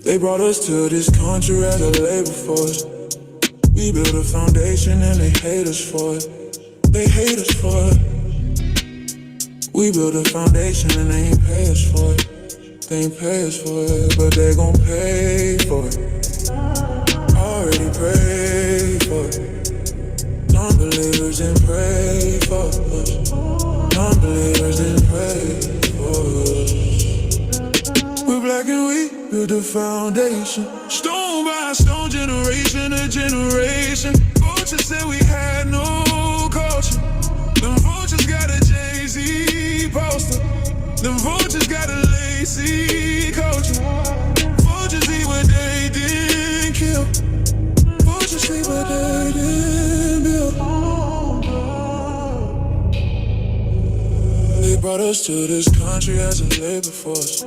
They brought us to this country as a labor force. We built a foundation and they hate us for it. They hate us for it. We built a foundation and they ain't pay us for it. They ain't pay us for it, but they gon' pay for it. Already prayed for it. Non-believers didn't pray for us. Non-believers didn't pray for us. We're black and we built a foundation. Stone by stone, generation to generation. Vultures said we had no culture. Them vultures got a Jay-Z poster. Them vultures got a lacy culture. Vultures eat what they didn't kill. Vultures sleep what they didn't build. They brought us to this country as a labor force.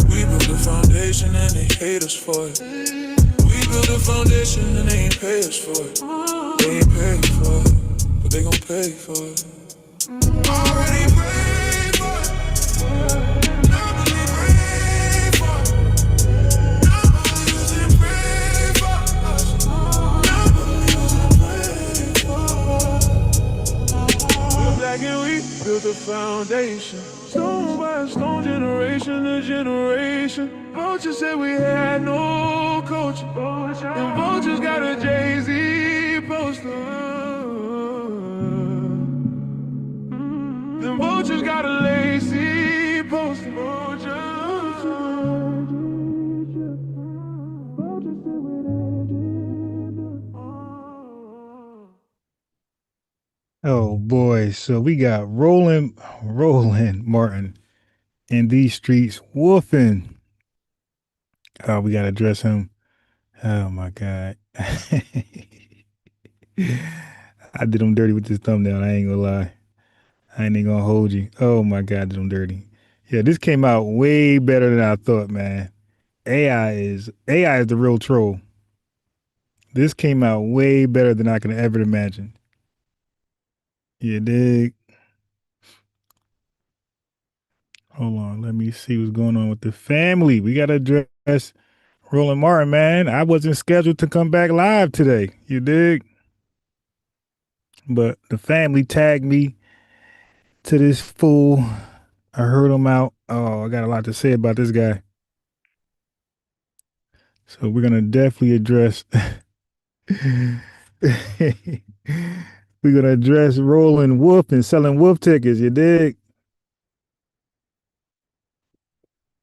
We built a foundation and they hate us for it. We built a foundation and they ain't pay us for it. They ain't pay for it, but they gon' pay for it. Already paid for it. Nobody prayed for it. Nobody didn't pray for us. Nobody didn't pray for us. We're black and we built a foundation. Stone by stone, generation to generation. Vultures said we had no culture. And vultures got a Jay-Z poster. Them vultures got a lacy poster. Oh boy, so we got Roland Martin in these streets wolfing. Oh, we gotta address him. Oh my God. I did him dirty with this thumbnail, I ain't gonna lie. I ain't even gonna hold you. Oh my God, I did him dirty. Yeah, this came out way better than I thought, man. AI is the real troll. This came out way better than I could ever imagine. You dig? Hold on, let me see what's going on with the family. We gotta address Roland Martin, man. I wasn't scheduled to come back live today. You dig? But the family tagged me to this fool. I heard him out. Oh, I got a lot to say about this guy. So we're gonna definitely address we're gonna address Roland Wolf and selling wolf tickets, you dig?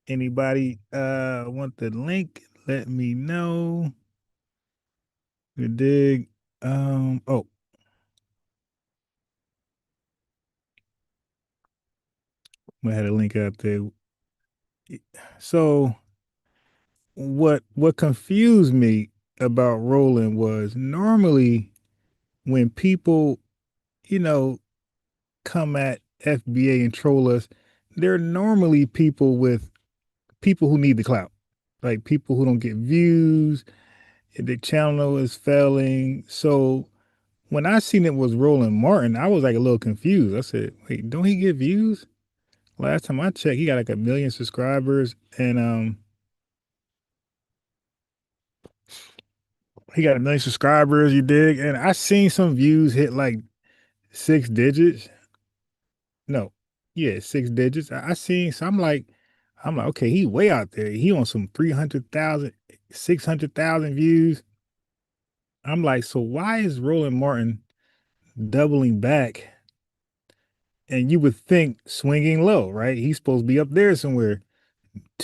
Anybody want the link? Let me know. You dig? Oh. I had a link out there. So what confused me about Roland was normally when people, you know, come at FBA and troll us, they're normally people who need the clout. Like people who don't get views, the channel is failing. So when I seen it was Roland Martin, I was like a little confused. I said, wait, don't he get views? Last time I checked, he got like 1 million subscribers and he got 1 million subscribers, you dig? And I seen some views hit like 6 digits. No, yeah, 6 digits. I seen, so I'm like, okay, he way out there. He on some 300,000, 600,000 views. I'm like, so why is Roland Martin doubling back? And you would think swinging low, right? He's supposed to be up there somewhere.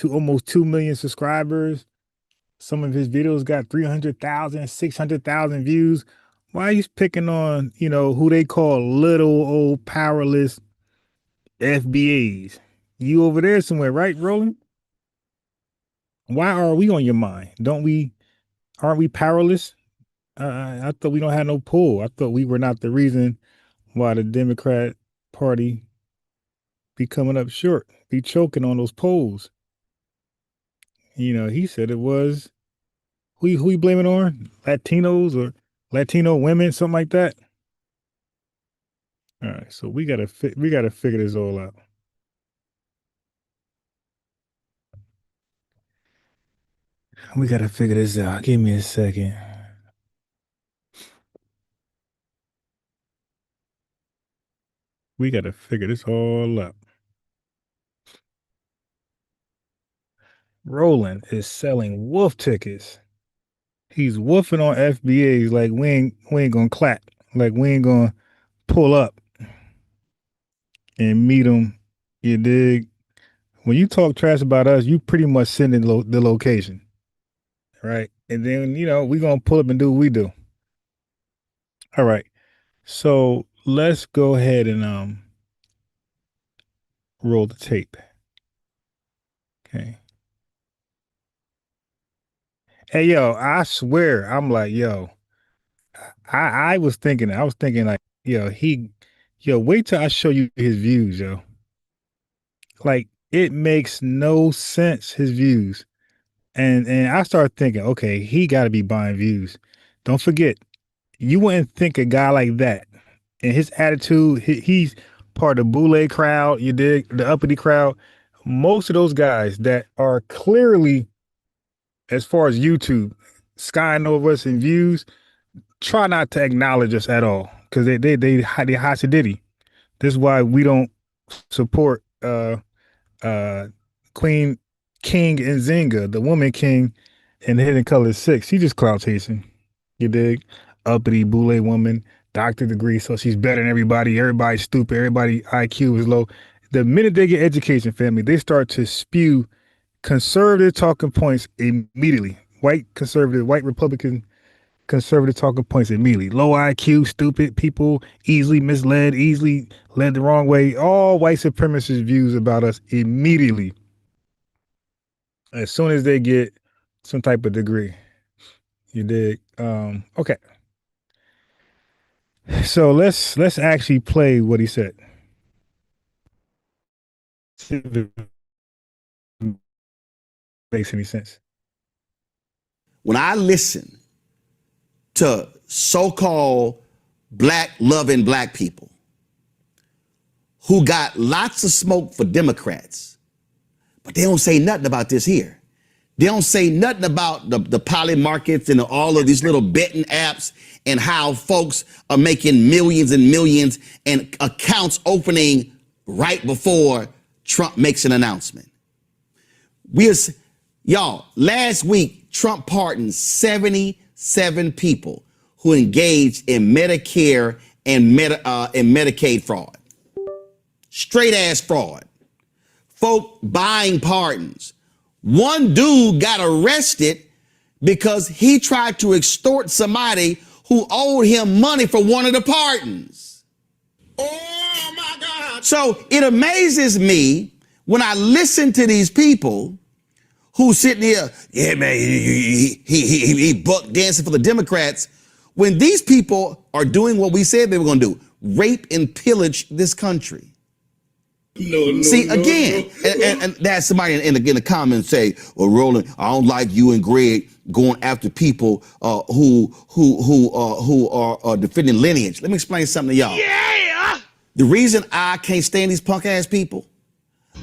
Almost 2 million subscribers. Some of his videos got 300,000, 600,000 views. Why he's picking on, who they call little old powerless FBAs? You over there somewhere, right, Roland? Why are we on your mind? Aren't we powerless? I thought we don't have no pull. I thought we were not the reason why the Democrat Party be coming up short, be choking on those polls. He said it was who you blaming on? Latinos or Latino women, something like that. All right, so we gotta figure this all out. We gotta figure this out. Give me a second. We gotta figure this all up. Roland is selling wolf tickets. He's woofing on FBAs like we ain't gonna clap. Like we ain't gonna pull up and meet him. You dig? When you talk trash about us, you pretty much send in the location, right? And then we gonna pull up and do what we do. All right. So let's go ahead and roll the tape. Okay. Hey yo, I swear, I'm like, yo, I was thinking like, wait till I show you his views, yo. Like it makes no sense, his views. And I started thinking, okay, he gotta be buying views. Don't forget, you wouldn't think a guy like that and his attitude, he's part of the boule crowd, you dig, the uppity crowd. Most of those guys that are clearly, as far as YouTube, skying over us in views, try not to acknowledge us at all because they Hasidity. This is why we don't support Queen King and Zinga, the woman king in Hidden Color 6. She just clout-chasing. You dig? Uppity boule woman, doctor degree, so she's better than everybody. Everybody's stupid. Everybody IQ is low. The minute they get education, family, they start to spew conservative talking points immediately. White conservative, white Republican conservative talking points immediately. Low IQ, stupid people, easily misled, easily led the wrong way. All white supremacist views about us immediately as soon as they get some type of degree. You dig? Okay. So let's actually play what he said. See if it makes any sense. When I listen to so-called black loving black people who got lots of smoke for Democrats, but they don't say nothing about this here. They don't say nothing about the poly markets and all of these little betting apps and how folks are making millions and millions and accounts opening right before Trump makes an announcement. Y'all, last week, Trump pardoned 77 people who engaged in Medicare and Medicaid fraud. Straight ass fraud. Folk buying pardons. One dude got arrested because he tried to extort somebody who owed him money for one of the pardons. Oh my God. So it amazes me when I listen to these people who's sitting here, yeah, man, he buck dancing for the Democrats, when these people are doing what we said they were going to do, rape and pillage this country. See, again, and that's somebody in the comments say, well, Roland, I don't like you and Greg going after people who are defending lineage. Let me explain something to y'all. Yeah. The reason I can't stand these punk ass people,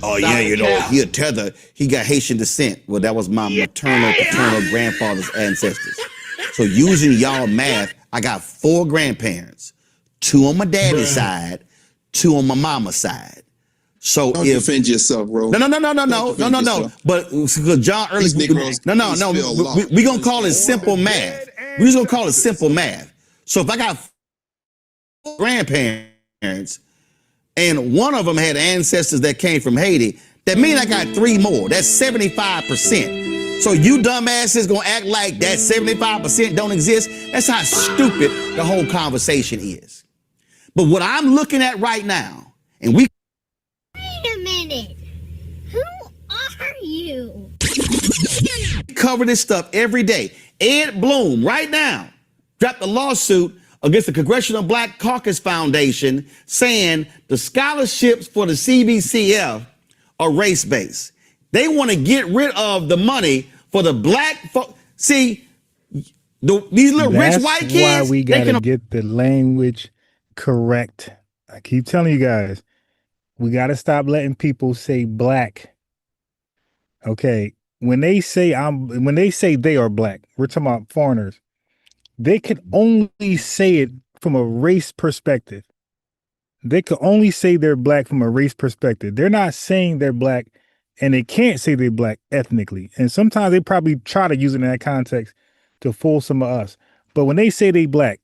oh yeah, he a tether, he got Haitian descent. Well, that was my maternal, paternal grandfather's ancestors. So using y'all math, I got 4 grandparents, 2 on my daddy's side, 2 on my mama's side. So don't defend yourself, bro. No. But John early, we gonna call it simple math. We just gonna call it simple math. So if I got 4 grandparents and one of them had ancestors that came from Haiti, that means I got 3 more. That's 75%. So you dumbasses gonna act like that 75% don't exist? That's how stupid the whole conversation is. But what I'm looking at right now, and we Wait a minute. Who are you? cover this stuff every day. Ed Bloom, right now, dropped a lawsuit against the Congressional Black Caucus Foundation saying the scholarships for the CBCF are race-based. They want to get rid of the money for the black folks. See, these little rich white kids. That's why we got to get the language correct. I keep telling you guys, we got to stop letting people say black. Okay, when they say they are black, we're talking about foreigners. They can only say it from a race perspective. They can only say they're black from a race perspective. They're not saying they're black, and they can't say they're black ethnically. And sometimes they probably try to use it in that context to fool some of us. But when they say they black,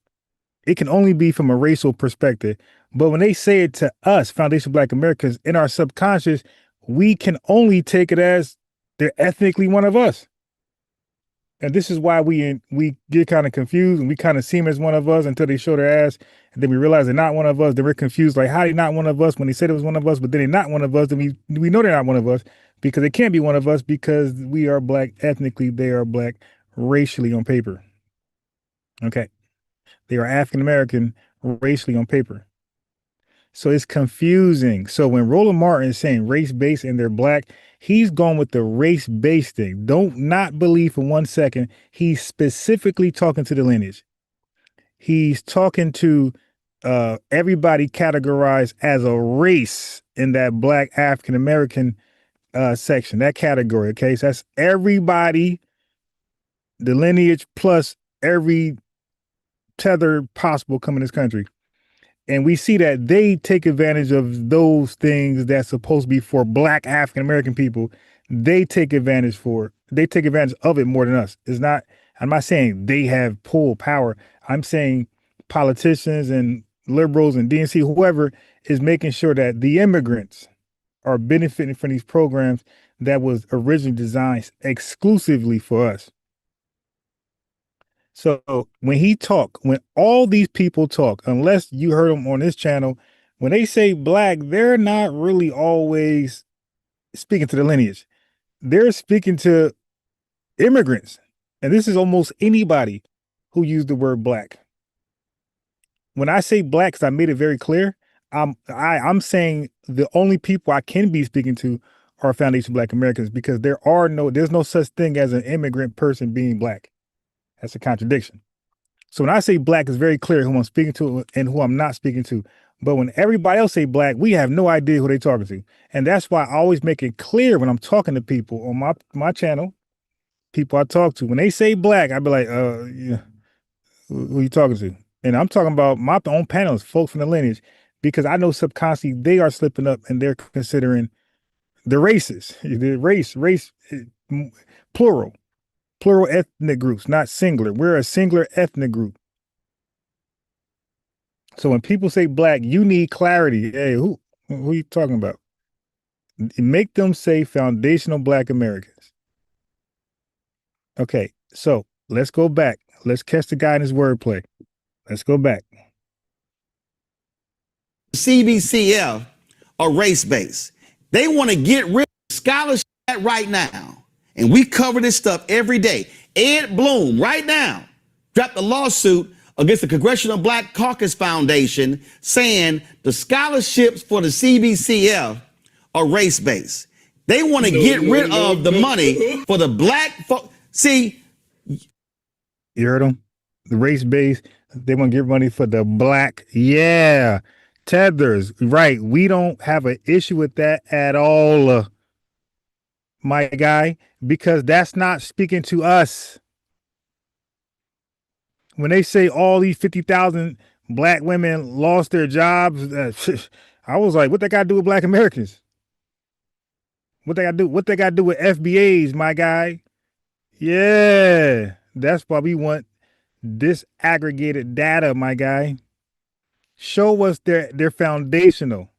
it can only be from a racial perspective. But when they say it to us, Foundation Black Americans, in our subconscious, we can only take it as they're ethnically one of us. And this is why we get kind of confused, and we kind of see them as one of us until they show their ass, and then we realize they're not one of us. Then we're confused, like, how they not one of us when they said it was one of us, but then they're not one of us. Then we know they're not one of us because they can't be one of us because we are black ethnically, they are black racially on paper. Okay. They are African American racially on paper. So it's confusing. So when Roland Martin is saying race-based and they're black, he's going with the race-based thing. Don't not believe for 1 second. He's specifically talking to the lineage. He's talking to everybody categorized as a race in that black African American section, that category. Okay, so that's everybody, the lineage plus every tether possible come in this country. And we see that they take advantage of those things that's supposed to be for black African American people. They take advantage of it more than us. I'm not saying they have full power. I'm saying politicians and liberals and DNC, whoever is making sure that the immigrants are benefiting from these programs that was originally designed exclusively for us. So when all these people talk, unless you heard them on this channel, when they say black, they're not really always speaking to the lineage. They're speaking to immigrants. And this is almost anybody who used the word black. When I say black, because I made it very clear, I'm saying the only people I can be speaking to are Foundation Black Americans, because there's no such thing as an immigrant person being black. That's a contradiction. So when I say black, it's very clear who I'm speaking to and who I'm not speaking to. But when everybody else say black, we have no idea who they're talking to. And that's why I always make it clear when I'm talking to people on my channel, people I talk to, when they say black, I be like, yeah, who you talking to? And I'm talking about my own panels, folks from the lineage, because I know subconsciously they are slipping up and they're considering the races, the race, plural ethnic groups, not singular. We're a singular ethnic group. So when people say black, you need clarity. Hey, who are you talking about? Make them say foundational Black Americans. Okay, so let's go back. Let's catch the guy in his wordplay. Let's go back. CBCF are race-based. They want to get rid of scholarship right now. And we cover this stuff every day. Ed Bloom, right now, dropped a lawsuit against the Congressional Black Caucus Foundation saying the scholarships for the CBCF are race-based. They want to get rid of the money for the black folks. See, you heard them? The race-based, they want to get money for the black. Yeah, tethers, right. We don't have an issue with that at all, my guy, because that's not speaking to us. When they say all these 50,000 black women lost their jobs, I was like, what they got to do with black Americans? What they got to do with FBAs, my guy? Yeah, that's why we want disaggregated data, my guy. Show us they're foundational.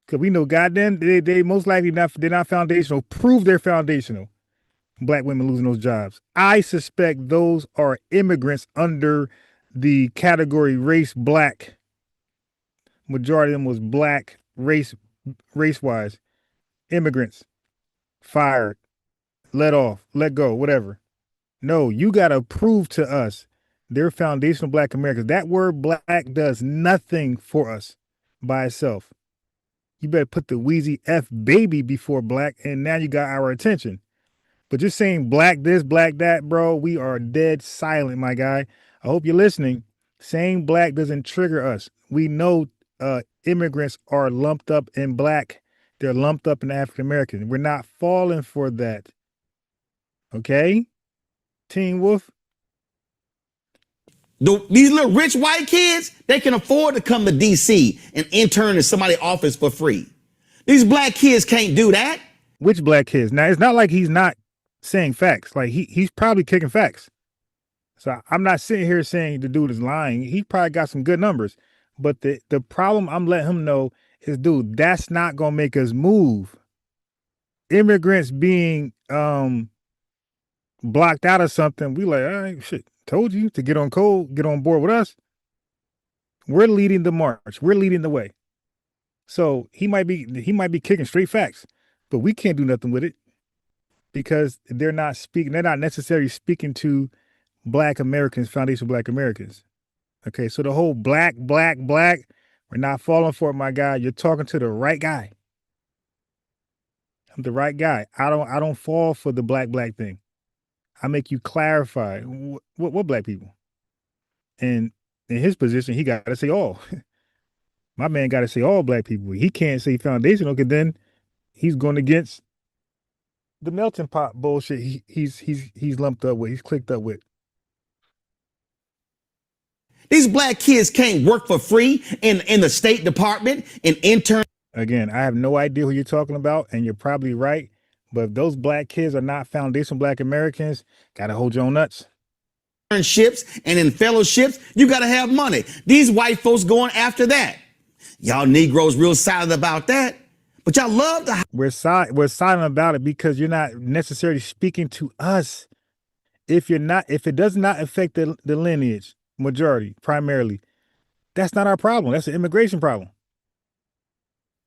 Because we know, goddamn, they most likely they're not foundational. Prove they're foundational. Black women losing those jobs. I suspect those are immigrants under the category race black. Majority of them was black race-wise. Immigrants. Fired. Let off. Let go. Whatever. No, you got to prove to us they're foundational Black Americans. That word black does nothing for us by itself. You better put the Wheezy F baby before black, and now you got our attention. But just saying black this, black that, bro, we are dead silent, my guy. I hope you're listening. Saying black doesn't trigger us. We know immigrants are lumped up in black. They're lumped up in African American. We're not falling for that. Okay, Teen Wolf. These little rich white kids, they can afford to come to DC and intern in somebody's office for free. These black kids can't do that. Which black kids? Now, it's not like he's not saying facts. Like he's probably kicking facts. So I'm not sitting here saying the dude is lying. He probably got some good numbers. But the problem I'm letting him know is, dude, that's not gonna make us move. Immigrants being blocked out of something, we like, all right, shit, told you to get on board with us. We're leading the march. We're leading the way. So he might be kicking straight facts, but we can't do nothing with it because they're not necessarily speaking to Black Americans, foundational Black Americans. Okay, so the whole black, we're not falling for it, my guy. You're talking to the right guy. I'm the right guy. I don't fall for the black thing. I make you clarify what black people. And in his position, he got to say all. My man got to say all black people. He can't say foundational because then he's going against the melting pot bullshit he's lumped up with. He's clicked up with. These black kids can't work for free in the State Department and intern. Again, I have no idea who you're talking about, and you're probably right. But if those black kids are not foundational Black Americans, gotta hold your own nuts. Internships and in fellowships, you gotta have money. These white folks going after that. Y'all Negroes real silent about that, but y'all love to. We're silent about it because you're not necessarily speaking to us. If it does not affect the lineage, majority, primarily, that's not our problem. That's an immigration problem.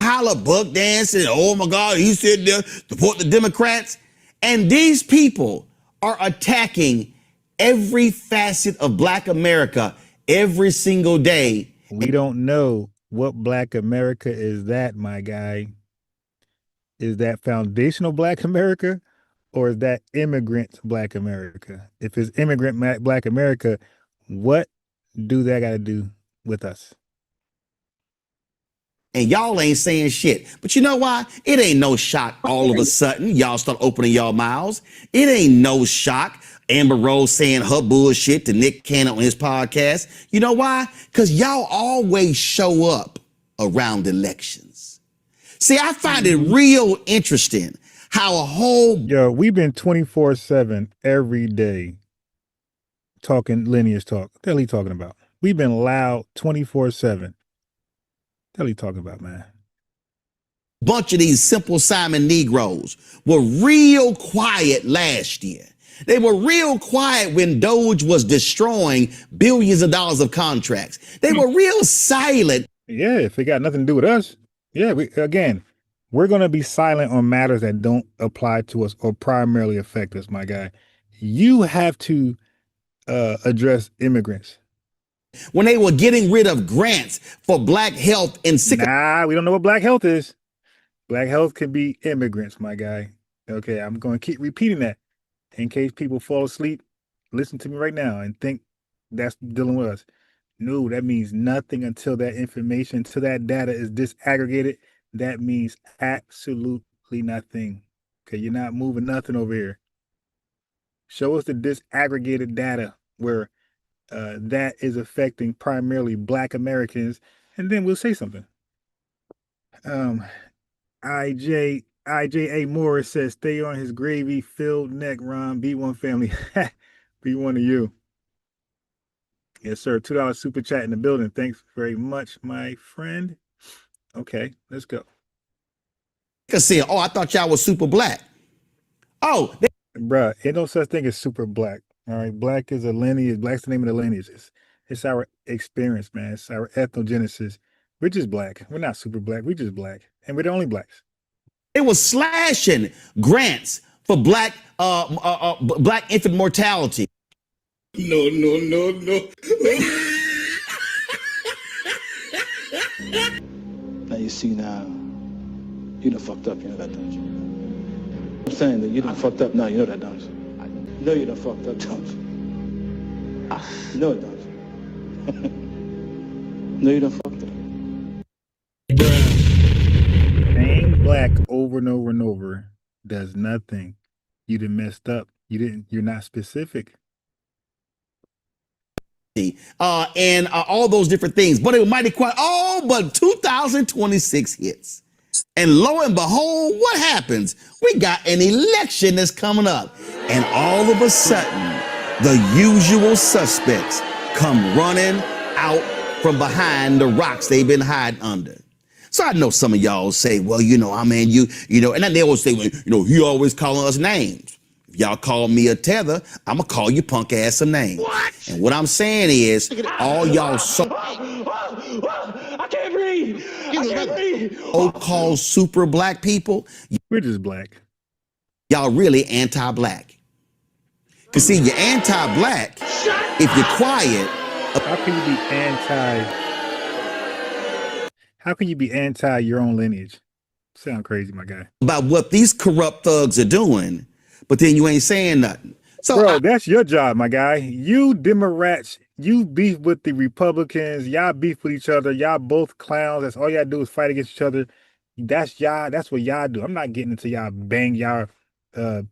Holla buck dancing. Oh my God, he said there, support the Democrats. And these people are attacking every facet of Black America every single day. We don't know what Black America is that, my guy. Is that foundational Black America or is that immigrant Black America? If it's immigrant Black America, what do that got to do with us? And y'all ain't saying shit. But you know why? It ain't no shock all of a sudden y'all start opening y'all mouths. It ain't no shock Amber Rose saying her bullshit to Nick Cannon on his podcast. You know why? Because y'all always show up around elections. See, I find it real interesting how a whole... Yo, we've been 24/7 every day talking lineage talk. What the hell are you talking about? We've been loud 24/7. What the hell are you talking about, man? Bunch of these Simple Simon Negroes were real quiet last year. They were real quiet when Doge was destroying billions of dollars of contracts. They were real silent. Yeah, if it got nothing to do with us. Yeah, we're going to be silent on matters that don't apply to us or primarily affect us, my guy. You have to address immigrants. When they were getting rid of grants for Black health and sick. Nah, we don't know what Black health is. Black health can be immigrants, my guy. Okay, I'm going to keep repeating that in case people fall asleep. Listen to me right now and think that's dealing with us. No, that means nothing until that information, until that data is disaggregated. That means absolutely nothing. Okay, you're not moving nothing over here. Show us the disaggregated data where that is affecting primarily Black Americans, and then we'll say something. IJA Morris says, stay on his gravy filled neck, Ron. B1 family. B1 to you. Yes, sir. $2 super chat in the building. Thanks very much, my friend. Okay, let's go. Saying, oh, I thought y'all was super Black. Oh, bruh, ain't no such thing as super Black. All right, Black is a lineage. Black's the name of the lineage. It's our experience, man. It's our ethnogenesis. We're just Black. We're not super Black. We're just Black, and we're the only Blacks. They were slashing grants for Black infant mortality. No. Now you see now, you done fucked up, you know that, don't you? I'm saying that you done fucked up now, you know that, don't you? You know you done fucked up, don't you? You know it, don't you? No, you done fucked up. Saying Black over and over and over does nothing. You done messed up. You're not specific. And all those different things. But it was mighty quiet. Oh, but 2026 hits. And lo and behold, what happens? We got an election that's coming up. And all of a sudden, the usual suspects come running out from behind the rocks they've been hiding under. So I know some of y'all say, well, you know, I mean, you know, and then they always say, well, you know, he always calling us names. If y'all call me a tether, I'm going to call you punk ass some names. What? And what I'm saying is, all y'all I can't breathe. I can't breathe. so-called super black people, We're just black. y'all really anti-black. Because see, you're anti-black if you're quiet. How can you be anti? How can you be anti your own lineage? Sound crazy, my guy. About what these corrupt thugs are doing, but then you ain't saying nothing. So Bro, that's your job, my guy. You Democrats, you beef with the Republicans. Y'all beef with each other. Y'all both clowns. That's all y'all do is fight against each other. That's y'all. That's what y'all do. I'm not getting into y'all bang y'all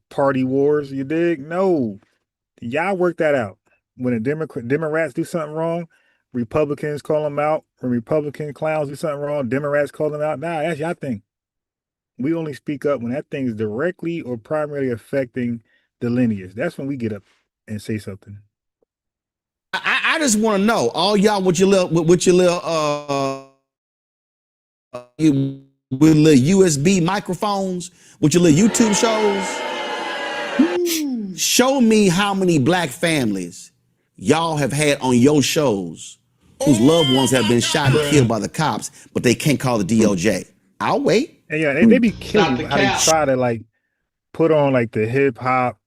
party wars. You dig? No, y'all work that out. When the Democrats do something wrong, Republicans call them out. When Republican clowns do something wrong, Democrats call them out. Nah, that's y'all thing. We only speak up when that thing is directly or primarily affecting the lineage. That's when we get up and say something. I just want to know, all y'all with your little USB microphones, with your little YouTube shows, show me how many black families y'all have had on your shows whose loved ones have been shot and killed by the cops, but they can't call the DOJ. I'll wait. And yeah, they be killing you how they try to like put on like the hip hop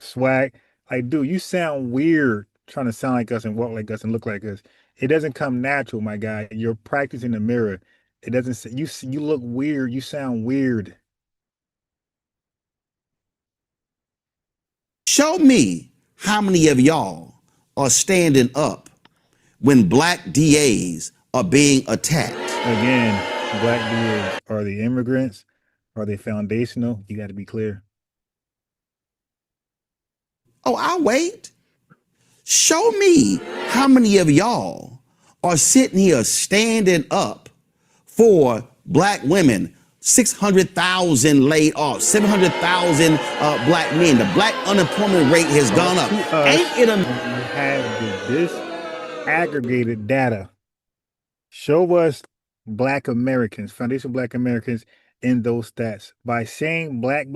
swag. Like, dude, you sound weird trying to sound like us and walk like us and look like us. It doesn't come natural, my guy. You're practicing the mirror. It doesn't. You look weird. You sound weird. Show me how many of y'all are standing up when black DAs are being attacked. Again, black DAs, are they immigrants? Are they foundational? You got to be clear. Oh, I'll wait. Show me how many of y'all are sitting here standing up for black women. 600,000 laid off, 700,000 black men. The black unemployment rate has gone up. Ain't it you have this aggregated data? Show us black Americans, foundational black Americans in those stats. By saying black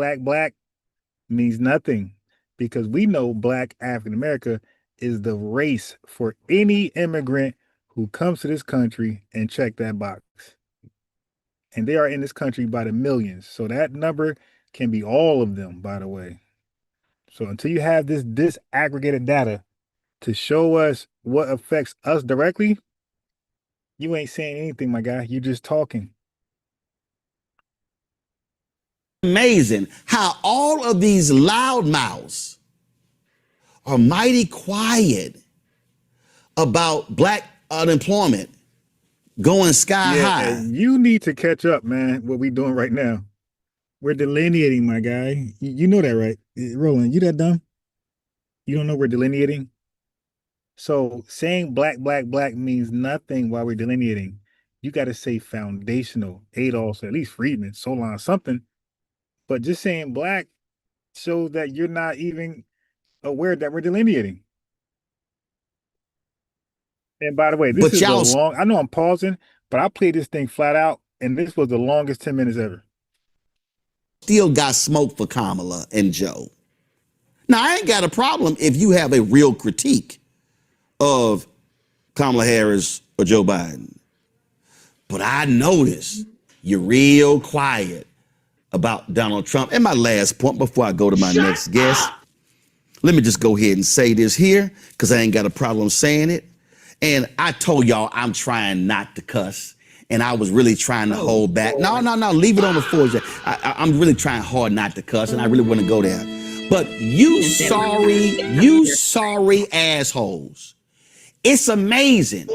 means nothing, because we know black African America is the race for any immigrant who comes to this country and check that box. And they are in this country by the millions. So that number can be all of them, by the way. So until you have this disaggregated data to show us what affects us directly, you ain't saying anything, my guy. You're just talking. amazing how all of these loudmouths are mighty quiet about black unemployment going sky high. You need to catch up, man, what we doing right now. We're delineating, my guy. You know that, right? Roland, you that dumb? You don't know we're delineating? So saying black means nothing while we're delineating. You got to say foundational, Adolf, at least Friedman, Solon, something. But just saying black shows that you're not even aware that we're delineating. And by the way, this is a long, I know I'm pausing, but I played this thing flat out, and this was the longest 10 minutes ever. Still got smoke for Kamala and Joe. Now, I ain't got a problem if you have a real critique of Kamala Harris or Joe Biden. But I notice you're real quiet about Donald Trump. And my last point before I go to my next guest, let me just go ahead and say this here, because I ain't got a problem saying it. And I told y'all I'm trying not to cuss. And I was really trying to hold back. No, leave it on the floor. I'm really trying hard not to cuss, and I really want to go there. But you sorry assholes, It's amazing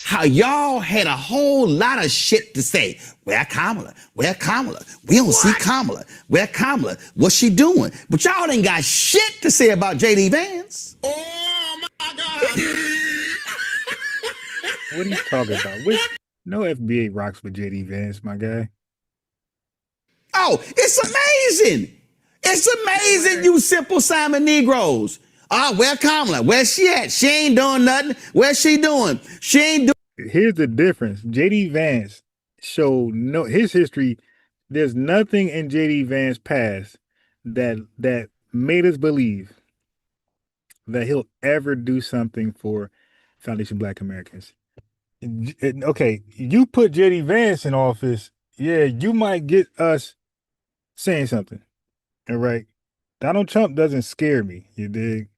how y'all had a whole lot of shit to say. Where Kamala? Where Kamala? We don't see Kamala. Where Kamala? What's she doing? But y'all ain't got shit to say about JD Vance. Oh my God. What are you talking about? No FBA rocks with JD Vance, my guy. Oh, it's amazing. It's amazing, you simple Simon Negroes. Where Kamala? Where's she at? She ain't doing nothing. Where's she doing? She ain't doing. Here's the difference. JD Vance showed his history. There's nothing in JD Vance past that made us believe that he'll ever do something for Foundation Black Americans. Okay, you put JD Vance in office, yeah, you might get us saying something. All right. Donald Trump doesn't scare me, you dig?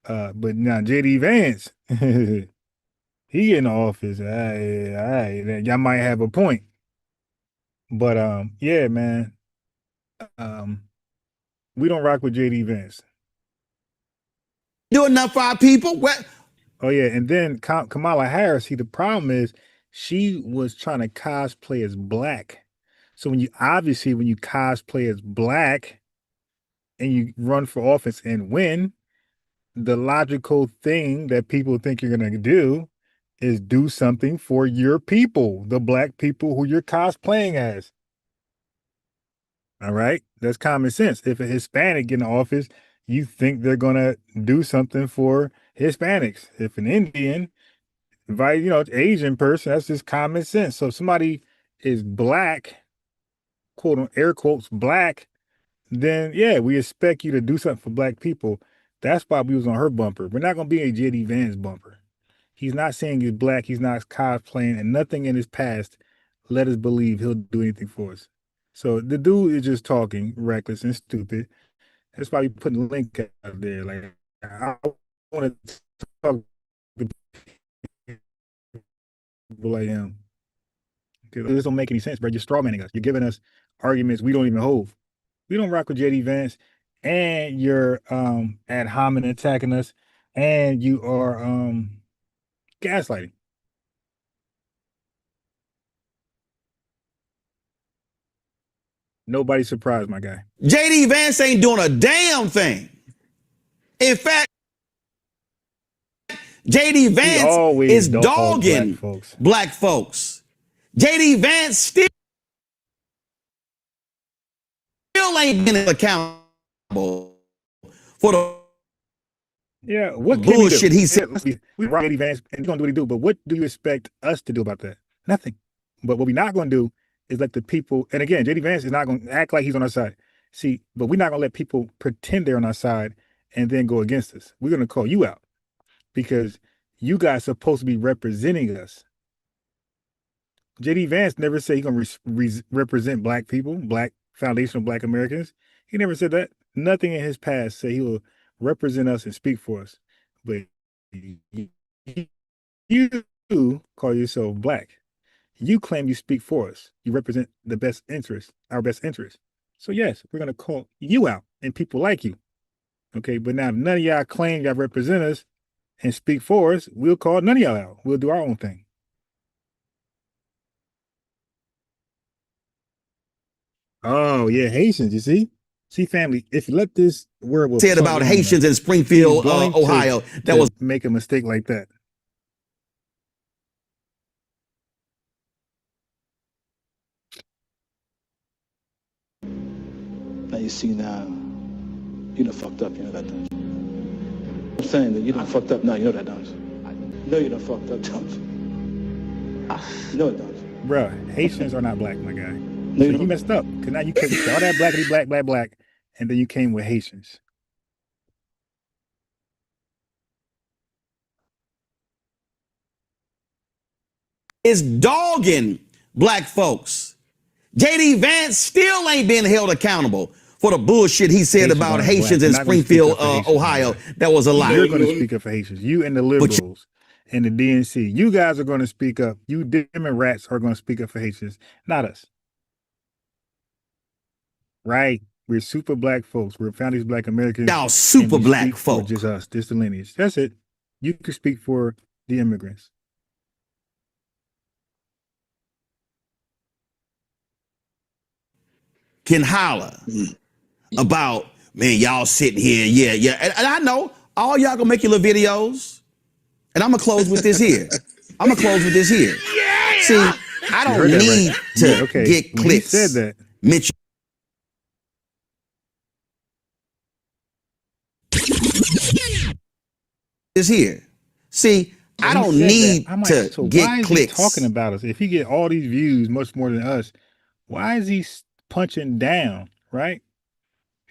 But now JD Vance, he in the office. Y'all might have a point. But yeah, man. We don't rock with JD Vance. Do enough for our people. What? Oh yeah, and then Kamala Harris. See, the problem is she was trying to cosplay as black. So when you cosplay as black and you run for office and win, the logical thing that people think you're going to do is do something for your people, the black people who you're cosplaying as. All right. That's common sense. If a Hispanic get in office, you think they're going to do something for Hispanics. If an Indian, Asian person, that's just common sense. So if somebody is black, quote unquote, air quotes, black, then yeah, we expect you to do something for black people. That's why we was on her bumper. We're not going to be a JD Vance bumper. He's not saying he's black. He's not cosplaying, and nothing in his past let us believe he'll do anything for us. So the dude is just talking reckless and stupid. That's why we putting a link out there. Like, I want to talk to people like him. This don't make any sense, bro. You're strawmanning us. You're giving us arguments we don't even hold. We don't rock with JD Vance, and you're ad hominem attacking us, and you are gaslighting. Nobody's surprised, my guy. JD Vance ain't doing a damn thing. In fact, JD Vance is dogging black folks. JD Vance still ain't been accountable for the what bullshit he said. We rock JD Vance and he's gonna do what he do, but what do you expect us to do about that? Nothing. But what we're not gonna do is let the people, and again, JD Vance is not gonna act like he's on our side. See, but we're not gonna let people pretend they're on our side and then go against us. We're gonna call you out because you guys are supposed to be representing us. JD Vance never said he's gonna represent black people, black foundational black Americans. He never said that. Nothing in his past said he will represent us and speak for us. But you call yourself black. You claim you speak for us. You represent the best interest, our best interest. So yes, we're gonna call you out and people like you. Okay, but now if none of y'all claim y'all represent us and speak for us, we'll call none of y'all out. We'll do our own thing. Oh yeah, Haitians, you see? See, family, if you let this word said about Haitians in Springfield, Ohio, that was make a mistake like that. Now you see now, you done fucked up, you know that, don't you? I'm saying that you done fucked up now, you know that, don't you? No, you done fucked up, don't you? You know it, don't you? Bro, Haitians are not black, my guy. No, so you messed up. Because now you came with all that blackity black, and then you came with Haitians. Is dogging black folks. JD Vance still ain't been held accountable for the bullshit he said about Haitians in Springfield, Ohio. That was a lie. You're going to speak up for Haitians. You and the liberals and the DNC. You guys are going to speak up. You Democrats are going to speak up for Haitians, not us. Right? We're super black folks. We're founders black Americans. Y'all super black folks. Just us. Just the lineage. That's it. You can speak for the immigrants. Can holler about, man, y'all sitting here, yeah. And I know all y'all gonna make your little videos. And I'm gonna close with this here. See, I don't need to get clicks. When he said that. Mitch. Is here. See, I don't need to get clicks. Talking about us. If he get all these views, much more than us, why is he punching down, right?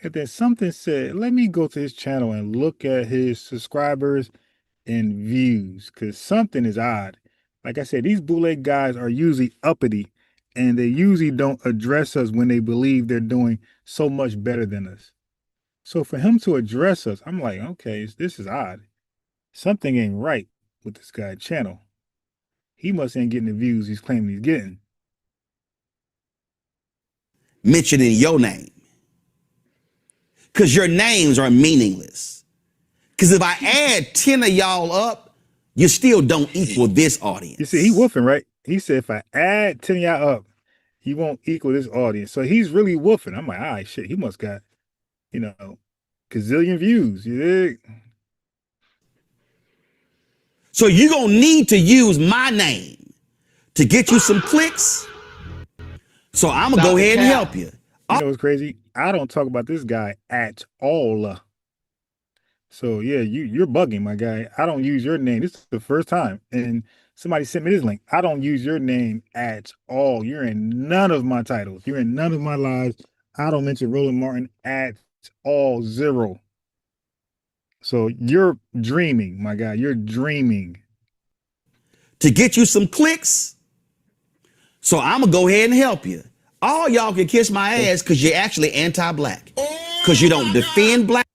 And then something said, let me go to his channel and look at his subscribers and views, because something is odd. Like I said, these bootleg guys are usually uppity, and they usually don't address us when they believe they're doing so much better than us. So for him to address us, I'm like, okay, this is odd. Something ain't right with this guy's channel. He must ain't getting the views he's claiming he's getting. Mentioning your name. Because your names are meaningless. Because if I add 10 of y'all up, you still don't equal this audience. You see, he woofing, right? He said, if I add 10 of y'all up, he won't equal this audience. So he's really woofing. I'm like, all right, shit, he must got, gazillion views. You dig? So you're going to need to use my name to get you some clicks. So I'm going to go ahead and help you. You know what's crazy? I don't talk about this guy at all. So yeah, you're bugging, my guy. I don't use your name. This is the first time. And somebody sent me this link. I don't use your name at all. You're in none of my titles. You're in none of my lives. I don't mention Roland Martin at all. Zero. So you're dreaming, my guy. You're dreaming. To get you some clicks. So I'm going to go ahead and help you. All y'all can kiss my ass because you're actually anti-black. Because you don't defend black.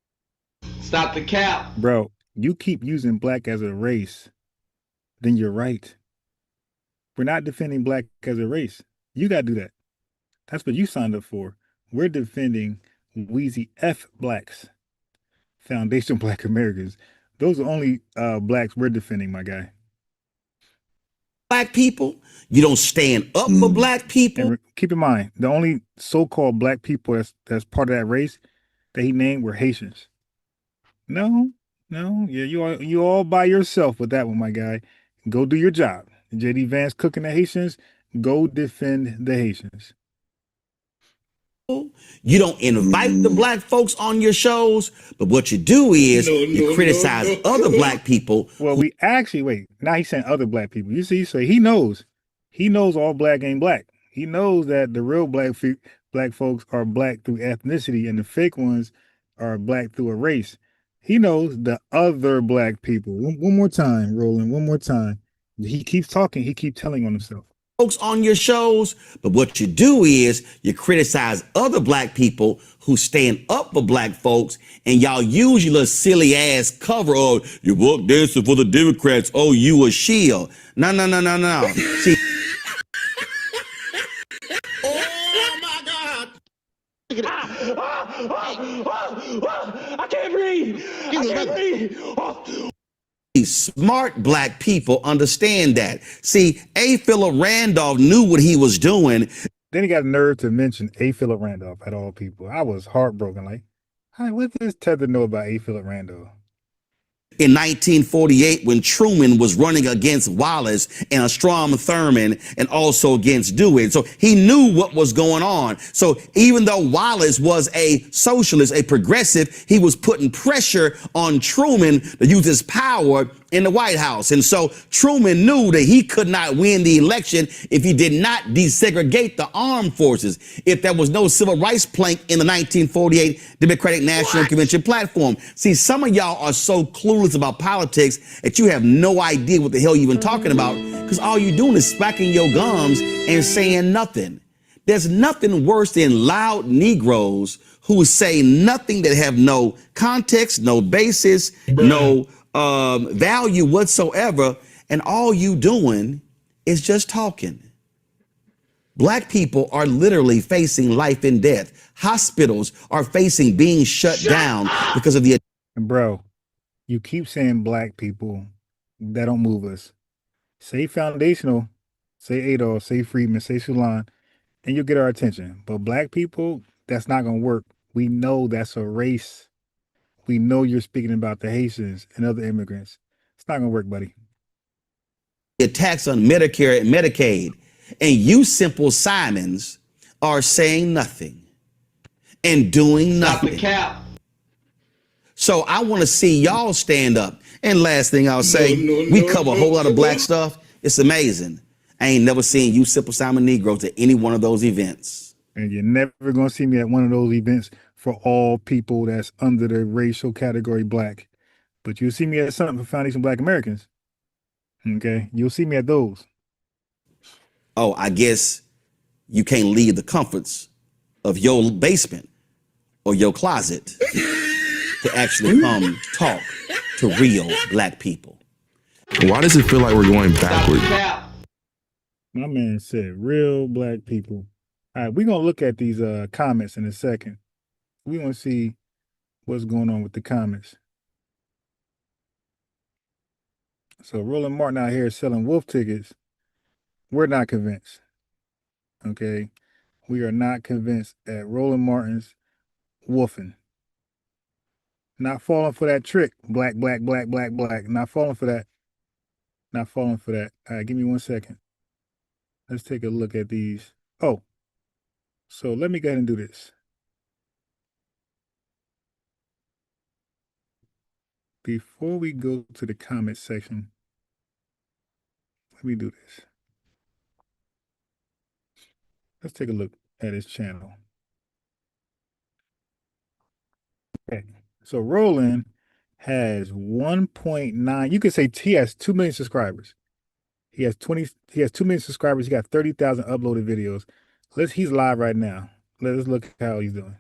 Stop the cap. Bro, you keep using black as a race. Then you're right. We're not defending black as a race. You got to do that. That's what you signed up for. We're defending Wheezy F blacks. Foundation Black Americans. Those are only blacks we're defending, my guy. Black people. You don't stand up for black people. And keep in mind, the only so-called black people that's part of that race that he named were Haitians. No, yeah, you all by yourself with that one, my guy. Go do your job. JD Vance cooking the Haitians. Go defend the Haitians. You don't invite the black folks on your shows, but what you do is you criticize other black people. Well, we actually, wait, now he's saying other black people. You see, so he knows all black ain't black. He knows that the real black folks are black through ethnicity and the fake ones are black through a race. He knows the other black people. One more time, Roland, one more time. He keeps talking. He keeps telling on himself. Folks on your shows, but what you do is you criticize other black people who stand up for black folks, and y'all use your little silly ass cover of you work dancing for the Democrats. Oh, you a shield. No. See, Oh my God! I can't breathe. smart black people understand that. See, A. Philip Randolph knew what he was doing. Then he got nerve to mention A. Philip Randolph at all people. I was heartbroken. Like, hi, what does Tether know about A. Philip Randolph? In 1948, when Truman was running against Wallace and Strom Thurmond and also against Dewey. So he knew what was going on. So even though Wallace was a socialist, a progressive, he was putting pressure on Truman to use his power in the White House. And so Truman knew that he could not win the election if he did not desegregate the armed forces, if there was no civil rights plank in the 1948 Democratic National Convention platform. See, some of y'all are so clueless about politics that you have no idea what the hell you've been talking about, because all you're doing is smacking your gums and saying nothing. There's nothing worse than loud Negroes who say nothing, that have no context, no basis, no value whatsoever, and all you doing is just talking. Black people are literally facing life and death. Hospitals are facing being shut down because of the... And bro, you keep saying black people, That don't move us. Say foundational, say Adolf, say Friedman, say Shalon, and you'll get our attention. But black people, that's not gonna work. We know that's a race. We know you're speaking about the Haitians and other immigrants. It's not gonna work, buddy. Attacks on Medicare and Medicaid, and you simple Simons are saying nothing and doing Stop nothing. the cap. So I want to see y'all stand up. And last thing I'll say, we cover a whole lot of black stuff. It's amazing. I ain't never seen you simple Simon Negroes at any one of those events. And you're never gonna see me at one of those events for all people that's under the racial category black. But you'll see me at something for Foundation Black Americans. Okay, you'll see me at those. Oh, I guess you can't leave the comforts of your basement or your closet to actually come talk to real black people. Why does it feel like we're going Stop the backward? cap. My man said real black people. All right, we're gonna look at these comments in a second. We want to see what's going on with the comments. So Roland Martin out here selling wolf tickets. We're not convinced. Okay. We are not convinced at Roland Martin's wolfing. Not falling for that trick. Black, black, black, black, black. Not falling for that. Not falling for that. All right, give me 1 second. Let's take a look at these. Oh, so let me go ahead and do this. Before we go to the comment section, let me do this. Let's take a look at his channel. Okay, so Roland has 1.9. You could say he has 2 million subscribers. He has 2 million subscribers. He got 30,000 uploaded videos. He's live right now. Let's look at how he's doing.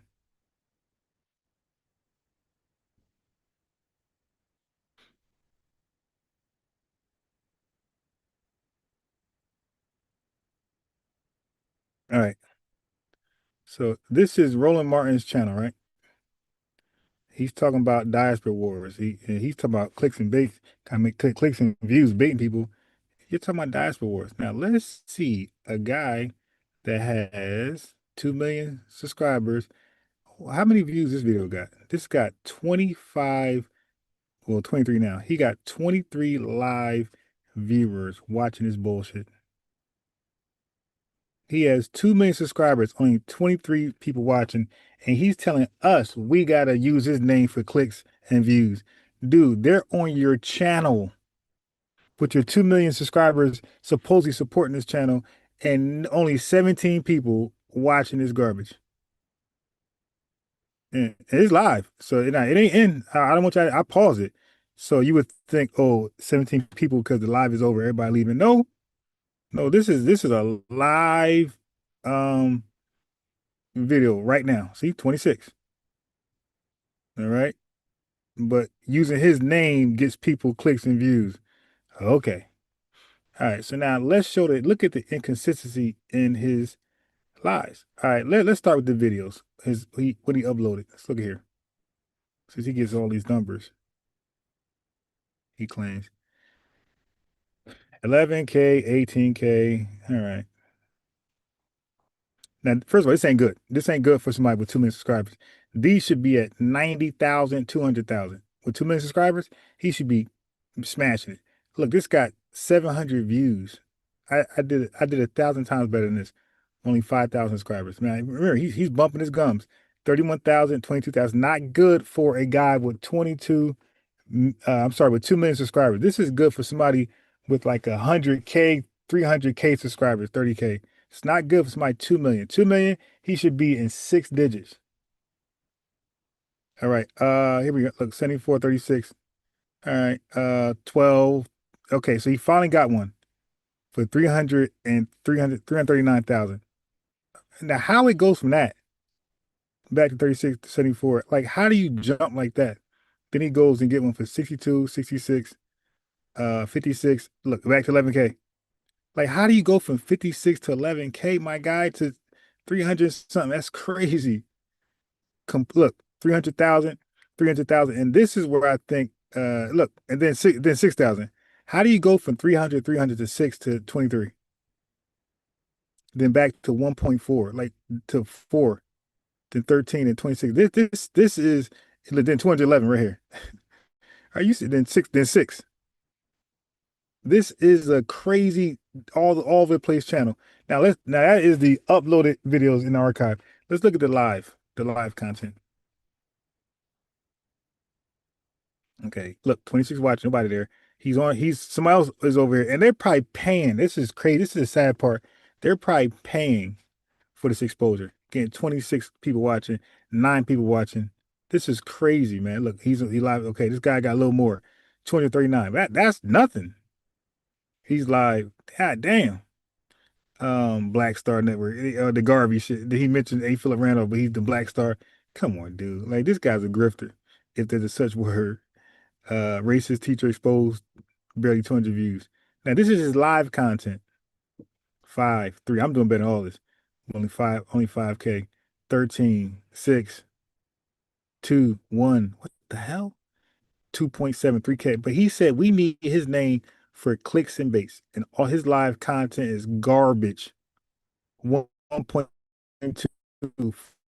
All right. So this is Roland Martin's channel, right? He's talking about diaspora wars. He's talking about clicks and baits, clicks and views, baiting people. You're talking about diaspora wars. Now let's see a guy that has 2 million subscribers. How many views this video got? This got 25, well, 23 now. He got 23 live viewers watching this bullshit. He has 2 million subscribers, only 23 people watching, and he's telling us we got to use his name for clicks and views. Dude, they're on your channel with your 2 million subscribers supposedly supporting this channel and only 17 people watching this garbage. And it's live. So it ain't in. I don't want you to, I pause it. So you would think, oh, 17 people because the live is over, everybody leaving. No, this is a live video right now. See, 26. All right. But using his name gets people clicks and views. Okay. All right. So now let's look at the inconsistency in his lies. All right. Let's start with the videos. What he uploaded. Let's look at here. Since he gets all these numbers, he claims 11K, 18K. All right. Now, first of all, this ain't good. This ain't good for somebody with 2 million subscribers. These should be at 90,000, 200,000. With 2 million subscribers, he should be smashing it. Look, this got 700 views. I did 1,000 times better than this. Only 5,000 subscribers. Man, remember, he's bumping his gums. 31,000, 22,000. Not good for a guy with 2 million subscribers. This is good for somebody with like 100K, 300K subscribers, 30K. It's not good for somebody 2 million. 2 million, he should be in 6 digits. All right. Here we go. Look, 74, 36. All right. 12. Okay, so he finally got one for 339,000. Now, how it goes from that back to 36 to 74, like, how do you jump like that? Then he goes and get one for 62, 66, 56. Look, back to 11K. Like, how do you go from 56 to 11K, my guy, to 300 something? That's crazy. Look, 300,000, 300,000. And this is where I think, look, and then 6,000. How do you go from 300 to 6 to 23? Then back to 1.4, like to 4, then 13 and 26. This is then 211 right here. Are you then 6, then 6? This is a crazy all over the place channel. Now that is the uploaded videos in the archive. Let's look at the live content. Okay, look, 26 watching, nobody there. Somebody else is over here, and they're probably paying. This is crazy. This is the sad part. They're probably paying for this exposure. Getting 26 people watching, 9 people watching. This is crazy, man. Look, he live. Okay, this guy got a little more. 239. That's nothing. He's live. God damn. Black Star Network. The Garvey shit. He mentioned A. Philip Randolph, but he's the Black Star. Come on, dude. Like, this guy's a grifter, if there's a such word. Racist teacher exposed, barely 200 views. Now, this is his live content. 5, 3. I'm doing better than all this. Only 5K. 13, 6, 2, 1. What the hell? 2.7, 3K. But he said we need his name for clicks and baits, and all his live content is garbage. 1.2,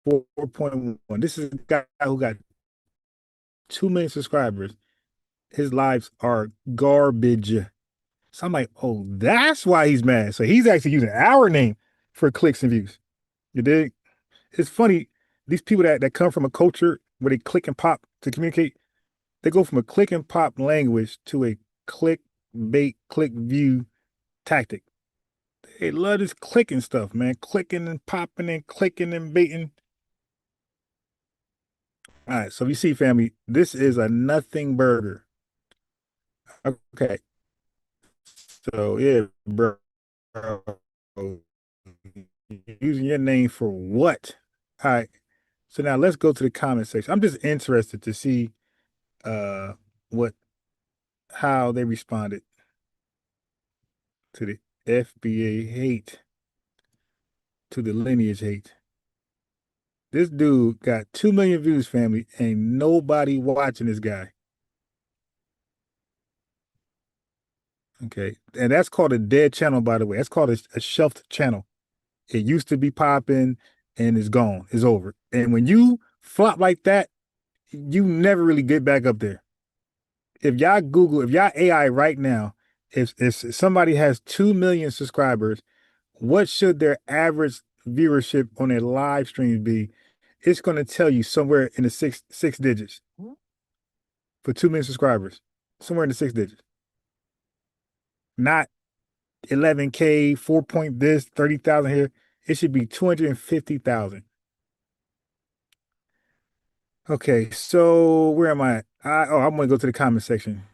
4.1. This is a guy who got 2 million subscribers. His lives are garbage. So I'm like, oh, that's why he's mad. So he's actually using our name for clicks and views. You dig? It's funny. These people that come from a culture where they click and pop to communicate, they go from a click and pop language to a click bait, click view tactic. They love this clicking stuff, man. Clicking and popping and clicking and baiting. All right, so you see, family, this is a nothing burger. Okay. So yeah, bro. Using your name for what? All right. So now let's go to the comment section. I'm just interested to see how they responded to the FBA hate, to the lineage hate. This dude got 2 million views, family, ain't nobody watching this guy. Okay, and that's called a dead channel, by the way. That's called a shelved channel. It used to be popping and it's gone. It's over. And when you flop like that, you never really get back up there. If y'all AI right now, if somebody has 2 million subscribers, what should their average viewership on their live stream be? It's going to tell you somewhere in the six digits for 2 million subscribers, somewhere in the 6 digits. Not 11K, 4 point this, 30,000 here. It should be 250,000. Okay, so where am I? I'm going to go to the comment section.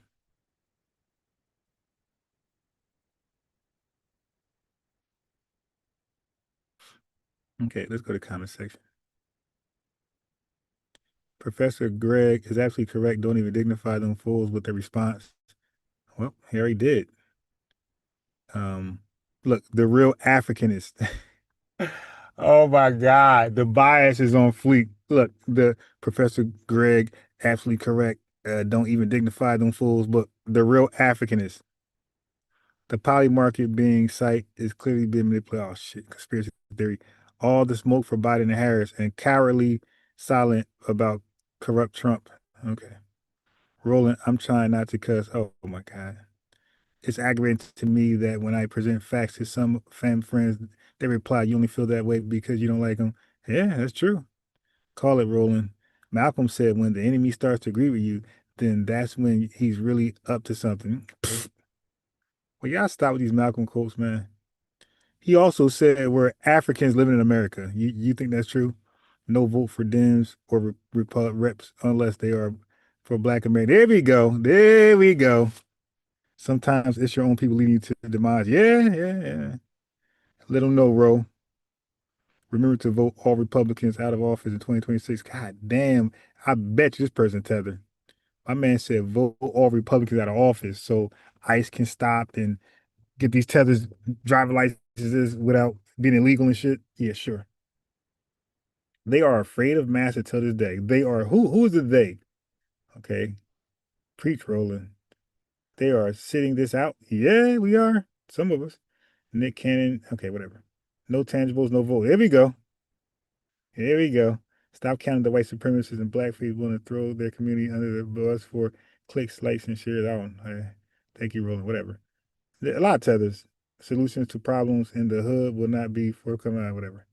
Okay, let's go to the comment section. Professor Greg is absolutely correct. Don't even dignify them fools with their response. Well, here he did. Look, the real Africanist. Oh my God, the bias is on fleek. Look, the Professor Greg, absolutely correct. Don't even dignify them fools, but the real Africanist. The poly market being site is clearly being manipulated. Oh shit, conspiracy theory. All the smoke for Biden and Harris and cowardly silent about corrupt Trump. Okay. Roland, I'm trying not to cuss. Oh my God. It's aggravating to me that when I present facts to some family friends, they reply, you only feel that way because you don't like them. Yeah, that's true. Call it, Roland. Malcolm said when the enemy starts to agree with you, then that's when he's really up to something. Well, y'all stop with these Malcolm quotes, man. He also said we're Africans living in America. You think that's true? No vote for Dems or reps unless they are for Black America. There we go. There we go. Sometimes it's your own people leading you to the demise. Yeah. Let them know, Ro. Remember to vote all Republicans out of office in 2026. God damn. I bet you this person tethered. My man said vote all Republicans out of office so ICE can stop and get these tethers driver licenses without being illegal and shit. Yeah, sure. They are afraid of massa till this day. They are who is the they? Okay. Preach, Roland. They are sitting this out. Yeah, we are. Some of us. Nick Cannon. Okay, whatever. No tangibles, no vote. Here we go. Here we go. Stop counting the white supremacists and black people willing to throw their community under the bus for clicks, likes, and shares. I don't. Thank you, Roland. Whatever. A lot of tethers. Solutions to problems in the hood will not be forthcoming. Whatever.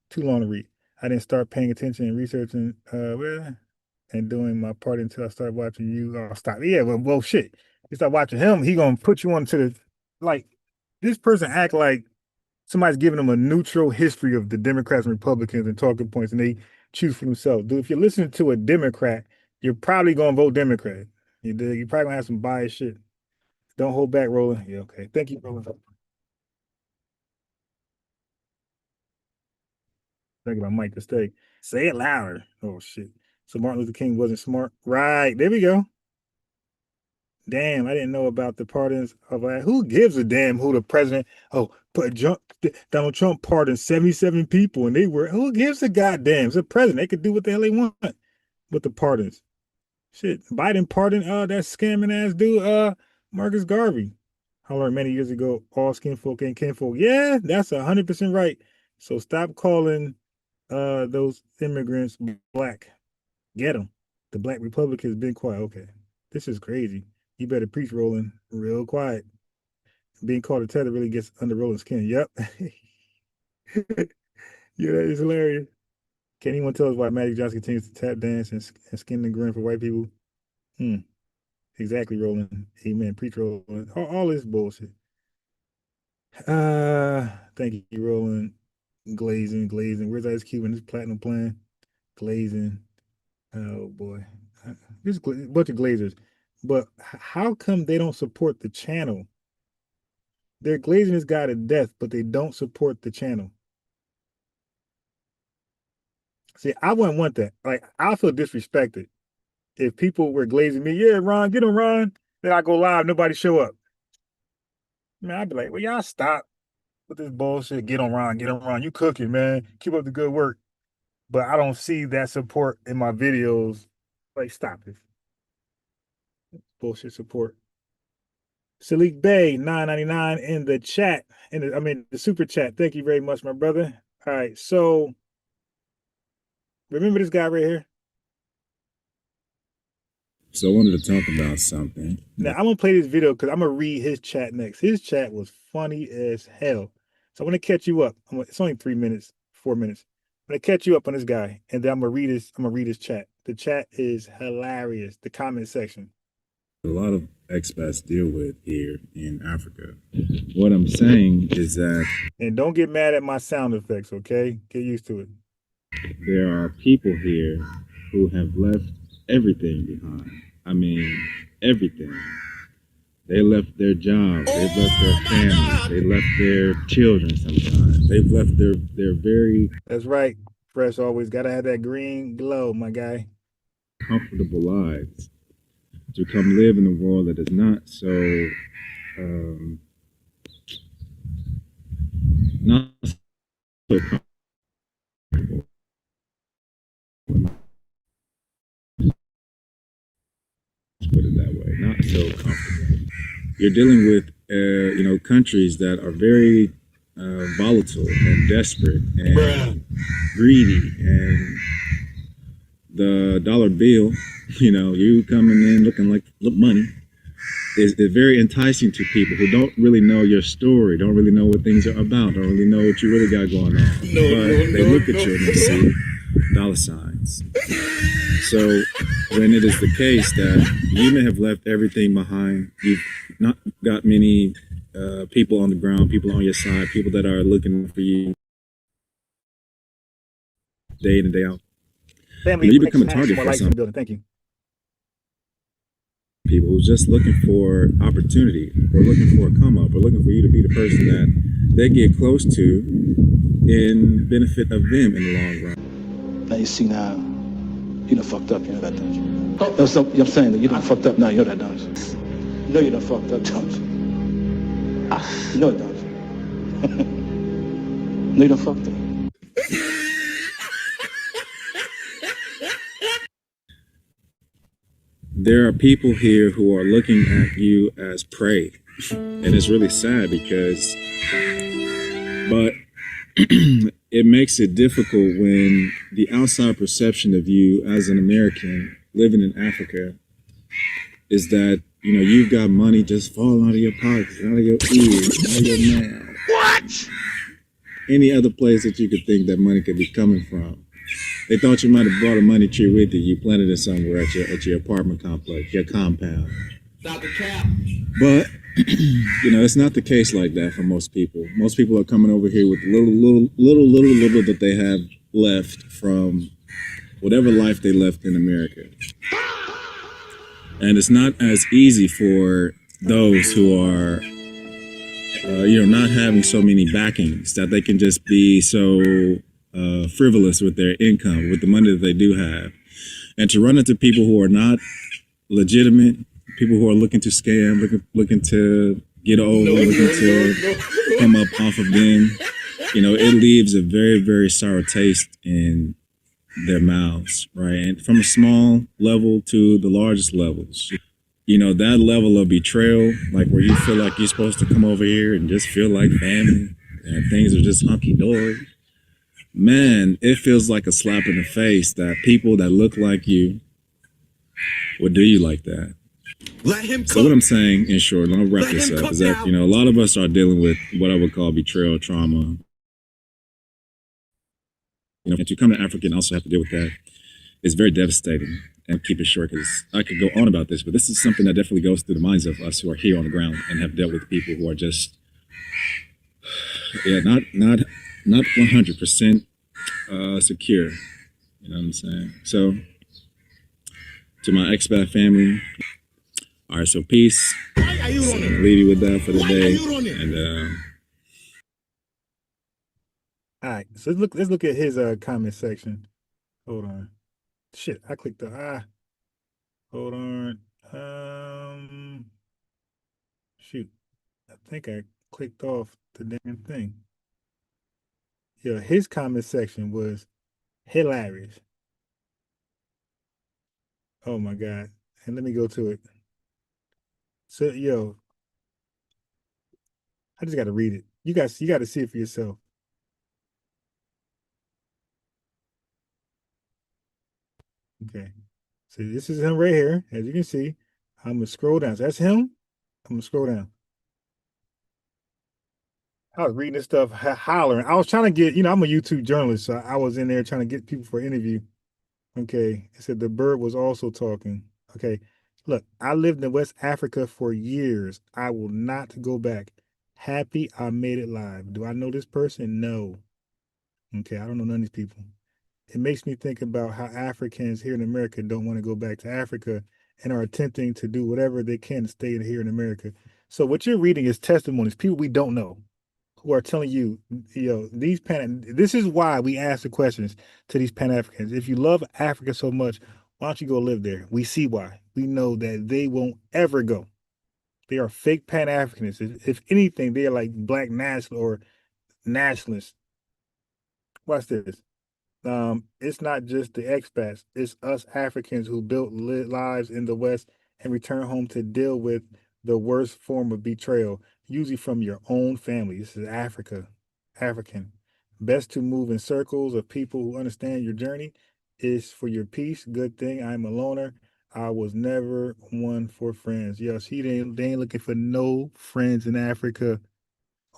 Too long to read. I didn't start paying attention and researching and doing my part until I started watching you. Oh, stop. Yeah, well, shit. You start watching him, he gonna put you onto the, like, this person act like somebody's giving them a neutral history of the Democrats and Republicans and talking points, and they choose for themselves. Dude, if you're listening to a Democrat, you're probably gonna vote Democrat. You dig? You're probably gonna have some biased shit. Don't hold back, Roland. Yeah, okay. Thank you, Roland. Think about Mike to stay. Say it louder. Oh shit. So Martin Luther King wasn't smart. Right. There we go. Damn, I didn't know about the pardons of who gives a damn who the president? Oh, Donald Trump pardoned 77 people, and they were, who gives a goddamn? It's a president. They could do what the hell they want with the pardons. Shit, Biden pardoned that scamming ass dude, Marcus Garvey. I learned many years ago, all skin folk ain't kinfolk. Yeah, that's 100% right. So stop calling those immigrants black. Get them. The black Republicans been quiet. Okay, this is crazy. You better preach, Roland, real quiet. Being called a tether really gets under Roland's skin. Yep. Yeah, that is hilarious. Can anyone tell us why Magic Johnson continues to tap dance and skin and grin for white people? Exactly, Roland. Amen. Preach, Roland. All this bullshit. Thank you, Roland. Glazing. Where's Ice Cube in this platinum plan? Glazing. Oh boy. There's a bunch of glazers. But how come they don't support the channel? They're glazing this guy to death, but they don't support the channel. See, I wouldn't want that. Like, I feel disrespected if people were glazing me. Yeah, Ron, get him, Ron. Then I go live, nobody show up. Man, I'd be like, well, y'all stop with this bullshit. Get on Ron, You cooking, man. Keep up the good work. But I don't see that support in my videos. Like, stop it. Bullshit support. Salik Bay, $9.99 in the chat. The super chat. Thank you very much, my brother. All right, so remember this guy right here? So I wanted to talk about something. Now, I'm going to play this video because I'm going to read his chat next. His chat was funny as hell. So I'm going to catch you up. It's only 4 minutes. I'm going to catch you up on this guy, and then I'm going to read his chat. The chat is hilarious. The comment section. A lot of expats deal with here in Africa. What I'm saying is that... And don't get mad at my sound effects, okay? Get used to it. There are people here who have left everything behind. I mean, everything. They left their jobs. They've left their families. They left their children sometimes. They've left their very... That's right. Fresh always got to have that green glow, my guy. ...comfortable lives to come live in a world that is not so comfortable. Let's put it that way, not so comfortable. You're dealing with countries that are very volatile and desperate and greedy, and the dollar bill, you coming in looking like money is very enticing to people who don't really know your story, don't really know what things are about, don't really know what you really got going on. They look at you and they see dollar signs. So when it is the case that you may have left everything behind, you've not got many people on the ground, people on your side, people that are looking for you day in and day out. Family, you become a target for some Thank you. People who's just looking for opportunity, or looking for a come up, or looking for you to be the person that they get close to in benefit of them in the long run. Now you see now, you done fucked up, you know that, don't you? That's what I'm saying, that you done fucked up now, you know that, don't you? You know you done fucked up, don't you? You know it, don't you? No, you done fucked up. there are people here who are looking at you as prey. And it's really sad because, but it makes it difficult when the outside perception of you as an American living in Africa is that, you know, you've got money just falling out of your pockets, out of your ears, out of your mouth. What? Any other place that you could think that money could be coming from. They thought you might have brought a money tree with you. You planted it somewhere at your apartment complex, your compound. Stop the cap. But you know, it's not the case like that for most people. Most people are coming over here with little that they have left from whatever life they left in America. And it's not as easy for those who are, you know, not having so many backings that they can just be so frivolous with their income, with the money that they do have, and to run into people who are not legitimate, people who are looking to scam, looking to get over, looking to come up off of them. You know, it leaves a very, very sour taste in their mouths, right? And from a small level to the largest levels, you know, that level of betrayal, like where you feel like you're supposed to come over here and just feel like family and things are just hunky-dory. Man, it feels like a slap in the face that people that look like you would do you like that. Let him So what I'm saying, in short, and I'll wrap this up, is that, you know, a lot of us are dealing with what I would call betrayal trauma. You know, and to come to Africa and also have to deal with that is very devastating. And keep it short, because I could go on about this, but this is something that definitely goes through the minds of us who are here on the ground and have dealt with people who are just, yeah, not 100% secure. You know what I'm saying? So, to my expat family, all right, so peace. So leave you with that for the day. And All right, so let's look at his comment section. Hold on. Shit, I clicked the hold on. Shoot. I think I clicked off the damn thing. Yeah, his comment section was hilarious. Oh my God. And let me go to it. So yo, I just gotta read it. You gotta see it for yourself. Okay. So this is him right here. As you can see, I'm gonna scroll down. So that's him. I'm gonna scroll down. I was reading this stuff, hollering. I was trying to get, you know, I'm a YouTube journalist, so I was in there trying to get people for an interview. Okay. It said the bird was also talking. Okay. Look, I lived in West Africa for years. I will not go back. Happy I made it live. Do I know this person? No. Okay. I don't know none of these people. It makes me think about how Africans here in America don't want to go back to Africa and are attempting to do whatever they can to stay here in America. So what you're reading is testimonies, people we don't know, who are telling you, you know, this is why we ask the questions to these Pan-Africans. If you love Africa so much, why don't you go live there? We see why. We know that they won't ever go. They are fake Pan-Africanists. If anything, they are like black national or nationalists. Watch this. It's not just the expats, it's us Africans who built lives in the West and return home to deal with the worst form of betrayal, usually from your own family. This is African. Best to move in circles of people who understand your journey is for your peace. Good thing I'm a loner. I was never one for friends. Yes, they ain't looking for no friends in Africa.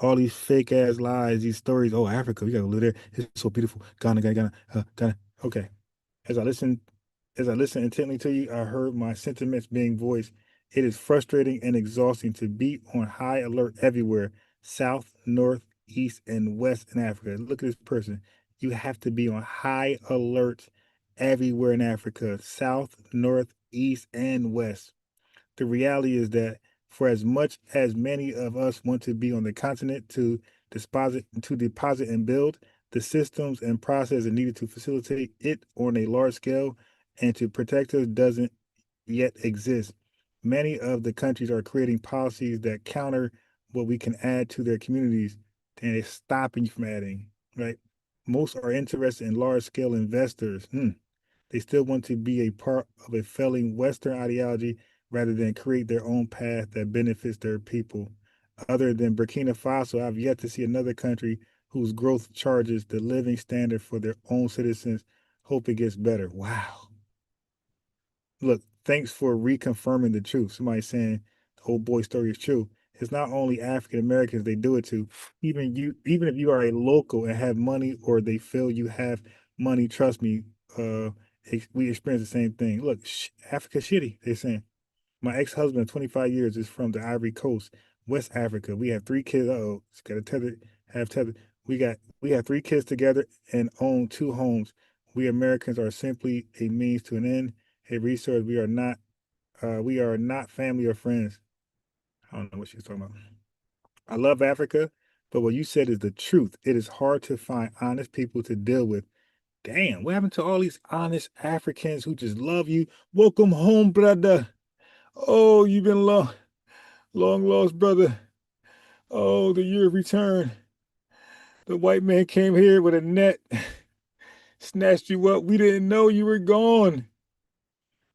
All these fake ass lies, these stories. Oh, Africa, we gotta live there. It's so beautiful. Ghana. Okay. As I listen, intently to you, I heard my sentiments being voiced. It is frustrating and exhausting to be on high alert everywhere, south, north, east, and west in Africa. Look at this person. You have to be on high alert everywhere in Africa, south, north, east, and west. The reality is that for as much as many of us want to be on the continent to deposit and build, the systems and processes needed to facilitate it on a large scale and to protect us doesn't yet exist. Many of the countries are creating policies that counter what we can add to their communities, and it's stopping you from adding, right? Most are interested in large scale investors. They still want to be a part of a failing Western ideology rather than create their own path that benefits their people. Other than Burkina Faso, I've yet to see another country whose growth charges the living standard for their own citizens. Hope it gets better. Wow. Look, thanks for reconfirming the truth. Somebody saying the old boy story is true. It's not only African Americans they do it to. Even if you are a local and have money, or they feel you have money, trust me, we experience the same thing. Look, Africa shitty. They're saying. My ex-husband of 25 years is from the Ivory Coast, West Africa. We have 3 kids. It's got a tether, have tether. We have 3 kids together and own 2 homes. We Americans are simply a means to an end, a resource. We are not family or friends. I don't know what she's talking about. I love Africa, but what you said is the truth. It is hard to find honest people to deal with. Damn, what happened to all these honest Africans who just love you? Welcome home, brother. Oh, you've been long lost, brother. Oh, the year of return. The white man came here with a net, snatched you up. We didn't know you were gone.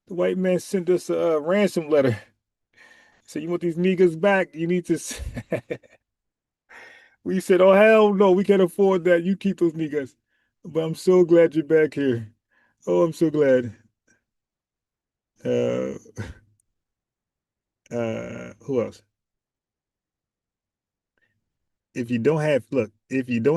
The white man sent us a ransom letter. Said, you want these niggas back? You need to. We said, oh, hell no, we can't afford that. You keep those niggas. But I'm so glad you're back here. Oh, I'm so glad. Who else? If you don't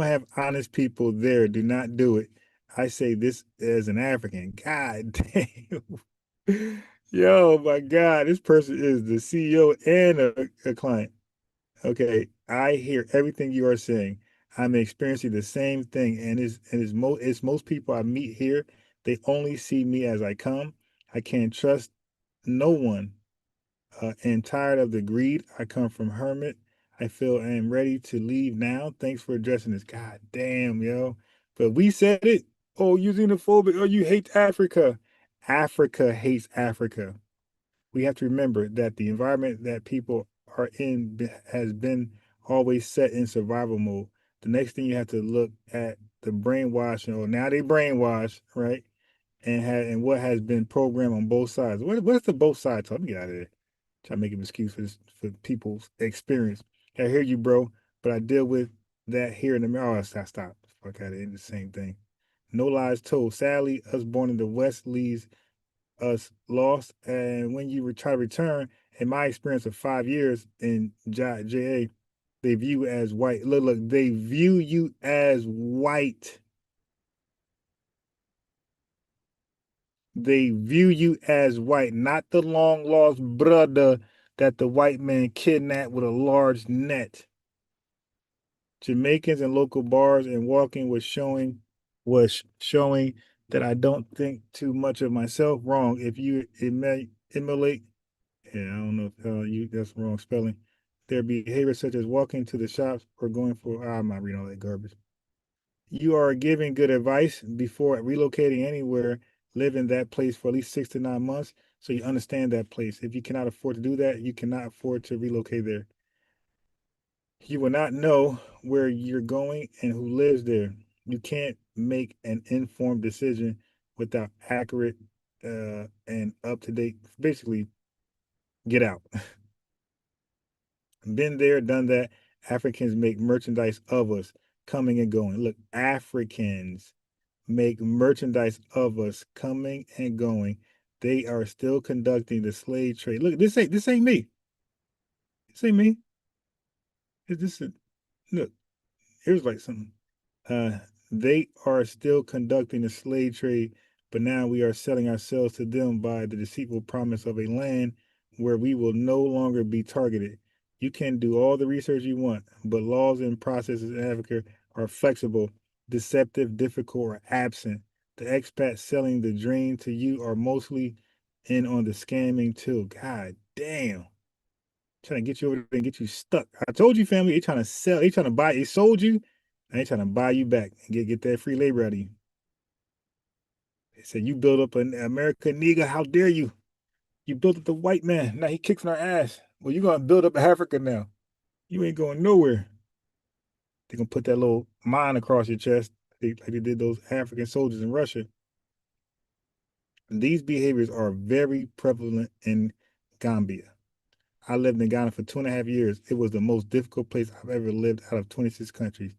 have honest people there, do not do it. I say this as an African. God damn. Yo, my God, this person is the CEO and a client. Okay, I hear everything you are saying. I'm experiencing the same thing, and it's most people I meet here. They only see me as I come. I can't trust no one. And tired of the greed. I come from hermit. I feel I am ready to leave now. Thanks for addressing this. God damn, yo. But we said it. Oh, you xenophobic. Oh, you hate Africa. Africa hates Africa. We have to remember that the environment that people are in has been always set in survival mode. The next thing you have to look at the brainwashing, or now they brainwash, right? And what has been programmed on both sides. What's the both sides? Let me get out of there. Try to make an excuse for people's experience. I hear you, bro, but I deal with that here in America. Oh, stop. Fuck out of it. The same thing. No lies told. Sadly, us born in the West leaves us lost. And when you try to return, in my experience of 5 years in JA, they view you as white. Look, they view you as white. They view you as white, not the long lost brother that the white man kidnapped with a large net. Jamaicans in local bars and walking was showing that I don't think too much of myself. Wrong. If you emulate, yeah, I don't know if that's wrong spelling. Their behavior such as walking to the shops or going for, I'm not reading all that garbage. You are giving good advice before relocating anywhere. Live in that place for at least 6 to 9 months so you understand that place. If you cannot afford to do that, you cannot afford to relocate there. You will not know where you're going and who lives there. You can't make an informed decision without accurate and up to date. Basically, get out. Been there, done that. Africans make merchandise of us, coming and going. Look, Africans make merchandise of us, coming and going. They are still conducting the slave trade. Look, this ain't me. This ain't me. Look, here's like something. They are still conducting the slave trade, but now we are selling ourselves to them by the deceitful promise of a land where we will no longer be targeted. You can do all the research you want, but laws and processes in Africa are flexible, deceptive, difficult, or absent. The expats selling the dream to you are mostly in on the scamming too. God damn. Trying to get you over there and get you stuck. I told you, family, they trying to sell, they trying to buy, they sold you, and they trying to buy you back and get that free labor out of you. They said, you build up an American nigga, how dare you? You built up the white man, now he kicks in our ass. Well, you're going to build up Africa now. You ain't going nowhere. They're going to put that little mine across your chest like they did those African soldiers in Russia. These behaviors are very prevalent in Gambia. I lived in Ghana for 2.5 years. It was the most difficult place I've ever lived out of 26 countries.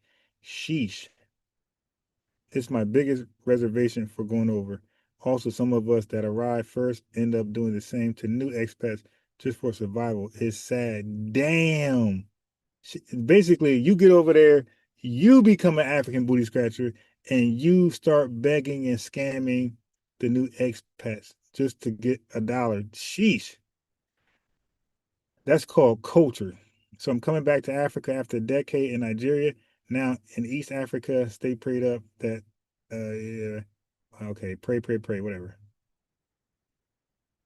Sheesh. It's my biggest reservation for going over. Also, some of us that arrive first end up doing the same to new expats just for survival. It's sad. Damn. Basically, you get over there, you become an African booty scratcher, and you start begging and scamming the new expats just to get $1. Sheesh. That's called culture. So I'm coming back to Africa after a decade in Nigeria. Now in East Africa, stay prayed up that yeah. Okay, pray, whatever.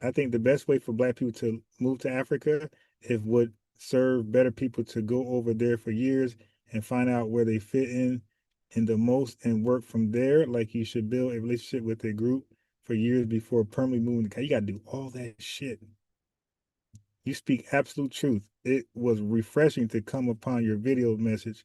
I think the best way for black people to move to Africa it would serve better people to go over there for years and find out where they fit in the most and work from there. Like you should build a relationship with a group for years before permanently moving. You got to do all that shit. You speak absolute truth. It was refreshing to come upon your video message.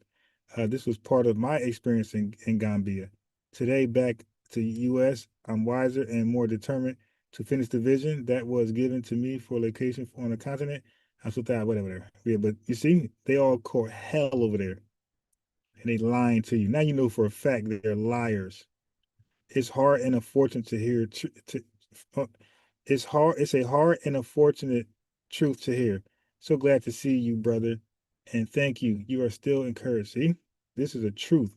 This was part of my experience in Gambia. Today, back to U.S., I'm wiser and more determined to finish the vision that was given to me for location on the continent. I'm so tired, whatever. Yeah, but you see, they all caught hell over there. And they lying to you. Now you know for a fact that they're liars. It's hard and unfortunate to hear. It's a hard and unfortunate truth to hear. So glad to see you, brother. And thank you. You are still encouraged. See, this is a truth.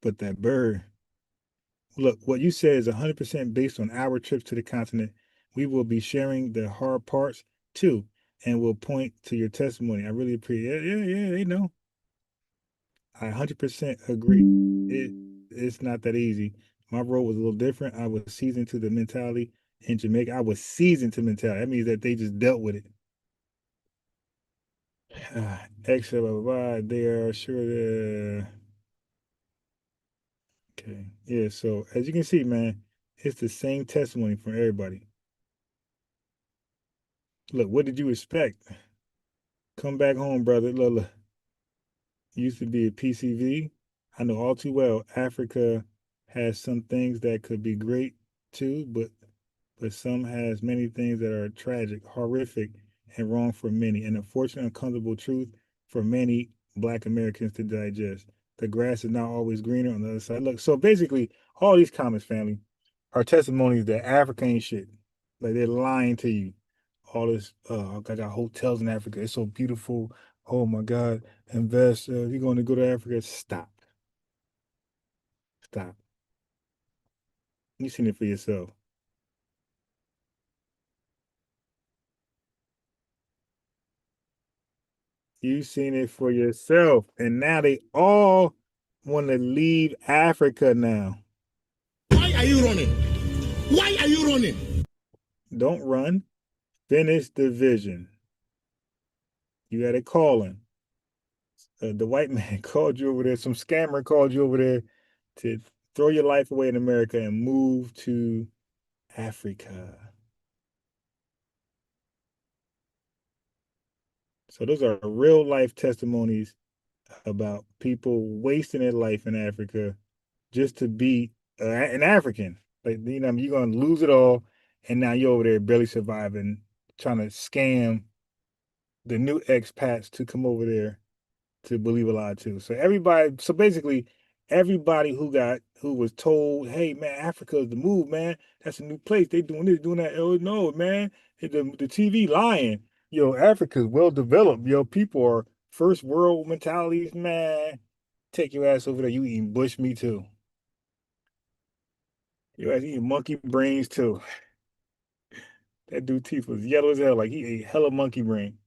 But that bird, look, what you said is 100% based on our trips to the continent. We will be sharing the hard parts too, and we'll point to your testimony. I really appreciate it. Yeah, they know. I 100% agree. It's not that easy. My role was a little different. I was seasoned to the mentality in Jamaica. I was seasoned to mentality. That means that they just dealt with it. Extra, blah, blah, blah. They are sure that. Okay. Yeah. So as you can see, man, it's the same testimony from everybody. Look, what did you expect? Come back home, brother. Look. Used to be a PCV. I know all too well Africa has some things that could be great too, but some has many things that are tragic, horrific, and wrong for many. An unfortunate, uncomfortable truth for many Black Americans to digest. The grass is not always greener on the other side. Look, so basically, all these comments, family, are testimonies that Africa ain't shit. Like they're lying to you. All this, I got hotels in Africa. It's so beautiful. Oh my God, invest. You're going to go to Africa. Stop. Stop. You've seen it for yourself. You've seen it for yourself. And now they all want to leave Africa now. Why are you running? Why are you running? Don't run. Finish the vision. You had a calling. The white man called you over there. Some scammer called you over there to throw your life away in America and move to Africa. So those are real life testimonies about people wasting their life in Africa just to be an African. Like, you know, you're going to lose it all. And now you're over there barely surviving, trying to scam the new expats to come over there to believe a lie too. So basically everybody who was told, hey man, Africa is the move, man. That's a new place. They doing this, doing that. Oh no, man. The TV lying. Yo, Africa's well developed. Yo, people are first world mentalities, man. Take your ass over there. You eating bush meat too. Your ass eating monkey brains too. That dude teeth was yellow as hell. Like he ate hella monkey brain.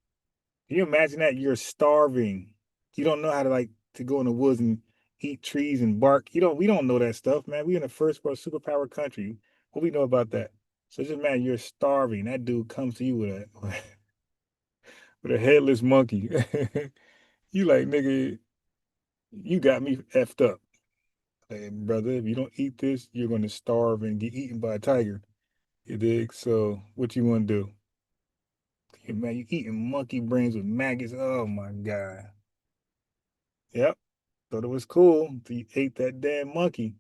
Can you imagine that? You're starving. You don't know how to to go in the woods and eat trees and bark. We don't know that stuff, man. We in the first world superpower country. What we know about that? So just man, you're starving. That dude comes to you with a with a headless monkey. You like, nigga, you got me effed up. Hey, brother, if you don't eat this, you're gonna starve and get eaten by a tiger. You dig? So what you wanna do? Hey, man, you eating monkey brains with maggots. Oh my God. Yep. thought it was cool. He ate that damn monkey.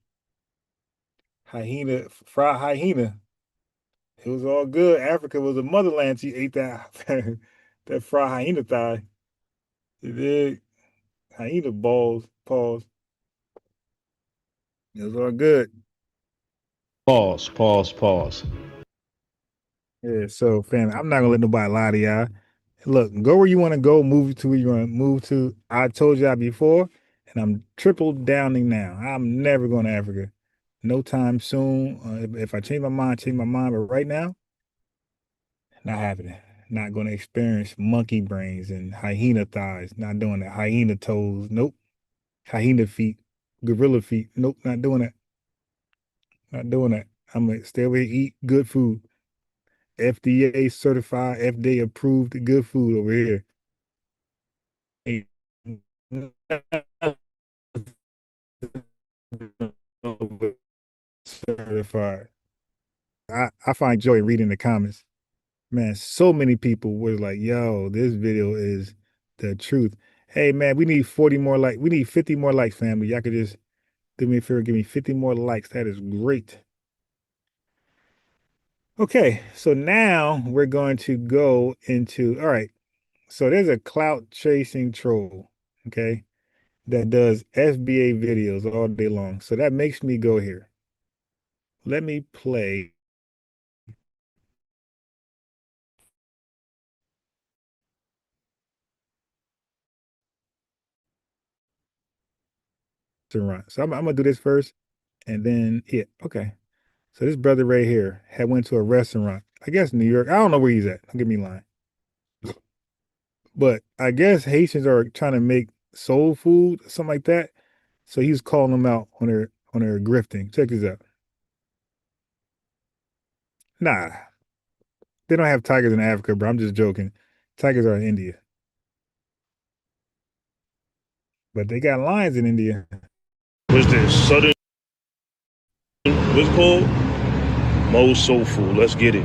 Hyena, fried hyena. It was all good. Africa was a motherland. She ate that that fried hyena thigh. She did. Hyena balls, paws. It was all good. Pause. Yeah, so fam, I'm not gonna let nobody lie to y'all. Look, go where you want to go, move to where you want to move to. I told y'all before, and I'm triple downing now. I'm never going to Africa. No time soon. If I change my mind, change my mind. But right now, not happening. Not going to experience monkey brains and hyena thighs. Not doing that. Hyena toes. Nope. Hyena feet. Gorilla feet. Nope. Not doing that. Not doing that. I'm going to stay over here, eat good food. FDA certified, FDA approved good food over here. Certified. I find joy reading the comments. Man, so many people were like, yo, this video is the truth. Hey man, we need 40 more likes. We need 50 more likes, family. Y'all could just do me a favor, give me 50 more likes. That is great. Okay, so now we're going to go into, all right, so there's a clout-chasing troll, okay, that does FBA videos all day long. So that makes me go here. Let me play. To run. So I'm going to do this first, and then, yeah, okay. So this brother right here had went to a restaurant, I guess New York. I don't know where he's at. Don't get me lying. But I guess Haitians are trying to make soul food, something like that. So he was calling them out on their grifting. Check this out. Nah, they don't have tigers in Africa, bro. I'm just joking. Tigers are in India. But they got lions in India. What's this? Southern, what's it called? Mo's Soul Food. Let's get it.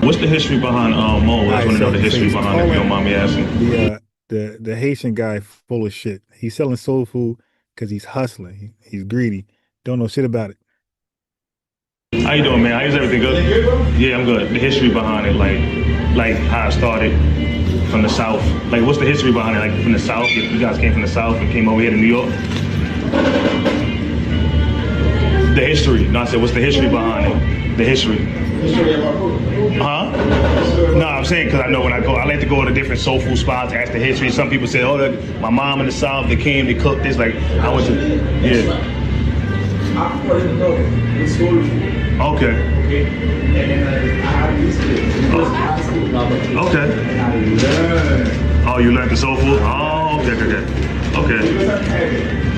What's the history behind Mo? I want to know the history behind it, if you don't mind me asking. The Haitian guy full of shit. He's selling soul food because he's hustling. He's greedy. Don't know shit about it. How you doing, man? How's everything good? Yeah, I'm good. The history behind it, like how it started from the South. Like, what's the history behind it? Like, from the South, you guys came from the South and came over here to New York? The history. No, I said, what's the history behind it? The history. Huh? No, I'm saying because I know when I go, I like to go to different soul food spots, ask the history. Some people say, oh, my mom in the South, they came, they cooked this. Like, I went to, yeah. I want to know the soul food. Okay. Okay. And then I have used it. Okay. Oh, you learned the soul food? Oh, okay.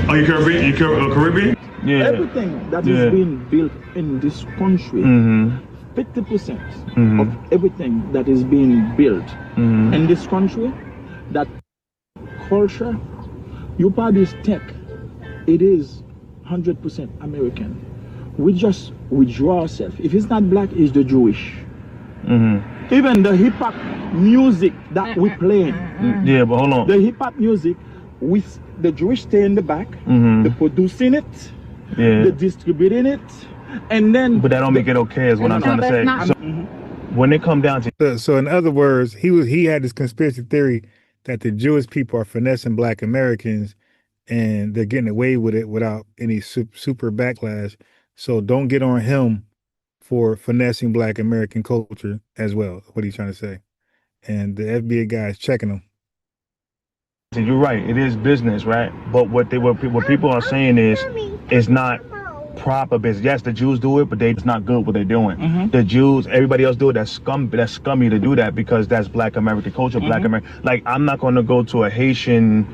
Oh, you Caribbean? You Caribbean? Yeah. Everything that is being built in this country, 50% of everything that is being built in this country, that culture, you probably tech, it is 100% American. We just withdraw ourselves. If it's not black, it's the Jewish. Even the hip hop music that we play. Yeah, but hold on. The hip hop music, with the Jewish stay in the back, they're producing it, they're distributing it, and then. But that don't make it okay, is what I'm trying to say. So, when it come down to. So in other words, he had this conspiracy theory that the Jewish people are finessing black Americans, and they're getting away with it without any super backlash. So don't get on him for finessing black American culture as well. What he's trying to say. And the FBA guy is checking him. You're right. It is business, right? But what people are saying is it's not proper business. Yes, the Jews do it, but it's not good what they're doing. The Jews, everybody else do it. That's scummy to do that because that's black American culture. Black American. Like, I'm not going to go to a Haitian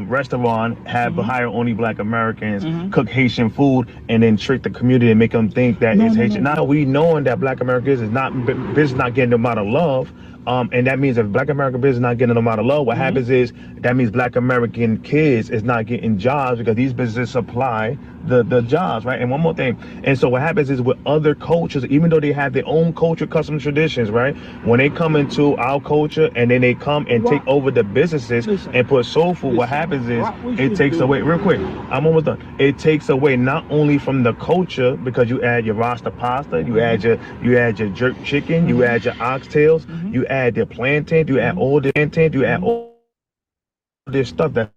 restaurant, hire only black Americans, cook Haitian food, and then trick the community and make them think that it's Haitian. Now we knowing that black Americans is not business, not getting them out of love. And that means if black American business is not getting them out of love, what happens is that means black American kids is not getting jobs because these businesses supply the jobs, right? And one more thing. And so what happens is with other cultures, even though they have their own culture, customs, traditions, right? When they come into our culture and then they come and take over the businesses and put soul food, what happens is it takes away, real quick, I'm almost done. It takes away not only from the culture, because you add your Rasta pasta, you add your jerk chicken, you add your oxtails, you add the plantain, you add all the plantain, you add all this stuff that's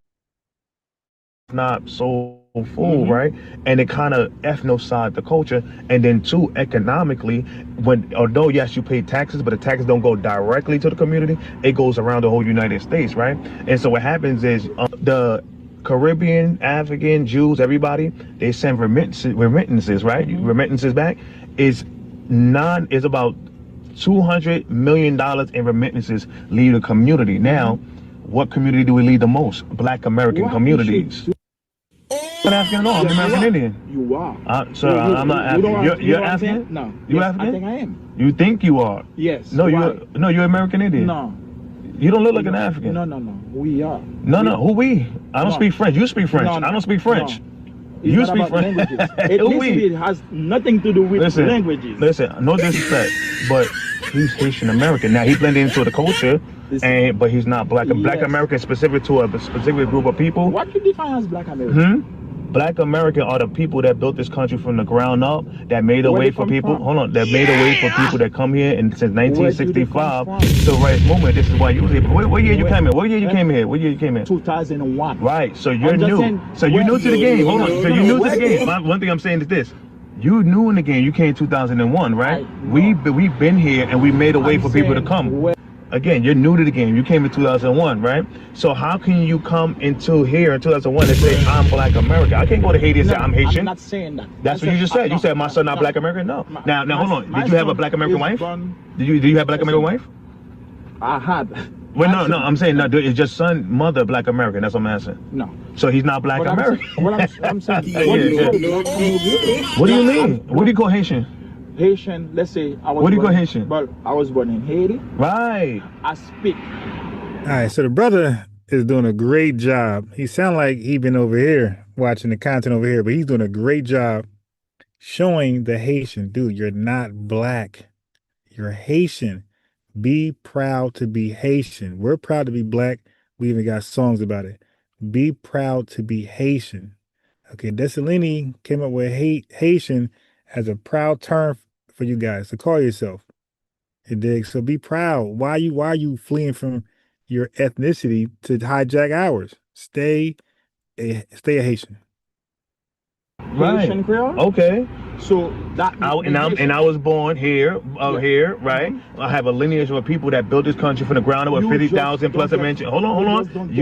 not so full, right? And it kind of ethnocide the culture. And then two, economically, although yes, you pay taxes, but the taxes don't go directly to the community, it goes around the whole United States, right? And so what happens is the Caribbean, African, Jews, everybody, they send remittances, right? Remittances back is about $200 million in remittances leave the community. Now, what community do we lead the most? Black American communities. I'm not African at all. I'm American Indian. You are. Sir, I'm not African. You're African? No. You Yes, African? I think I am. You think you are? Yes. No, Why? you're American Indian. No. You don't look like an African. No. We are. No. Who we? I don't speak French. You speak French. No. I don't speak French. No. You speak French. Ethnicity has nothing to do with languages. Listen, no disrespect, but he's Haitian American. Now he blended into the culture, but he's not black. Yes. Black American specific to a specific group of people. What do you define as black American? Black American are the people that built this country from the ground up, that made a way for people. Hold on, that made a way for people that come here, and since 1965 till right this moment, this is why you was here. What year you came here? What year you came here? What year you came here? 2001. Right. So you're new. So you're new to the game. Hold on. So you're new to the game. One thing I'm saying is this. You new in the game. You came in 2001, right? We've been here and we made a way for people to come. Again, you're new to the game. You came in 2001, right? So how can you come into here in 2001 and say, I'm Black American? I can't go to Haiti and say, I'm Haitian. I'm not saying that. That's what you just said. You said, my son not Black American? No. Now, hold on. Did you have a Black American wife? Do you have a Black American wife? I had. Well, no. I'm saying, no, is your son, mother Black American? That's what I'm asking. No. So he's not Black American? I'm saying. What do you mean? What do you call Haitian? Haitian, let's say I was What do you call Haitian? But I was born in Haiti. Right. I speak. All right, so the brother is doing a great job. He sound like he been over here watching the content over here, but he's doing a great job showing the Haitian. Dude, you're not black. You're Haitian. Be proud to be Haitian. We're proud to be black. We even got songs about it. Be proud to be Haitian. Okay, Dessalini came up with Haitian as a proud term for you guys to call yourself. You dig? So be proud. Why are you fleeing from your ethnicity to hijack ours? Stay a Haitian. Right. Haitian Creole? Okay. So that I was born here, here, right? I have a lineage of people that built this country from the ground up with 50,000 plus I mentioned. Hold on.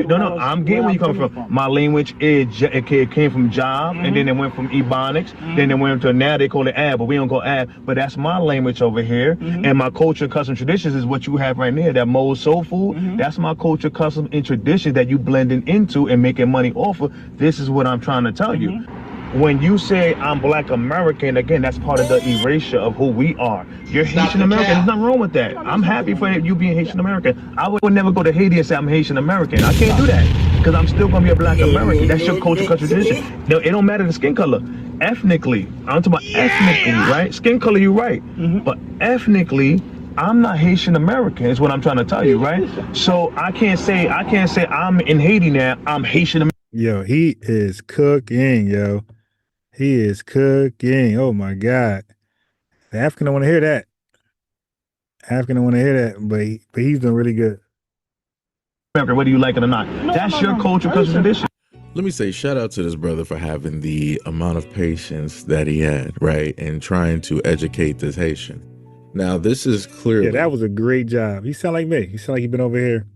No, I'm getting where you coming from. My language it came from job, and then it went from Ebonics, then it went to now they call it Ab, but we don't call Ab. But that's my language over here, and my culture, custom, traditions is what you have right there. That Mo's soul food. That's my culture, custom, and tradition that you blending into and making money off of. This is what I'm trying to tell you. When you say I'm Black American, again, that's part of the erasure of who we are. You're Haitian American. There's nothing wrong with that. I'm happy for you being Haitian American. I would never go to Haiti and say I'm Haitian American. I can't do that because I'm still going to be a Black American. That's your culture, tradition. Now, it don't matter the skin color. Ethnically, I'm talking about ethnically, right? Skin color, you're right. But ethnically, I'm not Haitian American is what I'm trying to tell you, right? So I can't say I'm in Haiti now. I'm Haitian American. Yo, he is cooking, yo. He is cooking. Oh my God. The African don't want to hear that. African don't want to hear that, but he's doing really good. Whether you like it or not. That's your culture, custom, tradition. Let me say shout out to this brother for having the amount of patience that he had, right? And trying to educate this Haitian. Now, this is clearly... Yeah, that was a great job. He sound like me. He sound like he been over here.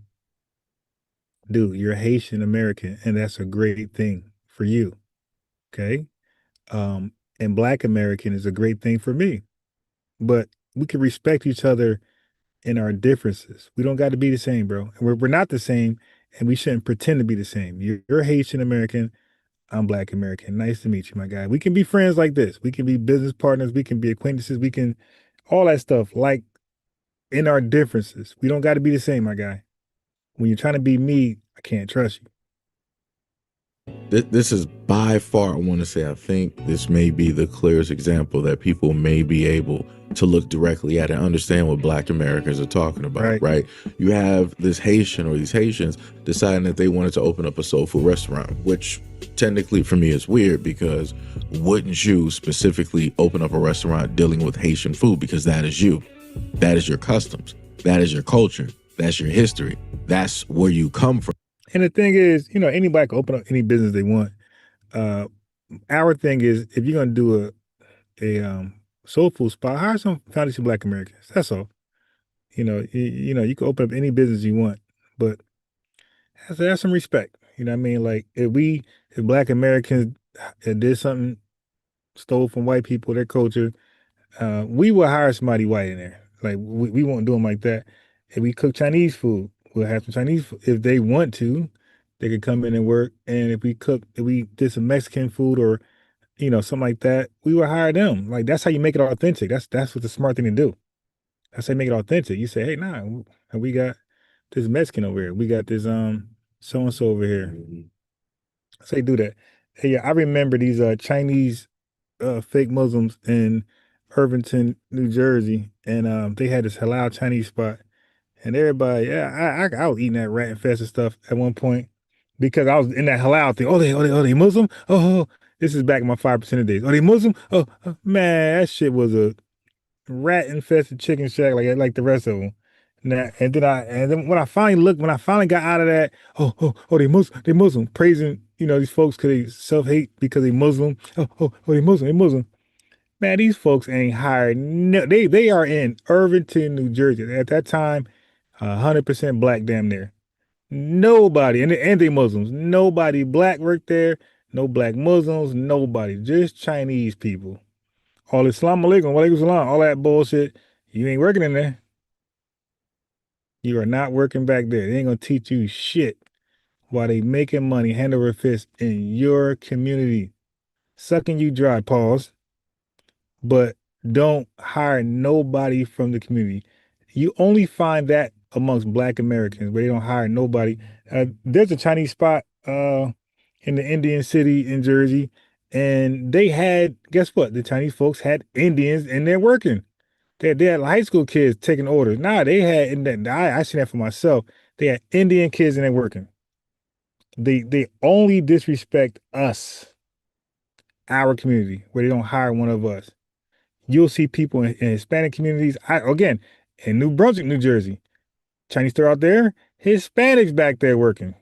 Dude, you're Haitian American, and that's a great thing for you. Okay? And Black American is a great thing for me. But we can respect each other in our differences. We don't got to be the same, bro. And we're not the same, and we shouldn't pretend to be the same. You're Haitian American. I'm Black American. Nice to meet you, my guy. We can be friends like this. We can be business partners. We can be acquaintances. We can, all that stuff, like in our differences. We don't got to be the same, my guy. When you're trying to be me, I can't trust you. This is by far, I want to say, I think this may be the clearest example that people may be able to look directly at and understand what Black Americans are talking about, right? You have this Haitian or these Haitians deciding that they wanted to open up a soul food restaurant, which technically for me is weird, because wouldn't you specifically open up a restaurant dealing with Haitian food? Because that is you. That is your customs. That is your culture. That's your history. That's where you come from. And the thing is, you know, anybody can open up any business they want. Our thing is, if you're gonna do a soul food spot, hire some foundation Black Americans. That's all. You know, you can open up any business you want, but have some respect. You know what I mean? Like if Black Americans did something, stole from white people, their culture, we will hire somebody white in there. Like we won't do them like that. If we cook Chinese food, we'll have some Chinese food. If they want to, they could come in and work. And if we did some Mexican food or, you know, something like that, we will hire them. Like that's how you make it authentic. That's what the smart thing to do. That's how you make it authentic. You say, hey, nah, we got this Mexican over here. We got this so and so over here. So they do that. Hey, yeah, I remember these Chinese fake Muslims in Irvington, New Jersey, and they had this halal Chinese spot. And everybody, yeah, I was eating that rat infested stuff at one point because I was in that halal thing. Oh, they Muslim? Oh, this is back in my 5% days. Oh, they Muslim? Oh, man, that shit was a rat infested chicken shack like the rest of them. And then when I finally got out of that, oh, they Muslim, praising, you know, these folks because they self-hate because they Muslim. Oh, they Muslim. Man, these folks ain't hired. No, they are in Irvington, New Jersey. At that time, 100% Black damn near. Nobody, and they Muslims. Nobody Black worked there. No Black Muslims. Nobody. Just Chinese people. All Islam alaikum, walaikum salam, all that bullshit. You ain't working in there. You are not working back there. They ain't gonna teach you shit while they making money hand over fist in your community. Sucking you dry, pause. But don't hire nobody from the community. You only find that amongst Black Americans where they don't hire nobody. There's a Chinese spot in the Indian city in Jersey, and they had, guess what? The Chinese folks had Indians in there working. They had high school kids taking orders. Nah, they had, I seen that for myself. They had Indian kids in there working. They only disrespect us, our community, where they don't hire one of us. You'll see people in Hispanic communities. Again, in New Brunswick, New Jersey, Chinese store out there, Hispanics back there working.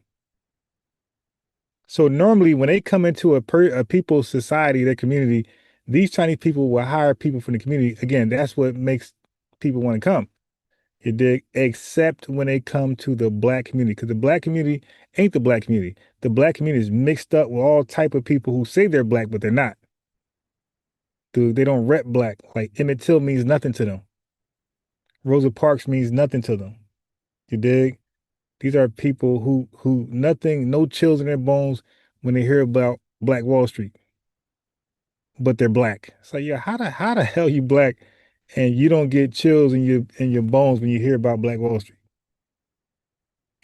So normally when they come into a people's society, their community, these Chinese people will hire people from the community. Again, that's what makes people want to come. You dig? Except when they come to the Black community, because the Black community ain't the Black community. The Black community is mixed up with all type of people who say they're Black, but they're not. Dude, they don't rep Black. Like Emmett Till means nothing to them. Rosa Parks means nothing to them. You dig? These are people who nothing, no chills in their bones when they hear about Black Wall Street. But they're Black. So yeah, how the hell you Black and you don't get chills in your bones when you hear about Black Wall Street?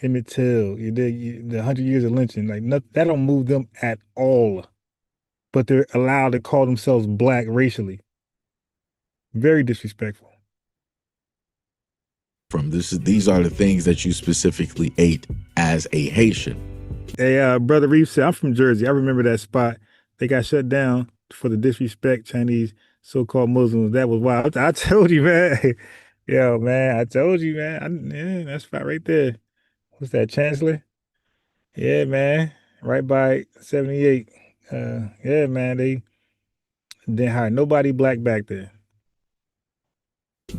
Emmett Till, you dig? The 100 years of lynching, like that don't move them at all. But they're allowed to call themselves Black racially. Very disrespectful. These are the things that you specifically ate as a Haitian. Hey, Brother Reef said, I'm from Jersey. I remember that spot. They got shut down for the disrespect Chinese so-called Muslims. That was wild. I told you, man. Yo, man, I told you, man. Yeah, that spot right there. What's that, Chancellor? Yeah, man. Right by 78. Yeah, man, they didn't hire nobody Black back there.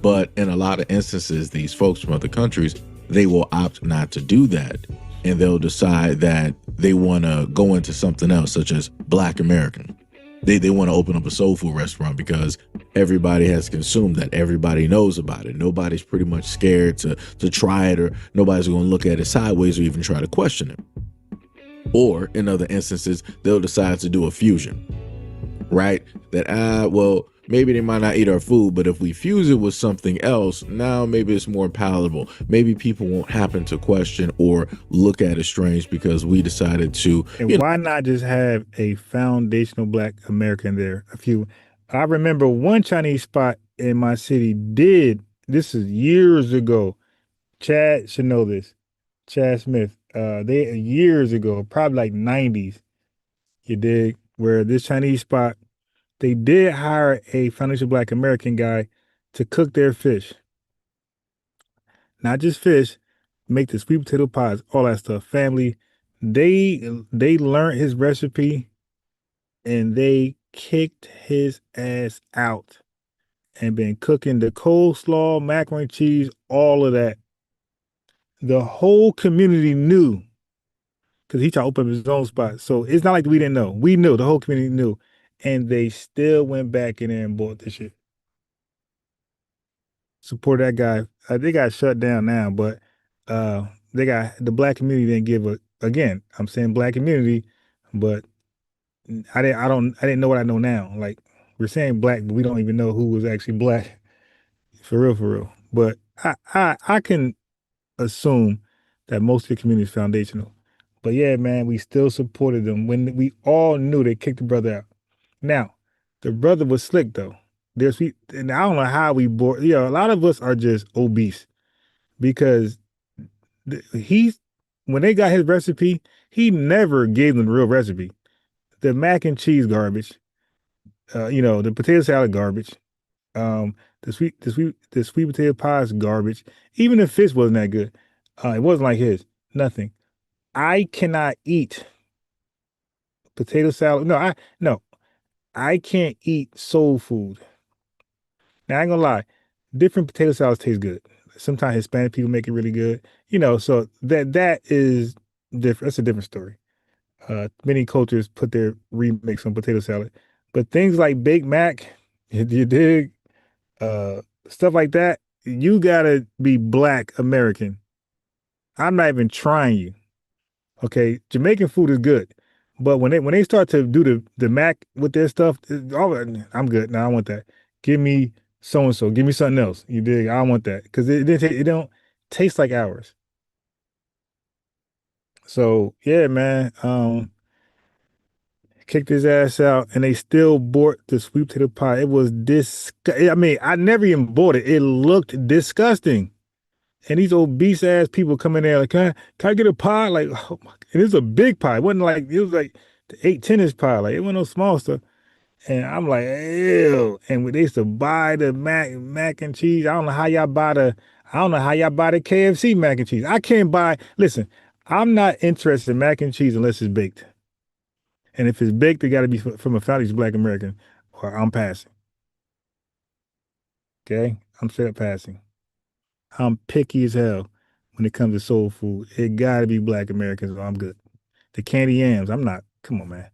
But in a lot of instances, these folks from other countries, they will opt not to do that. And they'll decide that they want to go into something else, such as Black American. They want to open up a soul food restaurant because everybody has consumed that. Everybody knows about it. Nobody's pretty much scared to try it, or nobody's going to look at it sideways or even try to question it. Or in other instances, they'll decide to do a fusion, right? That, well, maybe they might not eat our food, but if we fuse it with something else, now maybe it's more palatable. Maybe people won't happen to question or look at it strange because we decided to. And why not just have a foundational Black American there? I remember one Chinese spot in my city this is years ago. Chad should know this. Chad Smith. They years ago, probably like 90s, you dig, where this Chinese spot, they did hire a foundational Black American guy to cook their fish. Not just fish, make the sweet potato pies, all that stuff. Family, they learned his recipe and they kicked his ass out and been cooking the coleslaw, macaroni and cheese, all of that. The whole community knew because he tried to open up his own spot. So it's not like we didn't know. We knew, the whole community knew. And they still went back in there and bought this shit. Support that guy. They got shut down now, but they got the Black community didn't give a. Again, I'm saying Black community, but I didn't know what I know now. Like we're saying Black, but we don't even know who was actually Black. For real. But I can assume that most of the community is foundational. But yeah, man, we still supported them when we all knew they kicked the brother out. Now, the brother was slick though. And I don't know how we bore. A lot of us are just obese because when they got his recipe, he never gave them the real recipe. The mac and cheese garbage, the potato salad garbage, the sweet potato pies garbage. Even the fish wasn't that good. It wasn't like his. Nothing. I cannot eat potato salad. I can't eat soul food. Now I ain't gonna lie, different potato salads taste good. Sometimes Hispanic people make it really good. So that is different. That's a different story. Many cultures put their remix on potato salad, but things like Big Mac, you dig, stuff like that, you gotta be Black American. I'm not even trying you. Okay, Jamaican food is good, but when they start to do the Mac with their stuff, I'm good. No, I want that. Give me so and so. Give me something else. You dig? I don't want that because it don't taste like ours. So yeah, man, kicked his ass out, and they still bought the sweet potato pie. It was I mean, I never even bought it. It looked disgusting. And these obese ass people come in there like, can I get a pie? Like, oh my God. And it's a big pie. It was like the 8-10-inch pie. Like, it wasn't no small stuff. And I'm like, ew. And they used to buy the mac and cheese. I don't know how y'all buy the KFC mac and cheese. I can't buy, listen, I'm not interested in mac and cheese unless it's baked. And if it's baked, it got to be from a foundational Black American, or I'm passing. Okay? I'm straight up passing. I'm picky as hell when it comes to soul food. It gotta be Black Americans, or I'm good. The candy yams, come on, man.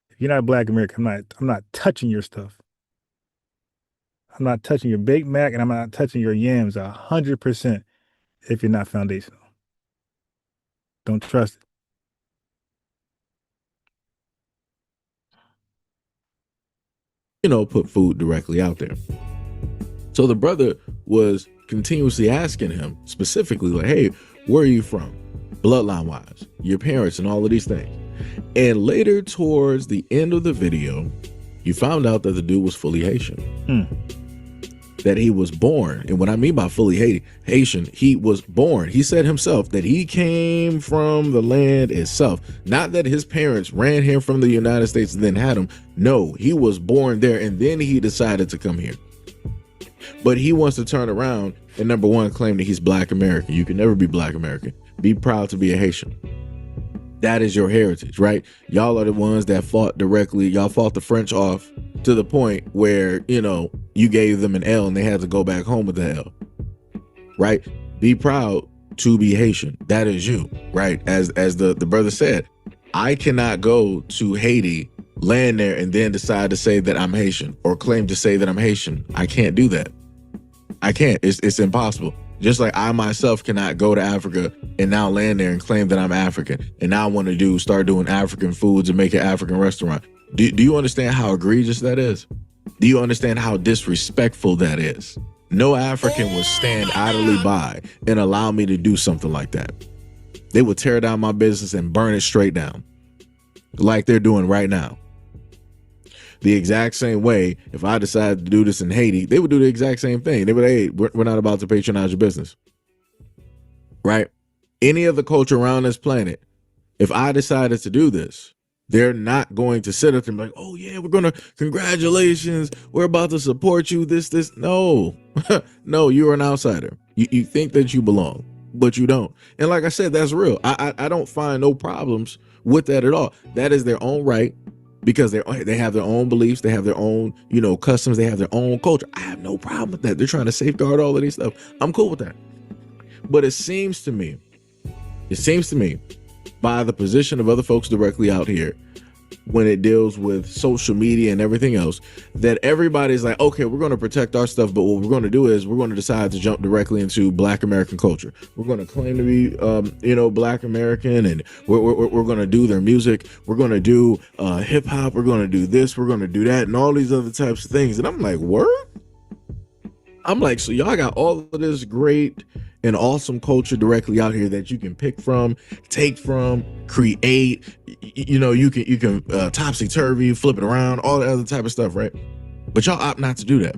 If you're not Black American, I'm not touching your stuff. I'm not touching your baked mac, and I'm not touching your yams 100% if you're not foundational. Don't trust it. Put food directly out there. So the brother was continuously asking him specifically, like, hey, where are you from? Bloodline wise, your parents and all of these things. And later towards the end of the video, you found out that the dude was fully Haitian. That he was born. And what I mean by fully Haitian, he was born. He said himself that he came from the land itself. Not that his parents ran him from the United States and then had him. No, he was born there and then he decided to come here. But he wants to turn around and, number one, claim that he's Black American. You can never be Black American. Be proud to be a Haitian. That is your heritage, right? Y'all are the ones that fought directly. Y'all fought the French off to the point where, you gave them an L and they had to go back home with the L, right? Be proud to be Haitian. That is you, right? As the brother said, I cannot go to Haiti, land there, and then decide to say that I'm Haitian or claim to say that I'm Haitian. I can't do that. I can't. It's impossible. Just like I myself cannot go to Africa and now land there and claim that I'm African and now want to start doing African foods and make an African restaurant. Do you understand how egregious that is? Do you understand how disrespectful that is? No African would stand idly by and allow me to do something like that. They would tear down my business and burn it straight down, like they're doing right now. The exact same way, if I decided to do this in Haiti, they would do the exact same thing. They would, hey, we're not about to patronize your business, right? Any other culture around this planet, if I decided to do this, they're not going to sit up and be like, oh yeah, we're going to, congratulations, we're about to support you, this. No, no, you're an outsider. You think that you belong, but you don't. And like I said, that's real. I don't find no problems with that at all. That is their own right, because they have their own beliefs, they have their own, customs, they have their own culture. I have no problem with that. They're trying to safeguard all of these stuff. I'm cool with that. But it seems to me, by the position of other folks directly out here, when it deals with social media and everything else, that everybody's like, okay, we're going to protect our stuff, but what we're going to do is we're going to decide to jump directly into Black American culture. We're going to claim to be, Black American, and we're going to do their music. We're going to do hip hop. We're going to do this. We're going to do that, and all these other types of things. And I'm like, word? I'm like, so y'all got all of this great and awesome culture directly out here that you can pick from, take from, create. You can topsy-turvy, flip it around, all that other type of stuff, right? But y'all opt not to do that.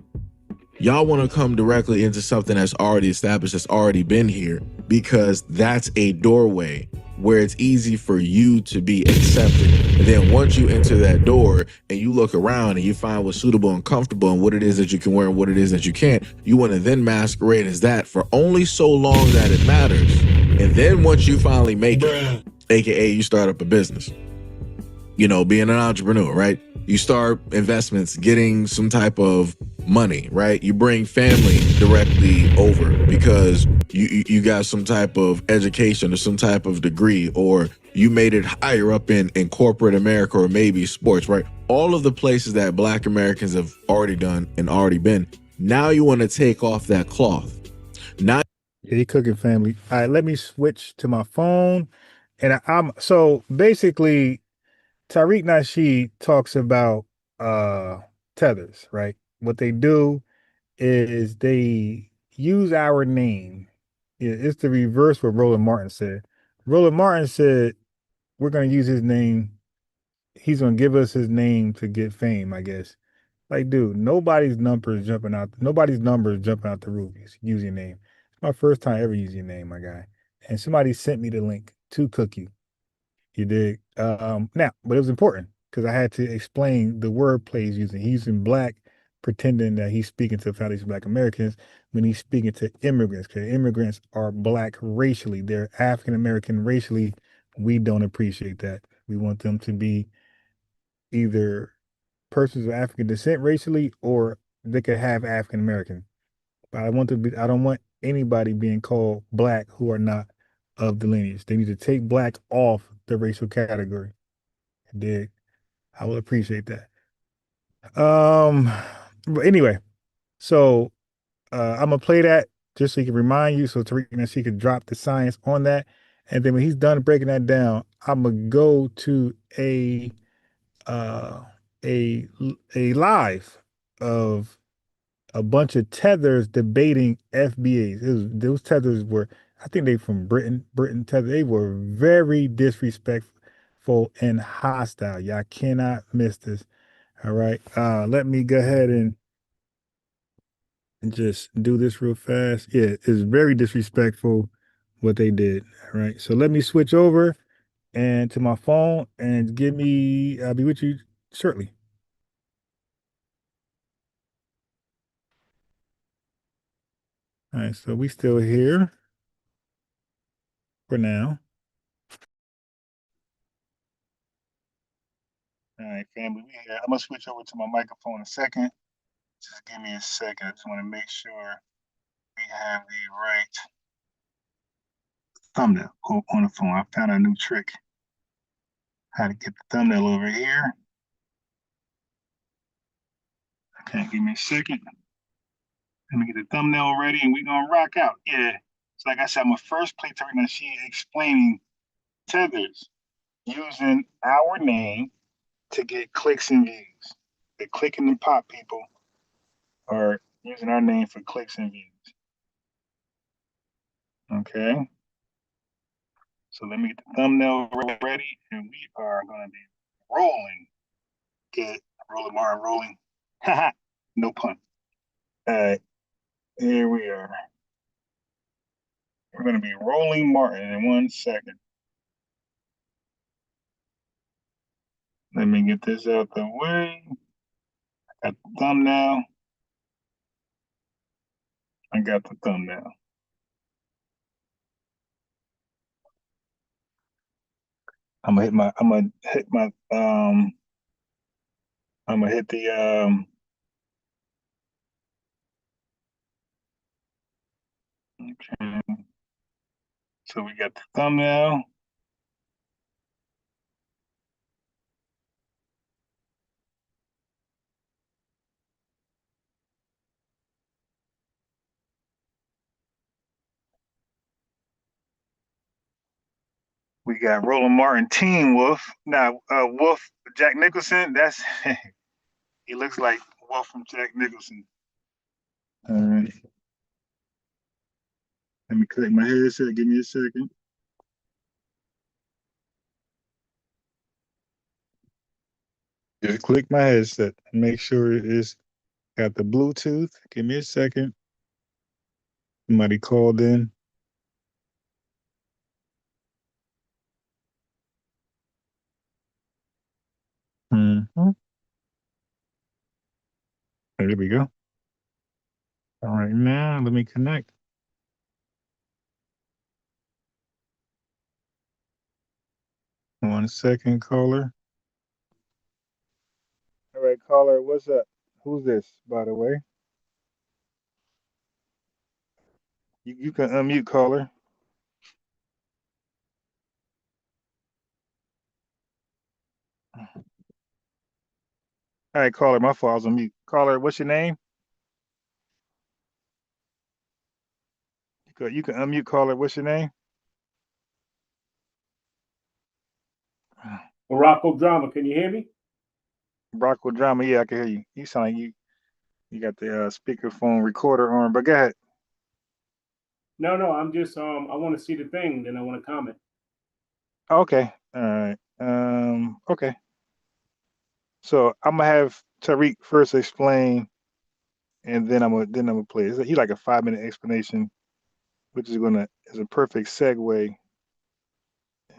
Y'all want to come directly into something that's already established, that's already been here, because that's a doorway where it's easy for you to be accepted. And then once you enter that door and you look around and you find what's suitable and comfortable and what it is that you can wear and what it is that you can't, you want to then masquerade as that for only so long that it matters. And then once you finally make it, aka you start up a business, being an entrepreneur, right? You start investments, getting some type of money, right? You bring family directly over because you got some type of education or some type of degree, or you made it higher up in corporate America, or maybe sports, right? All of the places that Black Americans have already done and already been. Now you want to take off that cloth. Now, yeah, he cooking, family. All right, let me switch to my phone. And I'm so basically, Tariq Nasheed talks about tethers, right? What they do is they use our name. It's the reverse what Roland Martin said. Roland Martin said, we're going to use his name. He's going to give us his name to get fame, I guess. Like, dude, nobody's number is jumping out the roof using your name. It's my first time ever using your name, my guy. And somebody sent me the link to Cook You. You dig? Now, but it was important because I had to explain the wordplay he's using. He's using Black, pretending that he's speaking to Foundation Black Americans when he's speaking to immigrants, because immigrants are Black racially. They're African American racially. We don't appreciate that. We want them to be either persons of African descent racially, or they could have African American. But I don't want anybody being called Black who are not of the lineage. They need to take Black off the racial category. Dig? I will appreciate that. But anyway, so I'm gonna play that just so he can remind you, so Tariq and she can drop the science on that. And then when he's done breaking that down, I'm gonna go to a live of a bunch of tethers debating FBAs. Those tethers were, I think they from Britain tether. They were very disrespectful and hostile. Y'all cannot miss this. All right. Let me go ahead and just do this real fast. Yeah, it's very disrespectful what they did. All right. So let me switch over and to my phone and I'll be with you shortly. All right, so we still here for now. All right, family, we here. I'm gonna switch over to my microphone in a second. Just give me a second. I just want to make sure we have the right thumbnail on the phone. I found a new trick. How to get the thumbnail over here. Okay, give me a second. Let me get the thumbnail ready and we're gonna rock out. Yeah. So like I said, I'm gonna first play Tariq Nasheed explaining tethers using our name to get clicks and views. the clicking and pop people are using our name for clicks and views. Okay. So let me get the thumbnail ready, and we are going to be rolling. Good. Rolling, Martin, rolling. Haha. No pun. All right. Here we are. We're going to be rolling Martin in 1 second. Let me get this out the way. I got the thumbnail. I got the thumbnail. I'm gonna hit the okay. So we got the thumbnail. We got Roland Martin, Teen Wolf. Now, Wolf, Jack Nicholson, that's, he looks like Wolf from Jack Nicholson. All right. Let me click my headset. Give me a second. Just click my headset and make sure it's got the Bluetooth. Give me a second. Somebody called in. There we go. All right, now let me connect. One second, caller. All right, caller, what's up? Who's this, by the way? You can unmute, caller. All right, caller, my fault, I was on mute. Caller, what's your name? You can unmute, caller. What's your name? Morocco Drama, can you hear me? Morocco Drama, yeah, I can hear you. You sound like you got the speakerphone recorder on, but go ahead. No, I'm just I want to see the thing, then I want to comment. Okay, all right. Okay. So I'm gonna have Tariq first explain, and then I'm gonna play. He like a 5-minute explanation, which is a perfect segue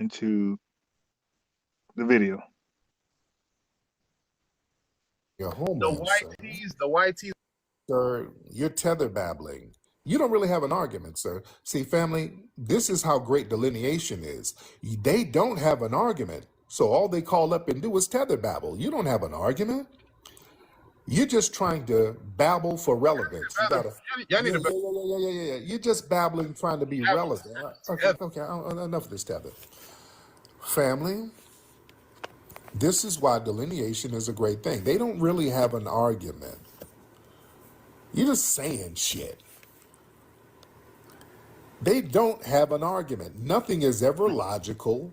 into the video. Your homeland, the YTs, sir, you're tether babbling. You don't really have an argument, sir. See, family, this is how great delineation is. They don't have an argument, so all they call up and do is tether babble. You don't have an argument. You're just trying to babble for relevance. You gotta, yeah. You're just babbling, trying to be relevant. Okay, enough of this tether. Family, this is why delineation is a great thing. They don't really have an argument. You're just saying shit. They don't have an argument. Nothing is ever logical.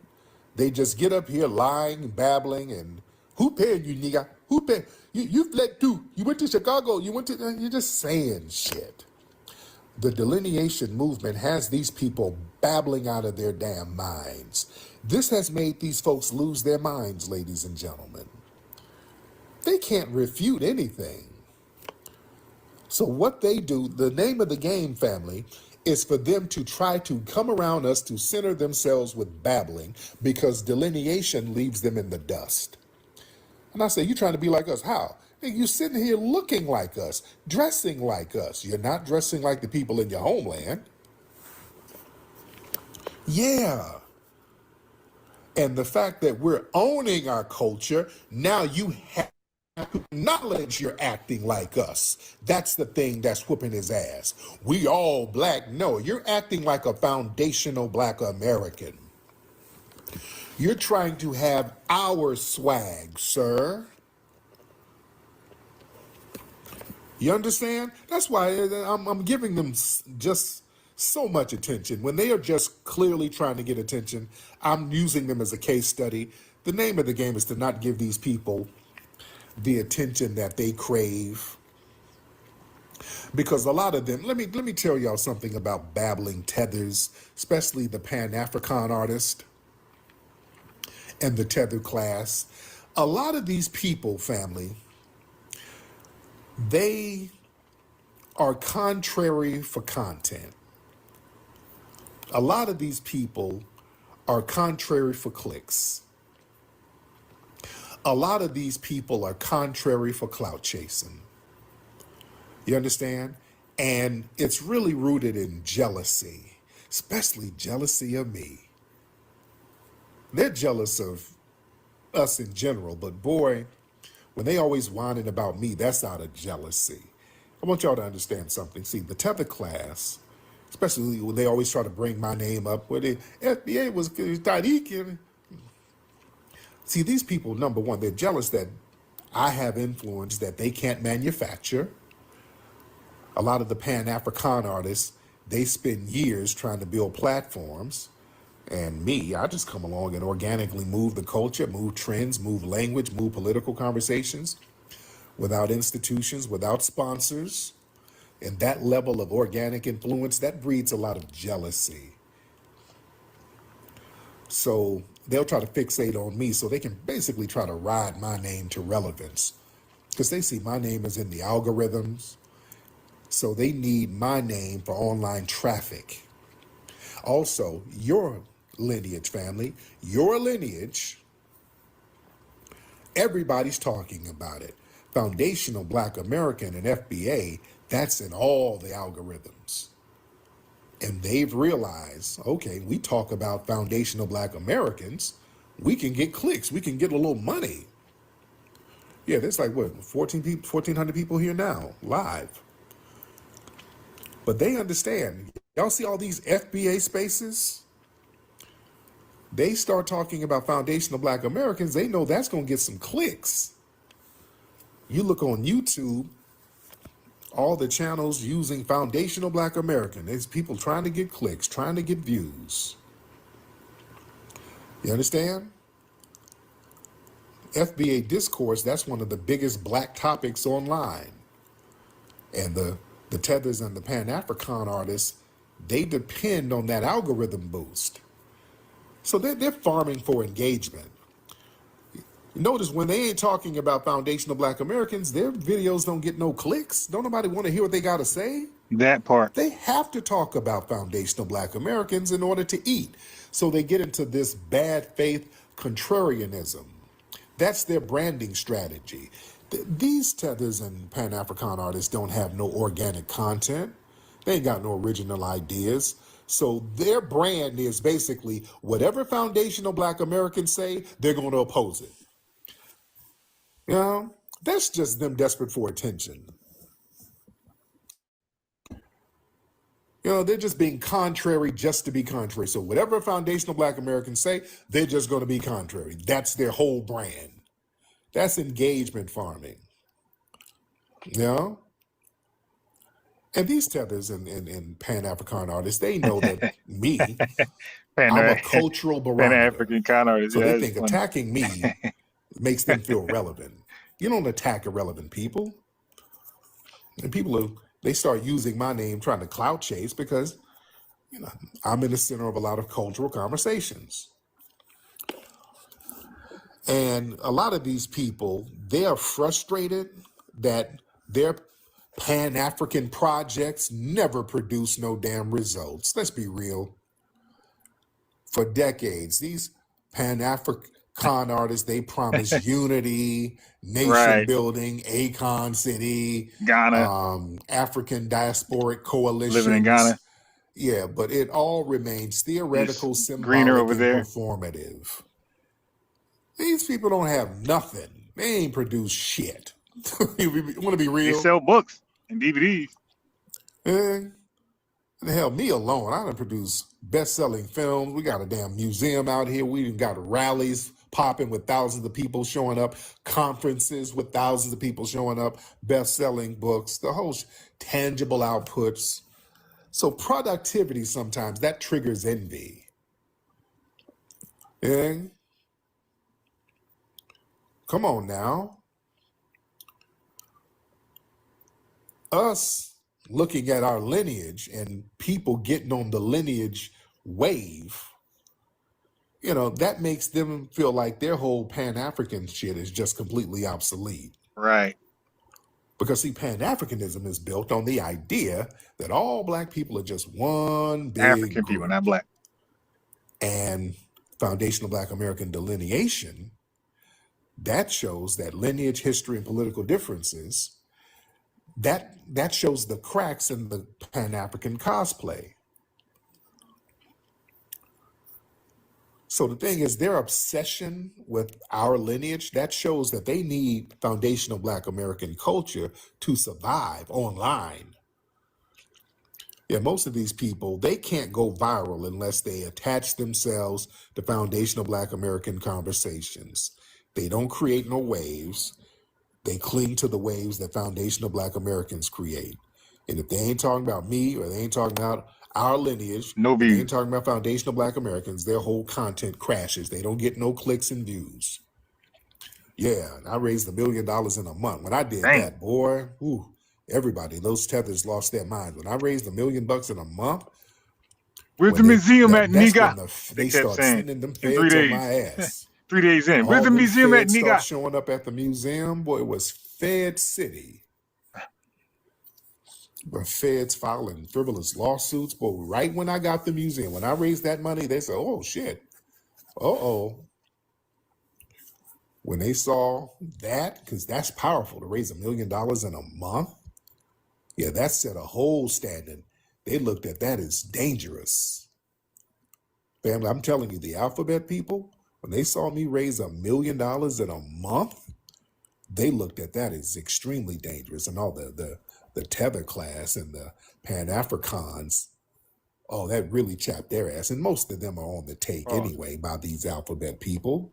They just get up here lying, babbling, and who paid you, nigga? Who paid? You fled too. You went to Chicago. You're just saying shit. The delineation movement has these people babbling out of their damn minds. This has made these folks lose their minds, ladies and gentlemen. They can't refute anything. So what they do, the name of the game, family, is for them to try to come around us to center themselves with babbling because delineation leaves them in the dust. And I say, you're trying to be like us. How? Hey, you're sitting here looking like us, dressing like us. You're not dressing like the people in your homeland. Yeah. And the fact that we're owning our culture, now you have to acknowledge you're acting like us. That's the thing that's whooping his ass. We all black. No, you're acting like a foundational black American. You're trying to have our swag, sir. You understand? That's why I'm giving them just so much attention. When they are just clearly trying to get attention, I'm using them as a case study. The name of the game is to not give these people the attention that they crave. Because a lot of them, let me tell y'all something about babbling tethers, especially the Pan-African artist and the tether class. A lot of these people, family, they are contrary for content. A lot of these people are contrary for clicks. A lot of these people are contrary for clout chasing. You understand? And it's really rooted in jealousy, especially jealousy of me. They're jealous of us in general, but boy, when they always whining about me, that's out of jealousy. I want y'all to understand something. See, the tether class, especially when they always try to bring my name up, where the FBA was Tariq. See, these people, number one, they're jealous that I have influence that they can't manufacture. A lot of the Pan-African artists, they spend years trying to build platforms. And me, I just come along and organically move the culture, move trends, move language, move political conversations without institutions, without sponsors. And that level of organic influence, that breeds a lot of jealousy. So they'll try to fixate on me so they can basically try to ride my name to relevance. Because they see my name is in the algorithms. So they need my name for online traffic. Also, your lineage, family, your lineage, everybody's talking about it. Foundational Black American and FBA, that's in all the algorithms. And they've realized, okay, we talk about foundational Black Americans, we can get clicks, we can get a little money. Yeah, there's like, what, 1,400 people here now, live. But they understand. Y'all see all these FBA spaces? They start talking about foundational Black Americans, they know that's going to get some clicks. You look on YouTube, all the channels using foundational Black American. There's people trying to get clicks, trying to get views. You understand? FBA discourse, that's one of the biggest Black topics online. And the tethers and the Pan-African artists, they depend on that algorithm boost. So they're farming for engagement. Notice when they ain't talking about foundational Black Americans, their videos don't get no clicks. Don't nobody want to hear what they got to say. That part. They have to talk about foundational Black Americans in order to eat. So they get into this bad faith contrarianism. That's their branding strategy. These tethers and Pan-African artists don't have no organic content. They ain't got no original ideas. So their brand is basically whatever foundational Black Americans say, they're going to oppose it. You know, that's just them desperate for attention. You know, they're just being contrary just to be contrary. So whatever foundational Black Americans say, they're just going to be contrary. That's their whole brand. That's engagement farming. You know? And these tethers and Pan-African artists, they know that me, I'm a cultural barometer. Pan-African con artists. So Yeah, they think attacking me makes them feel relevant. You don't attack irrelevant people. And people, they start using my name trying to clout chase because, you know, I'm in the center of a lot of cultural conversations. And a lot of these people, they are frustrated that their Pan-African projects never produce no damn results. Let's be real. For decades, these Pan-African artists, they promise unity, nation building, Akon City, Ghana, African Diasporic Coalitions. living in Ghana. Yeah, but it all remains theoretical, It's symbolic, greener over and there. performative. These people don't have nothing. They ain't produce shit. You want to be real? They sell books and DVDs. And the hell, me alone, I done produce best-selling films. We got a damn museum out here. We done got rallies popping with thousands of people showing up, conferences with thousands of people showing up, best-selling books, the whole tangible outputs. So productivity sometimes, that triggers envy. Yeah? Come on now. us looking at our lineage and people getting on the lineage wave, you know, that makes them feel like their whole Pan-African shit is just completely obsolete. Right. Because see, Pan-Africanism is built on the idea that all black people are just one big African group. people, not black. And foundational Black American delineation, that shows that lineage, history, and political differences, that shows the cracks in the Pan-African cosplay. So the thing is, their obsession with our lineage, that shows that they need foundational Black American culture to survive online. Yeah, most of these people, they can't go viral unless they attach themselves to foundational Black American conversations. They don't create no waves. They cling to the waves that foundational Black Americans create. And if they ain't talking about me, or they ain't talking about our lineage, no if views. they ain't talking about foundational Black Americans, their whole content crashes. They don't get no clicks and views. Yeah, and I raised $1 million in a month. When I did that, boy, ooh, everybody, those tethers lost their minds. When I raised $1 million in a month, where's the museum at, that's nigga? when they start sending them in 3 feds days. on my ass. 3 days in. Where's the museum at, nigga? Start showing up at the museum. Boy, it was Fed City. But feds filing frivolous lawsuits. Boy, right when I got the museum, when I raised that money, they said, oh, shit. Uh-oh. When they saw that, because that's powerful to raise $1 million in a month. Yeah, that set a whole standard. They looked at that as dangerous. Family, I'm telling you, the alphabet people, when they saw me raise $1 million in a month, they looked at that as extremely dangerous. And all the tether class and the Pan-Africans, oh, that really chapped their ass. And most of them are on the take anyway by these alphabet people.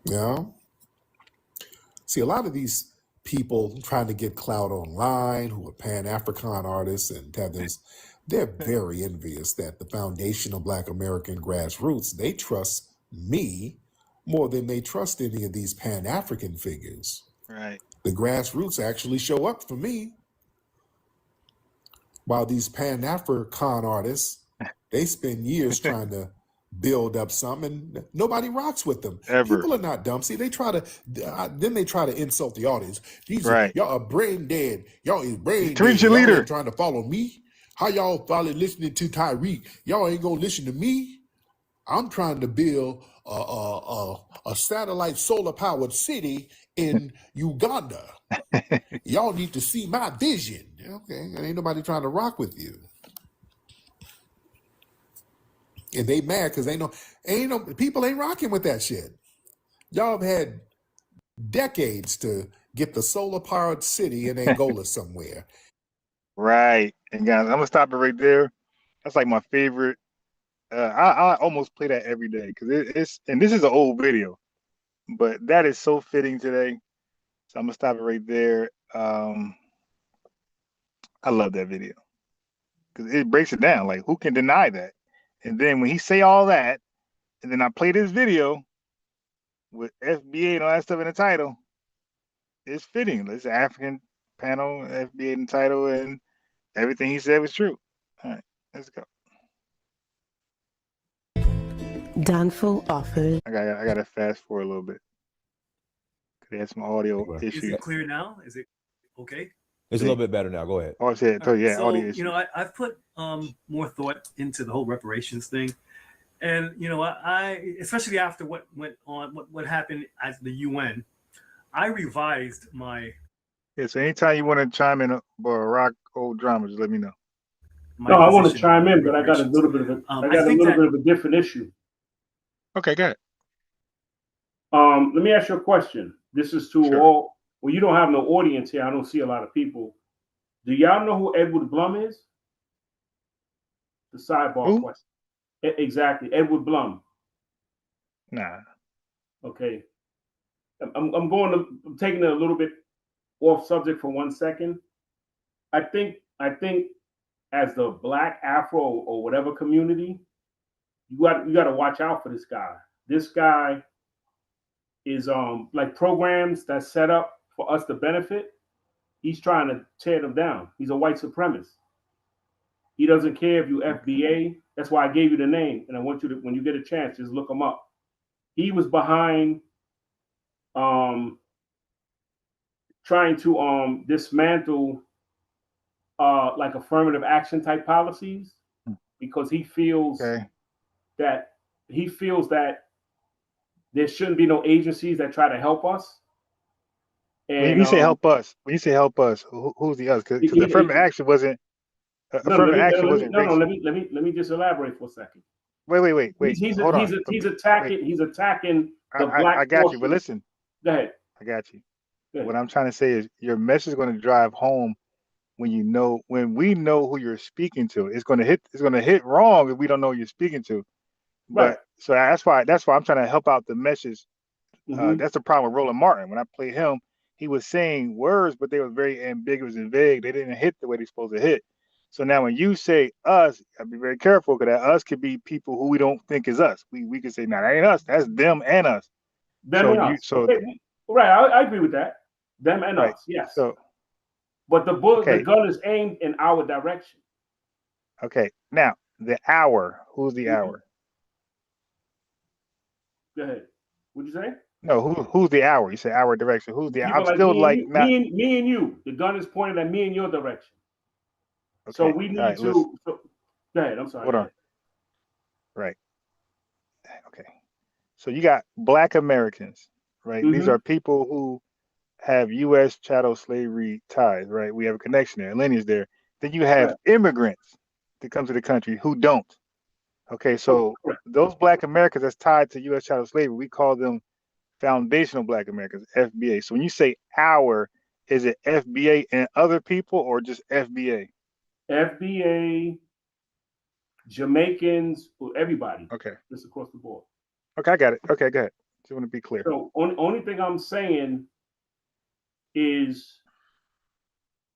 Yeah. See, a lot of these people trying to get clout online who are Pan-African artists and tethers, they're very envious that the foundational Black American grassroots, they trust me more than they trust any of these Pan-African figures. Right. The grassroots actually show up for me. While these Pan-African artists, they spend years trying to build up something, and nobody rocks with them. Ever. People are not dumb. See, they try to, then they try to insult the audience. These Right. Y'all are brain dead. Y'all is brain dead. Tariq's your Y'all leader. ain't trying to follow me. How y'all follow listening to Tyreek? Y'all ain't gonna listen to me. I'm trying to build a satellite solar powered city in Uganda. Y'all need to see my vision. Okay, and ain't nobody trying to rock with you. And they mad because ain't no people ain't rocking with that shit. Y'all have had decades to get the solar powered city in Angola somewhere. Right. And guys, I'm gonna stop it right there. That's like my favorite. I almost play that every day because it's, and this is an old video, but that is so fitting today. So I'm gonna stop it right there. I love that video because it breaks it down. Like, who can deny that? And then when he say all that, and then I play this video with FBA and all that stuff in the title, it's fitting. It's an African panel, FBA in the title, and everything he said was true. All right, let's go. Danfo offers. I gotta fast forward a little bit. They had some audio issues. Is it clear now? Is it okay? It's a little bit better now. Go ahead. Oh, yeah, So, audio issues. you know, I've put more thought into the whole reparations thing, and you know, I especially after what went on, what happened at the UN, I revised my. Yeah, so anytime you want to chime in or rock old drama, just let me know. No, I want to chime in, but I got a little bit of a, I got a little bit of a different issue. Okay, go ahead. Let me ask you a question. This is to all. Well, you don't have no audience here. I don't see a lot of people. Do y'all know who Edward Blum is? The sidebar question. Exactly, Edward Blum. Nah. Okay. I'm taking it a little bit off subject for 1 second. I think as the Black Afro or whatever community, you got to watch out for this guy. This guy is like programs that's set up for us to benefit. he's trying to tear them down. He's a white supremacist. He doesn't care if you FBA. That's why I gave you the name, and I want you to, when you get a chance, just look him up. He was behind trying to dismantle like affirmative action type policies, because he feels that there shouldn't be no agencies that try to help us. And when you say help us, who's the us? Because affirmative action wasn't affirmative action wasn't racist. Let me just elaborate for a second. Wait. Hold on. He's attacking the black. I got you, but listen. Go ahead. I got you. What I'm trying to say is your message is going to drive home when we know who you're speaking to. It's going to hit wrong if we don't know who you're speaking to. But so that's why I'm trying to help out the message. That's the problem with Roland Martin. When I played him, he was saying words, but they were very ambiguous and vague. They didn't hit the way they're supposed to hit. So now when you say us, I'll be very careful, because that us could be people who we don't think is us. We could say, no, that ain't us. That's them and us. Them and us. Okay. Right, I agree with that. Them and us, yes. So, but the bullet, the gun is aimed in our direction. Okay. Now, the hour. Who's the hour? Go ahead. What'd you say? No, who's the hour? You say our direction. Who's the? I'm still like not. Me and you. The gun is pointed at me and your direction. Okay. So we need to. Go ahead. I'm sorry. Hold on. Right. Okay. So you got Black Americans, right? These are people who have U.S. chattel slavery ties, right? We have a connection there, lineage there. Then you have immigrants that come to the country who don't. Okay, so those Black Americans that's tied to U.S. chattel slavery, we call them foundational Black Americans, FBA. So when you say our, is it FBA and other people, or just FBA? FBA, Jamaicans, everybody. Okay. Just across the board. Okay, I got it. Okay, go ahead. Just want to be clear. So only thing I'm saying is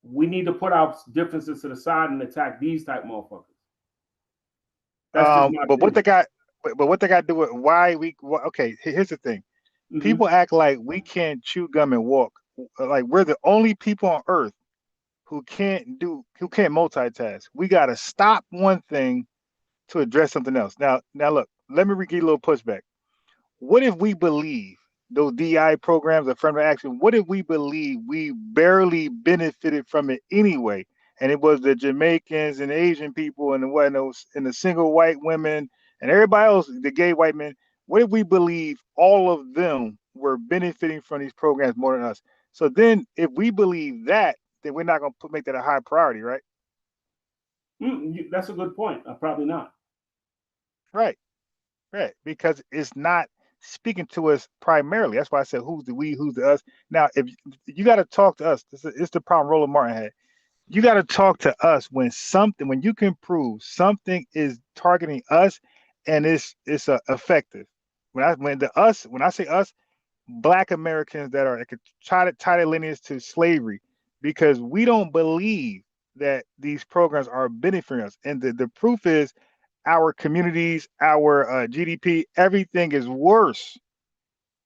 we need to put our differences to the side and attack these type motherfuckers. But what they got to do with why we? Okay, here's the thing. People act like we can't chew gum and walk. Like we're the only people on earth who can't multitask. We got to stop one thing to address something else. Now look, let me give you a little pushback. What if we believe those DI programs, affirmative action, what if we believe we barely benefited from it anyway? And it was the Jamaicans and Asian people and the single white women and everybody else, the gay white men. What if we believe all of them were benefiting from these programs more than us? So then if we believe that, then we're not going to make that a high priority, right? That's a good point. Probably not. Right. Because it's not speaking to us primarily. That's why I said, who's the we, who's the us? Now, if you got to talk to us, it's the problem Roland Martin had. You got to talk to us when you can prove something is targeting us and it's effective. When I say us, Black Americans that are tie their lineage to slavery, because we don't believe that these programs are benefiting us. And the proof is our communities, our GDP, everything is worse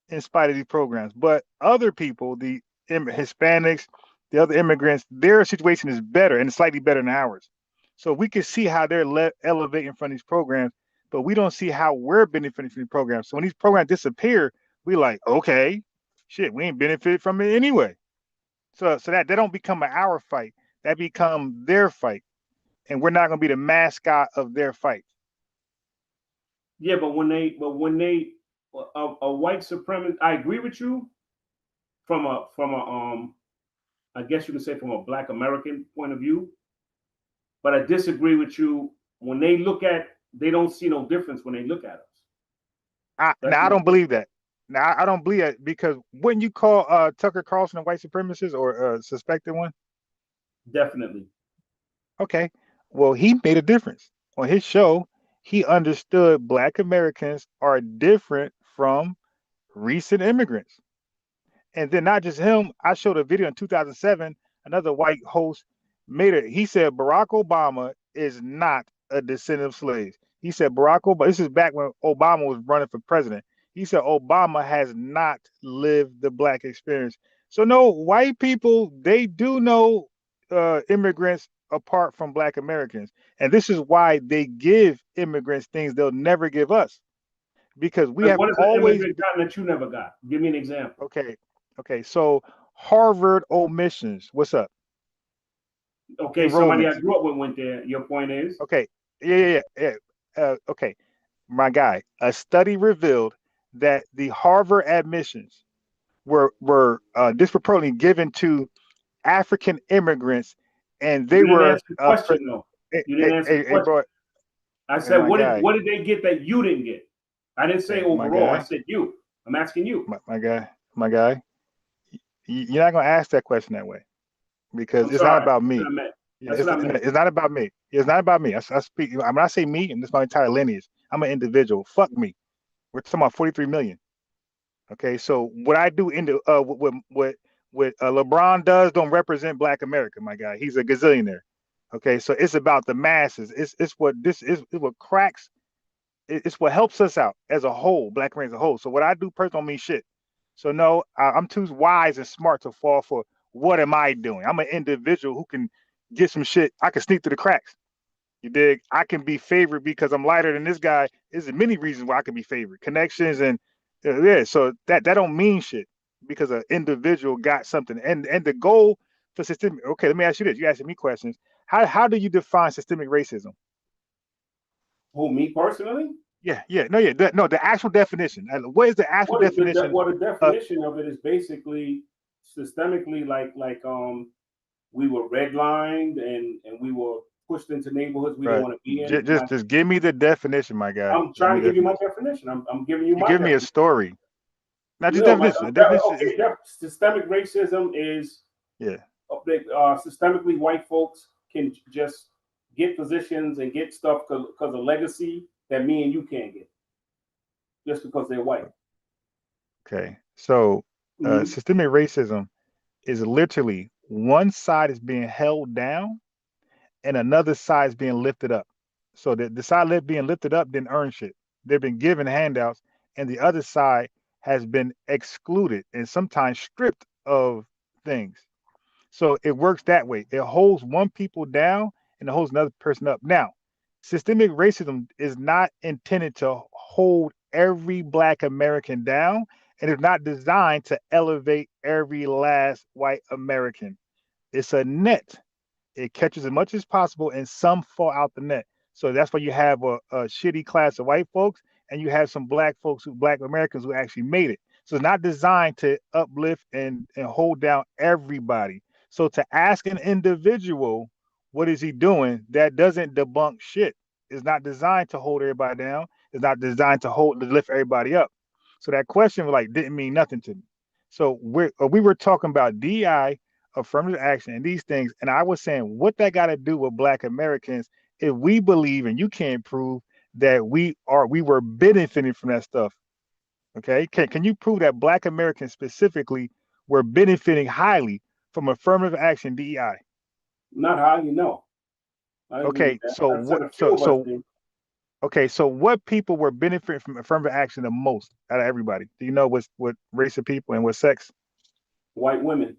in spite of these programs. But other people, the Hispanics, the other immigrants, their situation is better and slightly better than ours. So we can see how they're elevating from these programs, but we don't see how we're benefiting from these programs. So when these programs disappear, we like, okay, shit, we ain't benefited from it anyway. So that they don't become our fight, that become their fight, and we're not going to be the mascot of their fight. Yeah, but when they a white supremacist, I agree with you from a I guess you can say from a Black American point of view, but I disagree with you when they don't see no difference when they look at us. I don't believe that. Now I don't believe that, because wouldn't you call Tucker Carlson a white supremacist or a suspected one? Definitely. Okay. Well, he made a difference on his show. He understood Black Americans are different from recent immigrants. And then not just him, I showed a video in 2007, another white host he said Barack Obama is not a descendant of slaves. He said Barack Obama, this is back when Obama was running for president. He said Obama has not lived the Black experience. So no, white people, they do know immigrants apart from Black Americans. And this is why they give immigrants things they'll never give us. Because we have what is an always immigrant gotten that you never got? Give me an example. okay. So Harvard omissions, what's up? Okay, somebody I grew up with went there. Your point is? Okay, yeah. Okay, my guy. A study revealed that the Harvard admissions were disproportionately given to African immigrants, and they You didn't were answer the question though. You didn't answer the question. bro, I said, my guy. what did they get that you didn't get? I didn't say overall. I said you. I'm asking you. My guy. You're not gonna ask that question that way because it's not about me. It's not about me. It's not about me. I speak. When I say me, and this is my entire lineage. I'm an individual. Fuck me. We're talking about 43 million. Okay, so what I do in the what LeBron does don't represent Black America, my guy. He's a gazillionaire. Okay, so it's about the masses. It's what this is. It's what cracks. It's what helps us out as a whole, Black America as a whole. So what I do personally don't mean shit. So no, I'm too wise and smart to fall for what am I doing. I'm an individual who can get some shit. I can sneak through the cracks. You dig? I can be favored because I'm lighter than this guy. There's many reasons why I can be favored. Connections and yeah. So that don't mean shit because an individual got something. And the goal for systemic. Okay, let me ask you this. You asking me questions. How do you define systemic racism? Who, me personally? Yeah. No, the actual definition. What is the actual definition? The definition of it is basically systemically like we were redlined and we were pushed into neighborhoods we didn't want to be in. Just give me the definition, my guy. I'm trying to give you my definition. I'm giving you my give definition. me a story. Not just definition. Systemic racism is systemically white folks can just get positions and get stuff because of legacy that me and you can't get just because they're white. Okay, so systemic racism is literally one side is being held down and another side is being lifted up. So the side being lifted up didn't earn shit. They've been given handouts and the other side has been excluded and sometimes stripped of things. So it works that way. It holds one people down and it holds another person up. Now, systemic racism is not intended to hold every Black American down, and it's not designed to elevate every last white American. It's a net. It catches as much as possible, and some fall out the net. So that's why you have a shitty class of white folks, and you have some Black folks, Black Americans who actually made it. So it's not designed to uplift and hold down everybody. So to ask an individual, what is he doing? That doesn't debunk shit. It's not designed to hold everybody down. It's not designed to lift everybody up. So that question didn't mean nothing to me. So we were talking about DI, affirmative action, and these things, and I was saying what that got to do with Black Americans if we believe, and you can't prove that we were benefiting from that stuff. Okay, can you prove that Black Americans specifically were benefiting highly from affirmative action DEI? Not highly, no. Okay, so what people were benefiting from affirmative action the most out of everybody? Do you know what race of people and what sex? White women.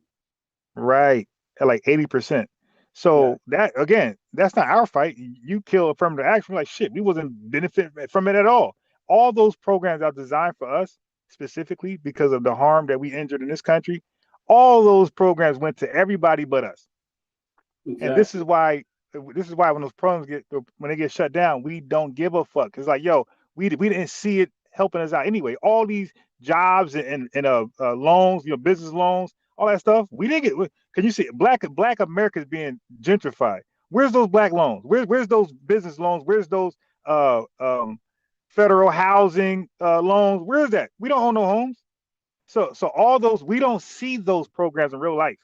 Right, at like 80%. So that again, that's not our fight. You kill affirmative action, we're like shit. We wasn't benefiting from it at all. All those programs are designed for us specifically because of the harm that we injured in this country. All those programs went to everybody but us. Exactly. And this is why when those programs when they get shut down, we don't give a fuck. It's like, yo, we didn't see it helping us out anyway. All these jobs and loans, business loans, all that stuff, we didn't get. Can you see Black America is being gentrified? Where's those Black loans? Where's those business loans? Where's those federal housing loans? Where's that? We don't own no homes. So all those, we don't see those programs in real life.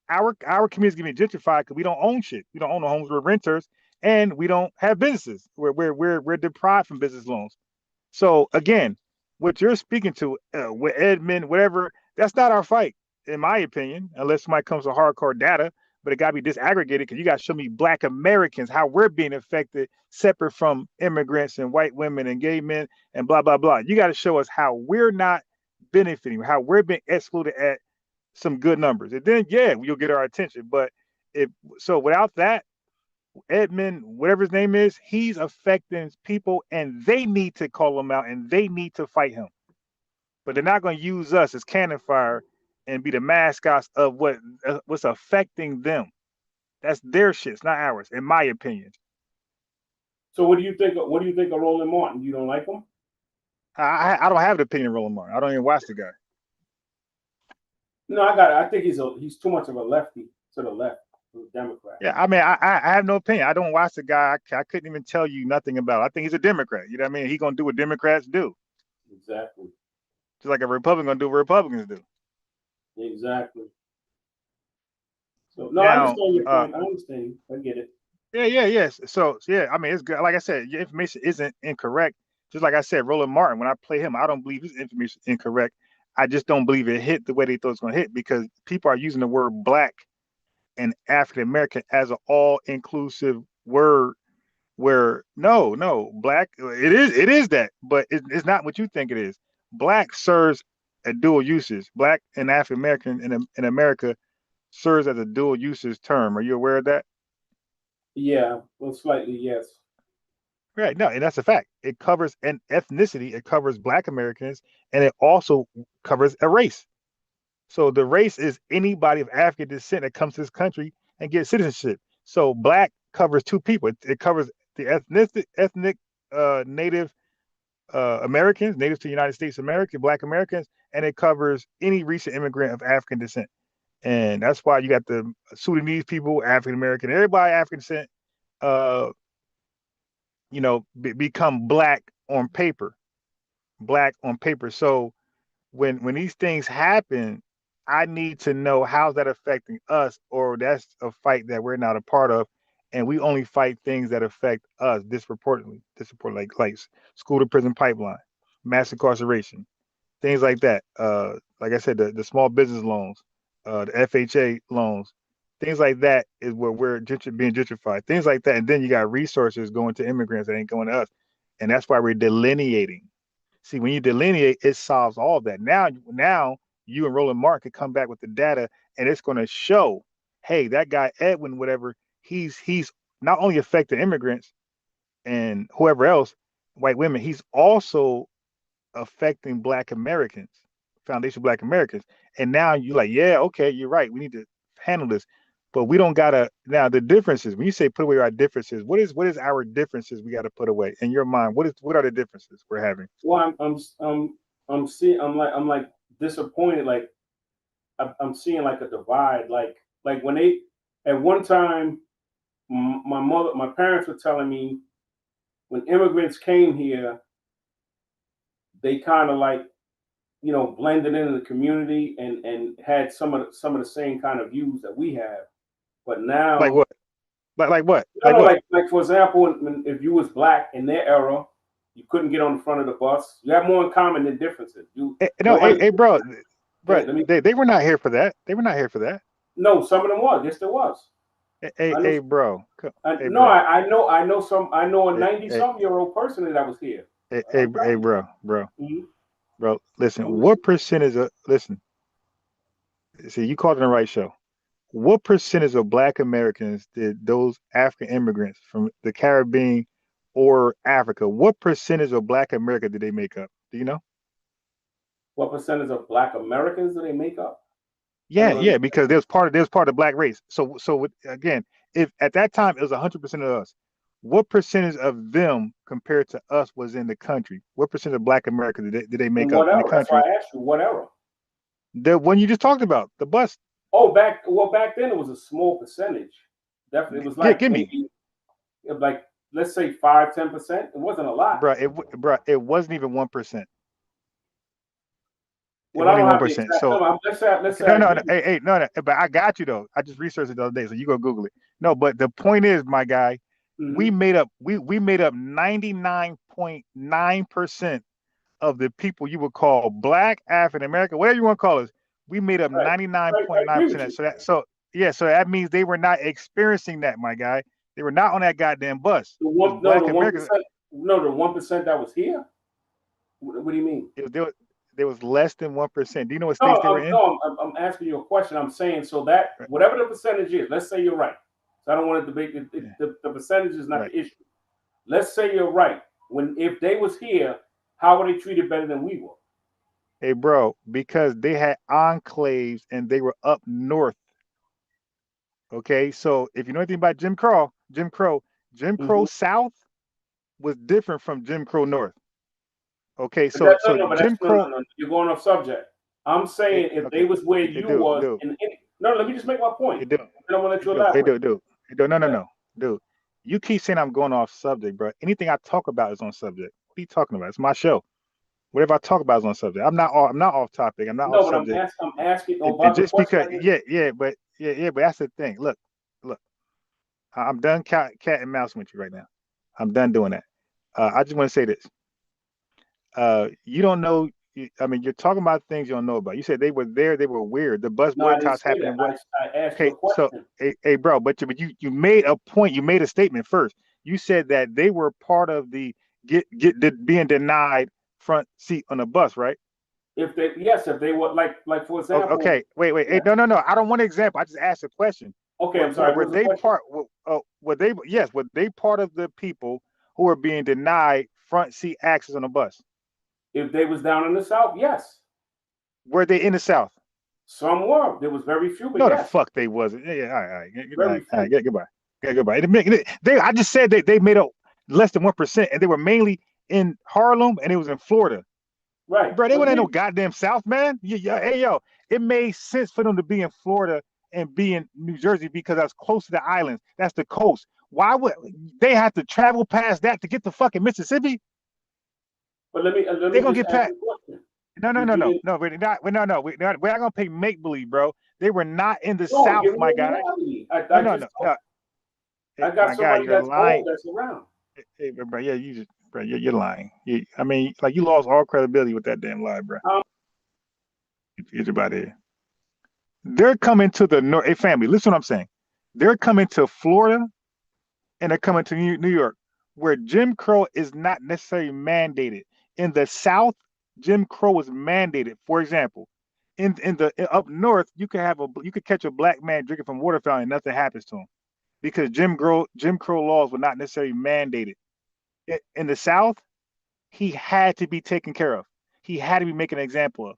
Our community is getting gentrified because we don't own shit. We don't own the homes. We're renters, and we don't have businesses. We're deprived from business loans. So again, what you're speaking to with Edmund, whatever, that's not our fight, in my opinion, unless somebody comes with hardcore data. But it got to be disaggregated because you got to show me Black Americans how we're being affected, separate from immigrants and white women and gay men and blah blah blah. You got to show us how we're not benefiting, how we're being excluded at some good numbers, and then you'll get our attention. But without that, Edmund, whatever his name is, he's affecting people, and they need to call him out, and they need to fight him. But they're not going to use us as cannon fire and be the mascots of what's affecting them. That's their shit. It's not ours, in my opinion. So what do you think? What do you think of Roland Martin? You don't like him? I don't have an opinion of Roland Martin. I don't even watch the guy. No, I got it. I think he's too much of a lefty to the left, Democrat. Yeah, I mean, I have no opinion. I don't watch the guy. I couldn't even tell you nothing about it. I think he's a Democrat. You know what I mean? He's gonna do what Democrats do. Exactly. Just like a Republican gonna do what Republicans do. Exactly. So I understand your point. I understand you. I get it. Yes. So I mean, it's good. Like I said, your information isn't incorrect. Just like I said, Roland Martin, when I play him, I don't believe his information is incorrect. I just don't believe it hit the way they thought it's going to hit, because people are using the word black and African American as an all-inclusive word, where no, black, it is that, but it's not what you think it is. Black serves a dual usage. Black and African American in America serves as a dual usage term. Are you aware of that? Yeah, well, slightly, yes. Right. No, and that's a fact. It covers an ethnicity, it covers Black Americans, and it also covers a race. So the race is anybody of African descent that comes to this country and gets citizenship. So Black covers two people. It covers the ethnic Native Americans, natives to the United States American, Black Americans, and it covers any recent immigrant of African descent. And that's why you got the Sudanese people, African American, everybody African descent, become black on paper. So when these things happen, I need to know how's that affecting us, or that's a fight that we're not a part of, and we only fight things that affect us disproportionately, like school to prison pipeline, mass incarceration, things like that. Like I said, the small business loans, the FHA loans, things like that is where we're being gentrified. Things like that, and then you got resources going to immigrants that ain't going to us, and that's why we're delineating. See, when you delineate, it solves all of that. Now you and Roland Martin can come back with the data, and it's going to show, hey, that guy Edwin, whatever, he's not only affecting immigrants and whoever else, white women, he's also affecting Black Americans, foundation Black Americans. And now you're like, yeah, okay, you're right. We need to handle this. But we don't gotta. Now the differences, when you say put away our differences, what is our differences we got to put away in your mind? What are the differences we're having? Well, I'm seeing, I'm like disappointed. Like I'm seeing like a divide. Like when they, at one time, my parents were telling me, when immigrants came here, they kind of like, blended into the community and had some of the same kind of views that we have. But now, like what? Like what? Like for example, if you was Black in their era, you couldn't get on the front of the bus. You have more in common than differences. Bro, they were not here for that. They were not here for that. No, some of them was. Yes, there was. Hey, bro. I know a 90-something-year-old person that was here. Hey, bro. Mm-hmm. Bro, listen. What percentage of See, you called it the right show. What percentage of Black Americans did those African immigrants from the Caribbean or Africa? What percentage of Black America did they make up? Do you know? What percentage of Black Americans do they make up? Yeah, because there's part of the Black race. So again, if at that time it was 100% of us, what percentage of them compared to us was in the country? What percentage of Black America did they make up in the country? That's why I asked you, what era? The one you just talked about, the bus. Oh, back then it was a small percentage. Definitely, it was like like let's say 5-10%. It wasn't a lot, It wasn't even 1%. Well, I don't have the exact number. Let's say no. But I got you though. I just researched it the other day, so you go Google it. No, but the point is, my guy, we made up 99.9% of the people you would call Black, African American, whatever you want to call us. We made up 99.9%. So that means they were not experiencing that, my guy. They were not on that goddamn bus. The 1% that was here. What do you mean? there was less than 1%. Do you know what states they were in? No, I'm asking you a question. I'm saying so that whatever the percentage is, let's say you're right. So I don't want to debate the percentage is not the issue. Let's say you're right. If they was here, how were they treated better than we were? Hey, bro, because they had enclaves and they were up north. Okay, so if you know anything about Jim Crow South was different from Jim Crow North. Okay, so Jim Crow. No, you're going off subject. I'm saying if they was where you was, no, let me just make my point. And I'm gonna let you elaborate. No, dude. You keep saying I'm going off subject, bro. Anything I talk about is on subject. What are you talking about? It's my show. Whatever I talk about is on subject. I'm not off topic. I'm not off subject. I'm asking. And just because, but that's the thing. Look. I'm done cat and mouse with you right now. I'm done doing that. I just want to say this. You don't know. You're talking about things you don't know about. You said they were there. They were weird. The bus boycotts happened. I asked you a question. So, hey, bro, but you made a point. You made a statement first. You said that they were part of the being denied front seat on the bus, right? If they were like for example. Okay, wait. Yeah. Hey, no. I don't want an example. I just asked a question. Okay, I'm sorry. Were they part of the people who were being denied front seat access on the bus? If they was down in the South, yes. Were they in the South? Some were. There was very few, but no, yes. The fuck they wasn't. Yeah, all right. Goodbye. I just said they made up less than 1%, and they were mainly in Harlem, and it was in Florida. Right, bro. They weren't in no goddamn South, man. Hey, yo, it made sense for them to be in Florida and be in New Jersey because that's close to the islands. That's the coast. Why would they have to travel past that to get to fucking Mississippi? But let me they're gonna get past. No. We're not gonna pay make believe, bro. They were not in the South, my guy. I got somebody that's old that's around. Hey, bro, yeah, you're lying. You lost all credibility with that damn lie, bro. It's about it. They're coming to the north. Hey, family, listen to what I'm saying. They're coming to Florida and they're coming to New York, where Jim Crow is not necessarily mandated. In the South, Jim Crow is mandated. For example, in the up north, you could catch a black man drinking from water fountain and nothing happens to him, because Jim Crow laws were not necessarily mandated. In the South, he had to be taken care of. He had to be making an example of.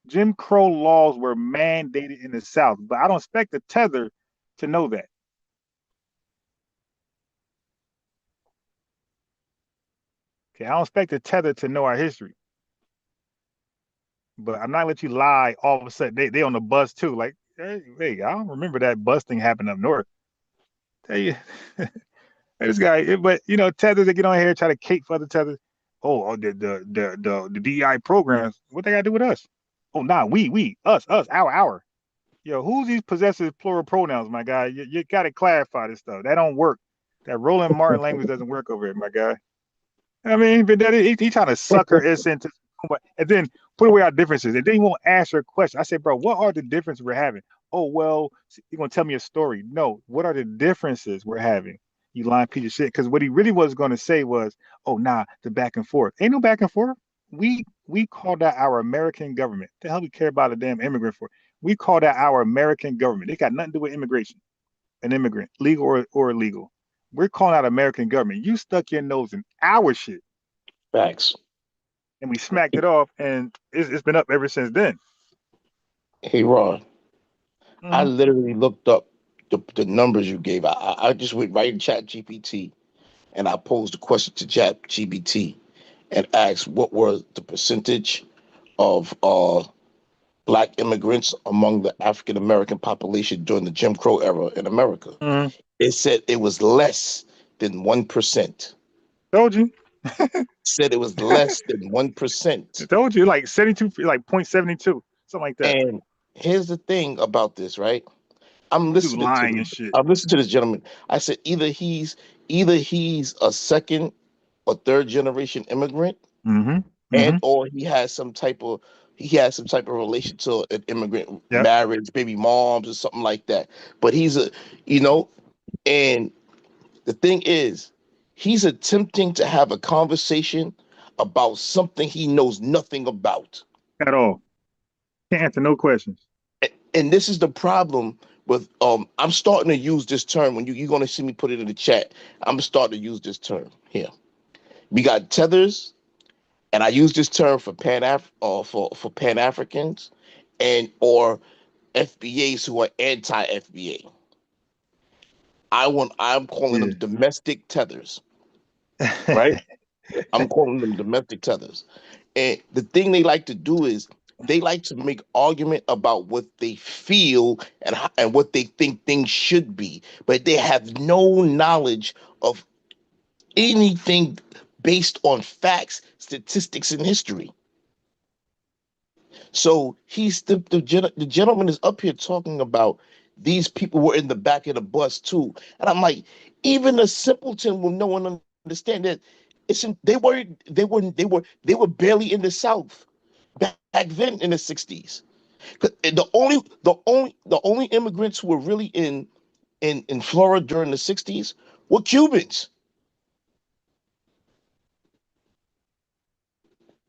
Jim Crow laws were mandated in the South, but I don't expect the tether to know that. Okay, I don't expect the tether to know our history. But I'm not gonna let you lie all of a sudden. They on the bus too. Like, hey, I don't remember that bus thing happened up north. Tell you, this guy, but tethers that get on here try to cape for other tethers. Oh, the DEI programs, what they gotta do with us? Oh, nah, we, us, our. Yo, who's these possessive plural pronouns, my guy? You got to clarify this stuff. That don't work. That Roland Martin language doesn't work over here, my guy. But he trying to sucker us into, and then put away our differences. And then he won't ask your question. I said, bro, what are the differences we're having? Oh, well, you're going to tell me a story. No, what are the differences we're having? You lying piece of shit. Because what he really was going to say was, oh, nah, the back and forth. Ain't no back and forth. We call that our American government. The hell we care about a damn immigrant for? We call that our American government. They got nothing to do with immigration. An immigrant, legal or illegal. We're calling out American government. You stuck your nose in our shit. Facts. And we smacked it off, and it's been up ever since then. Hey, Ron, I literally looked up the numbers you gave. I just went right in Chat GPT, and I posed a question to Chat GPT and asked what were the percentage of Black immigrants among the African American population during the Jim Crow era in America. It said it was less than 1%. Told you. Said it was less than 1%. I told you, like 72, like 0.72, something like that. And here's the thing about this, right? I'm listening to this gentleman. I said either he's a second or third generation immigrant, and or he has some type of relation to an immigrant marriage, baby moms or something like that. But he's and the thing is, he's attempting to have a conversation about something he knows nothing about. At all. Can't answer no questions. And this is the problem with I'm starting to use this term. When you're gonna see me put it in the chat, I'm starting to use this term here. We got tethers, and I use this term for for Pan-Africans and or FBAs who are anti-FBA. I'm calling them domestic tethers. Right? I'm calling them domestic tethers. And the thing they like to do is they like to make argument about what they feel and what they think things should be, but they have no knowledge of anything based on facts, statistics, and history. So the gentleman is up here talking about these people were in the back of the bus too, and I'm like, even a simpleton will know and understand that they were barely in the South back then in the 60s. The only immigrants who were really in Florida during the 60s were Cubans.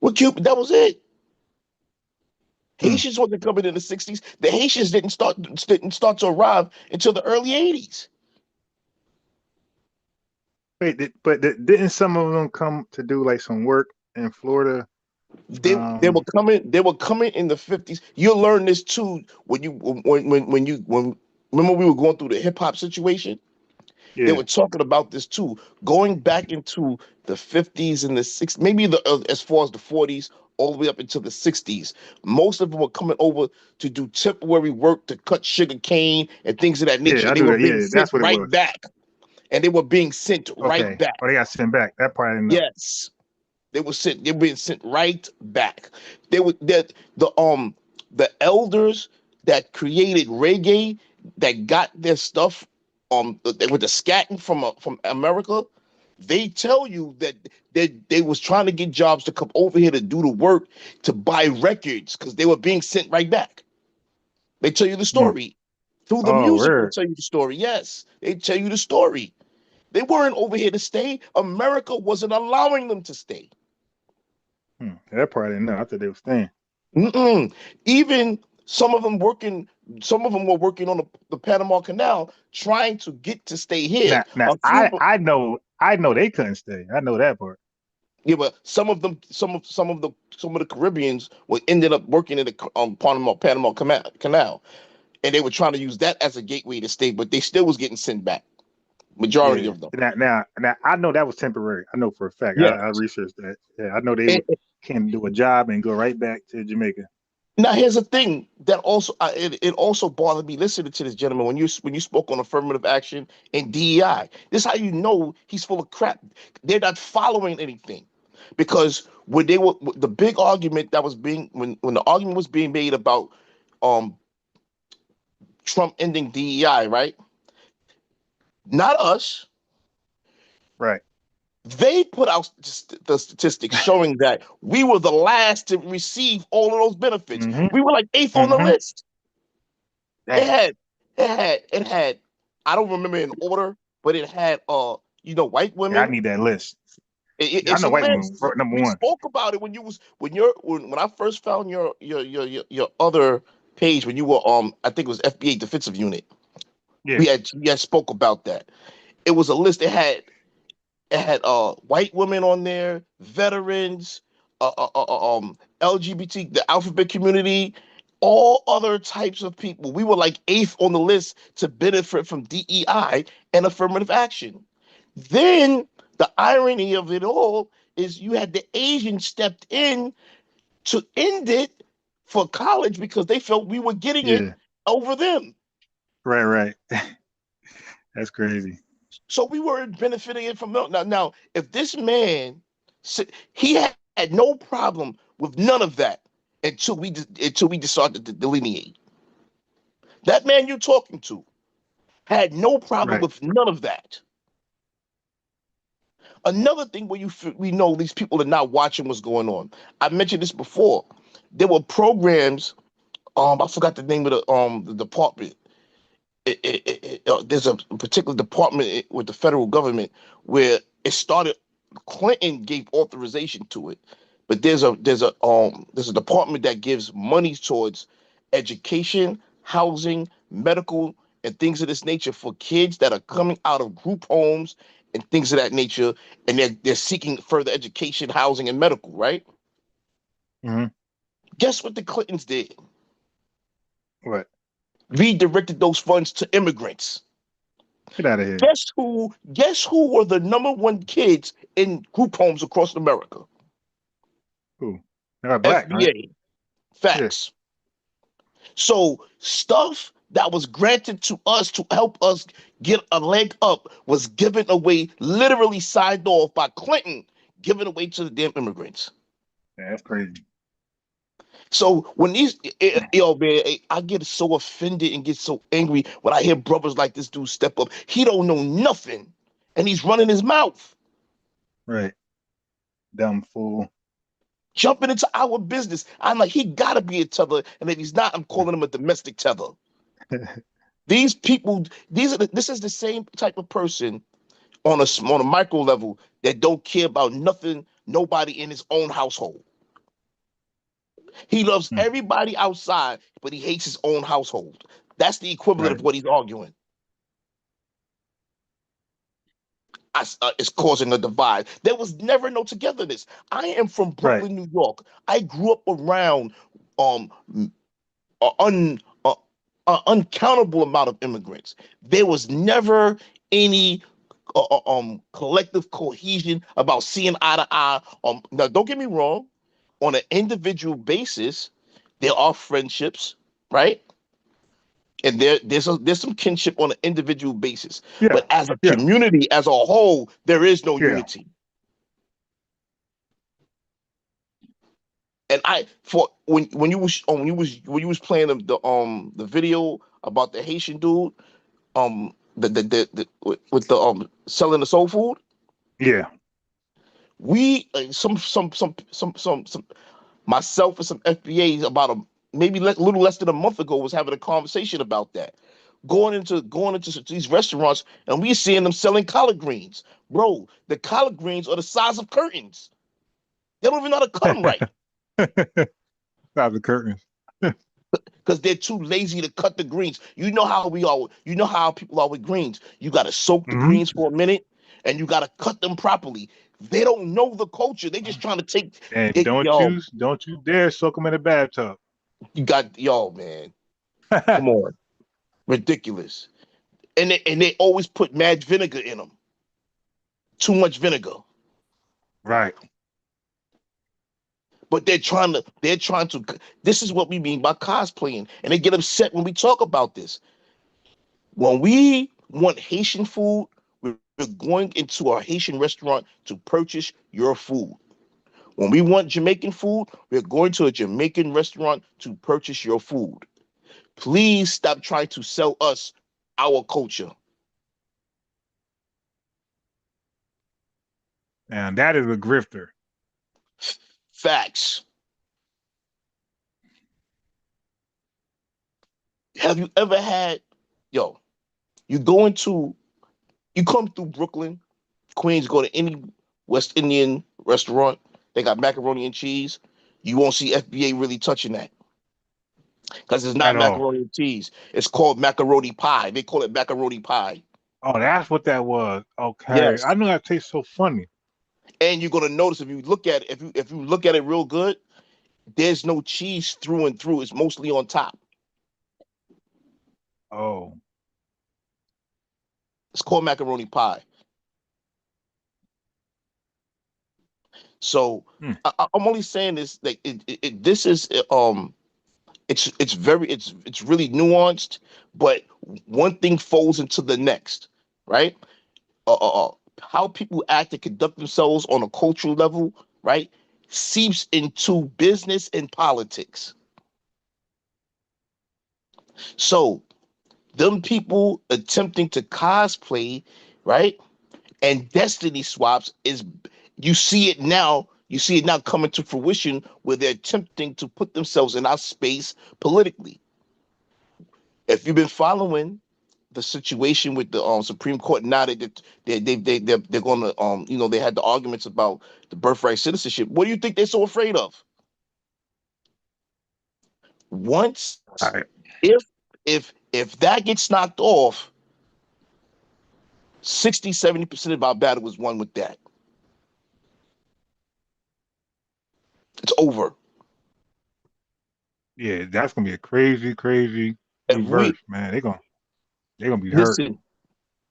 That was it. Haitians wasn't coming in the 60s. The Haitians didn't start to arrive until the early 80s. Wait, didn't some of them come to do like some work in Florida? They were coming in the 50s. You'll learn this too when remember we were going through the hip hop situation. Yeah. They were talking about this too, going back into the 50s and the 60s, maybe as far as the 40s, all the way up into the 60s. Most of them were coming over to do temporary work to cut sugar cane and things of that nature. Yeah, they were being sent that's what right back. And they were being sent right back. Oh, they got sent back. That part I didn't know. Yes. They were being sent right back. The elders that created reggae, that got their stuff with the scatting from America, they tell you that they was trying to get jobs to come over here to do the work to buy records because they were being sent right back. They tell you the story through the music. They tell you the story. Yes, they tell you the story. They weren't over here to stay. America wasn't allowing them to stay. That part I didn't know. I thought they were staying. Even some of them were working on the Panama Canal, trying to get to stay here. Now I know they couldn't stay. I know that part. Yeah, but some of the Caribbeans ended up working in the Panama Canal, and they were trying to use that as a gateway to stay, but they still was getting sent back. Majority of them. Now I know that was temporary. I know for a fact. Yeah. I researched that. Yeah, I know they can do a job and go right back to Jamaica. Now here's the thing that also it also bothered me listening to this gentleman when you spoke on affirmative action and DEI. This is how you know he's full of crap. They're not following anything, because when the big argument that was when the argument was being made about Trump ending DEI, right? Not us. Right. They put out the statistics showing that we were the last to receive all of those benefits. We were like 8th on the list. It had, I don't remember in order, but it had white women. Yeah, I need that list. I know white women number one. We spoke about it when I first found your other page when you were I think it was FBA Defensive Unit. Yeah. We had spoke about that. It was a list. It had white women on there, veterans, LGBT, the alphabet community, all other types of people. We were like 8th on the list to benefit from DEI and affirmative action. Then the irony of it all is you had the Asians stepped in to end it for college because they felt we were getting it over them. Right. That's crazy. So we weren't benefiting it from now. If this man, he had no problem with none of that until we decided to delineate. That man you're talking to had no problem with none of that. Another thing where we know these people are not watching what's going on. I mentioned this before. There were programs. I forgot the name of the department. There's a particular department with the federal government where it started. Clinton gave authorization to it but there's a department that gives money towards education, housing, medical, and things of this nature for kids that are coming out of group homes and things of that nature, and they're seeking further education, housing, and medical, right? Mm-hmm. Guess what the Clintons did? What? Redirected those funds to immigrants. Get out of here. Guess who were the #1 kids in group homes across America? Who? They're black, FBA. right? Facts. Yeah. So stuff that was granted to us to help us get a leg up was given away, literally signed off by Clinton, given away to the damn immigrants. Yeah, that's crazy. So when these, yo, man, I get so offended and get so angry when I hear brothers like this dude step up. He don't know nothing, and he's running his mouth. Right. Dumb fool. Jumping into our business. I'm like, he gotta be a tether, and if he's not, I'm calling him a domestic tether. These people, this is the same type of person on a micro level that don't care about nothing, nobody in his own household. He loves everybody outside, but he hates his own household. That's the equivalent of what he's arguing. It's causing a divide. There was never no togetherness. I am from Brooklyn, New York. I grew up around uncountable amount of immigrants. There was never any collective cohesion about seeing eye to eye. Now, don't get me wrong. On an individual basis, there are friendships, right? And there's some kinship on an individual basis. Yeah. But as a community, as a whole, there is no unity. And when you was playing the video about the Haitian dude, with the selling the soul food. Yeah. We myself and some FBAs about maybe a little less than a month ago was having a conversation about that. Going into these restaurants and we seeing them selling collard greens. Bro, the collard greens are the size of curtains. They don't even know how to cut them right. Size of curtains. Because they're too lazy to cut the greens. You know how we are. You know how people are with greens. You got to soak the greens for a minute and you got to cut them properly. They don't know the culture. They just trying to take. And don't you dare soak them in a bathtub. You got man. Come on, ridiculous. And they always put mad vinegar in them. Too much vinegar. Right. But they're trying to. This is what we mean by cosplaying, and they get upset when we talk about this. When we want Haitian food, we're going into a Haitian restaurant to purchase your food. When we want Jamaican food, we're going to a Jamaican restaurant to purchase your food. Please stop trying to sell us our culture. And that is a grifter. Facts. Have you ever had, you come through Brooklyn, Queens, go to any West Indian restaurant, they got macaroni and cheese. You won't see FBA really touching that. Because it's not macaroni and cheese. It's called macaroni pie. They call it macaroni pie. Oh, that's what that was. Okay. Yes. I know that tastes so funny. And you're gonna notice if you look at it, if you look at it real good, there's no cheese through and through. It's mostly on top. Oh. It's called macaroni pie. So I'm only saying this like this is it's really nuanced, but one thing folds into the next, right? How people act and conduct themselves on a cultural level, right, seeps into business and politics. So them people attempting to cosplay, right, and destiny swaps you see it now coming to fruition where they're attempting to put themselves in our space politically. If you've been following the situation with the Supreme Court now that they're gonna you know, they had the arguments about the birthright citizenship. What do you think they're so afraid of? Once if that gets knocked off, 60-70% of our battle was won with that. It's over. Yeah, that's gonna be a crazy reverse, man. They're gonna be hurt. Listen,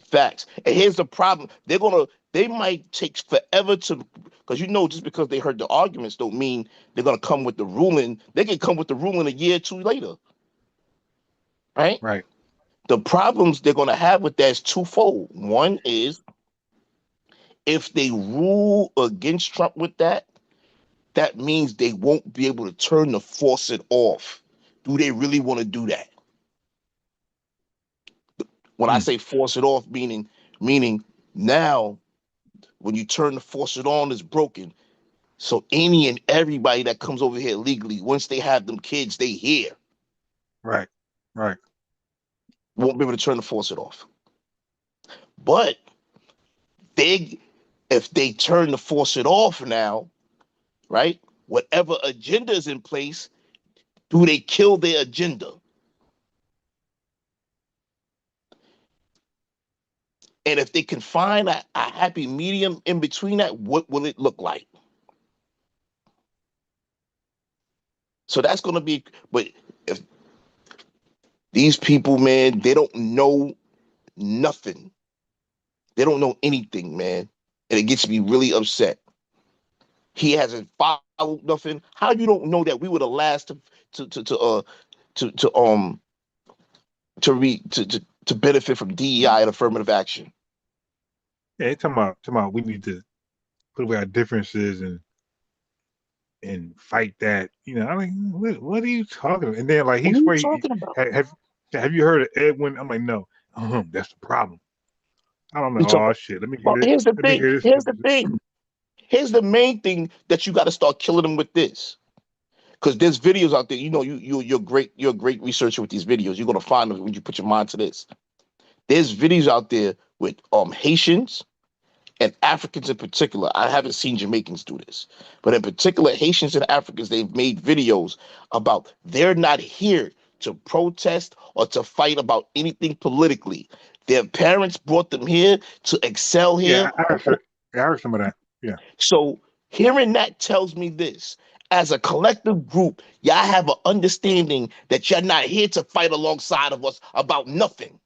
facts. And here's the problem: they might take forever to, because you know, just because they heard the arguments don't mean they're gonna come with the ruling. They can come with the ruling a year or two later, right? Right. The problems they're gonna have with that is twofold. One is if they rule against Trump with that, that means they won't be able to turn the faucet off. Do they really want to do that? When I say force it off, meaning now when you turn the faucet on, it's broken. So any and everybody that comes over here legally, once they have them kids, they here. Right. Won't be able to turn the faucet off. But if they turn the faucet off now, right? Whatever agenda is in place, do they kill their agenda? And if they can find a happy medium in between that, what will it look like? So that's going to be, but if these people, man, they don't know nothing. They don't know anything, man. And it gets me really upset. He hasn't followed nothing. How you don't know that we were the last to benefit from DEI and affirmative action? Yeah, they talking about we need to put away our differences and fight that. You know, I mean, what are you talking about? And then like he's talking about. Have you heard of Edwin? I'm like, no. That's the problem. I don't know. Oh shit. Let me get it. Here's the thing. Here's the main thing that you got to start killing them with this. Because there's videos out there, you know, you're a great researcher with these videos. You're gonna find them when you put your mind to this. There's videos out there with Haitians and Africans in particular. I haven't seen Jamaicans do this, but in particular, Haitians and Africans, they've made videos about they're not here to protest or to fight about anything politically. Their parents brought them here to excel here. Yeah, I heard some of that. Yeah. So hearing that tells me this. As a collective group, y'all have an understanding that you're not here to fight alongside of us about nothing.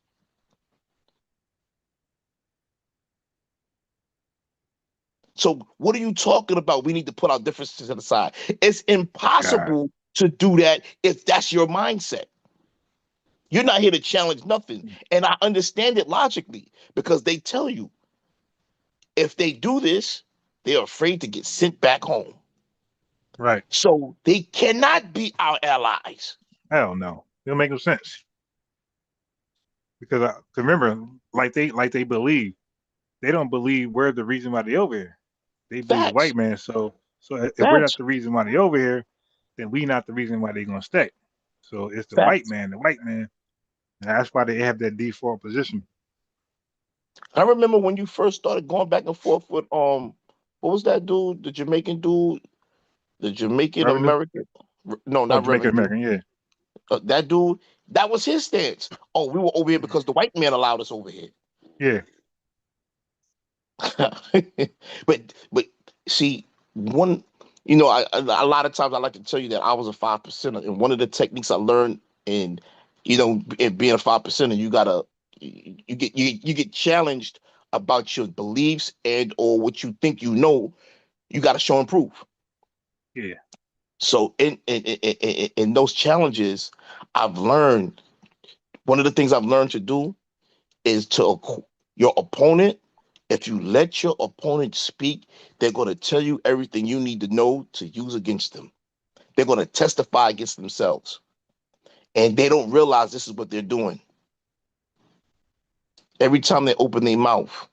So what are you talking about? We need to put our differences to the side. It's impossible to do that if that's your mindset. You're not here to challenge nothing. And I understand it logically because they tell you if they do this, they're afraid to get sent back home. Right. So they cannot be our allies. Hell no. It don't make no sense. Because remember, like they believe, they don't believe we're the reason why they over here. They believe the white man. So if we're not the reason why they over here, then we not the reason why they gonna stay. So it's the white man. And that's why they have that default position. I remember when you first started going back and forth with what was that dude? The Jamaican dude. The Jamaican American, no, not Jamaican American, yeah. That dude, that was his stance. Oh, we were over here because the white man allowed us over here. Yeah. but see, one, you know, a lot of times I like to tell you that I was a 5%er, and one of the techniques I learned in, you know, in being a 5%er, you get challenged about your beliefs and or what you think you know. You got to show and prove. Yeah. So in those challenges, I've learned, one of the things I've learned to do is to your opponent. If you let your opponent speak, they're going to tell you everything you need to know to use against them. They're going to testify against themselves. And they don't realize this is what they're doing. Every time they open their mouth,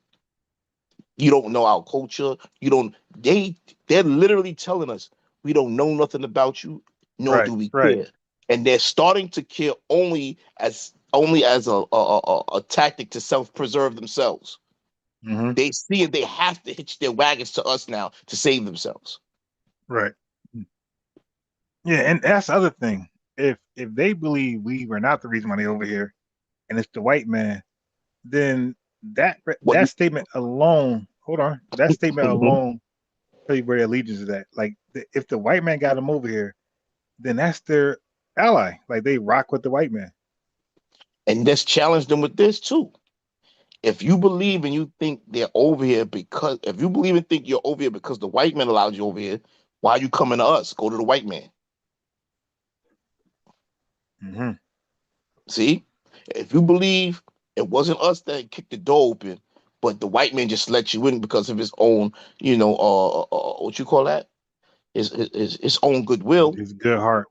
you don't know our culture. They're literally telling us, we don't know nothing about you, nor do we care. And they're starting to care only as a tactic to self-preserve themselves. Mm-hmm. They see it, they have to hitch their wagons to us now to save themselves. Right. Yeah, and that's the other thing. If they believe we were not the reason why they over here, and it's the white man, then that statement alone, hold on, that statement alone tell you where their allegiance is at. Like, if the white man got them over here, then that's their ally. Like, they rock with the white man. And let's challenge them with this too. If you believe and you think they're over here because, if you believe and think you're over here because the white man allowed you over here, why are you coming to us? Go to the white man. Mm-hmm. See, if you believe it wasn't us that kicked the door open, but the white man just let you in because of his own, what you call that? His own goodwill. His good heart.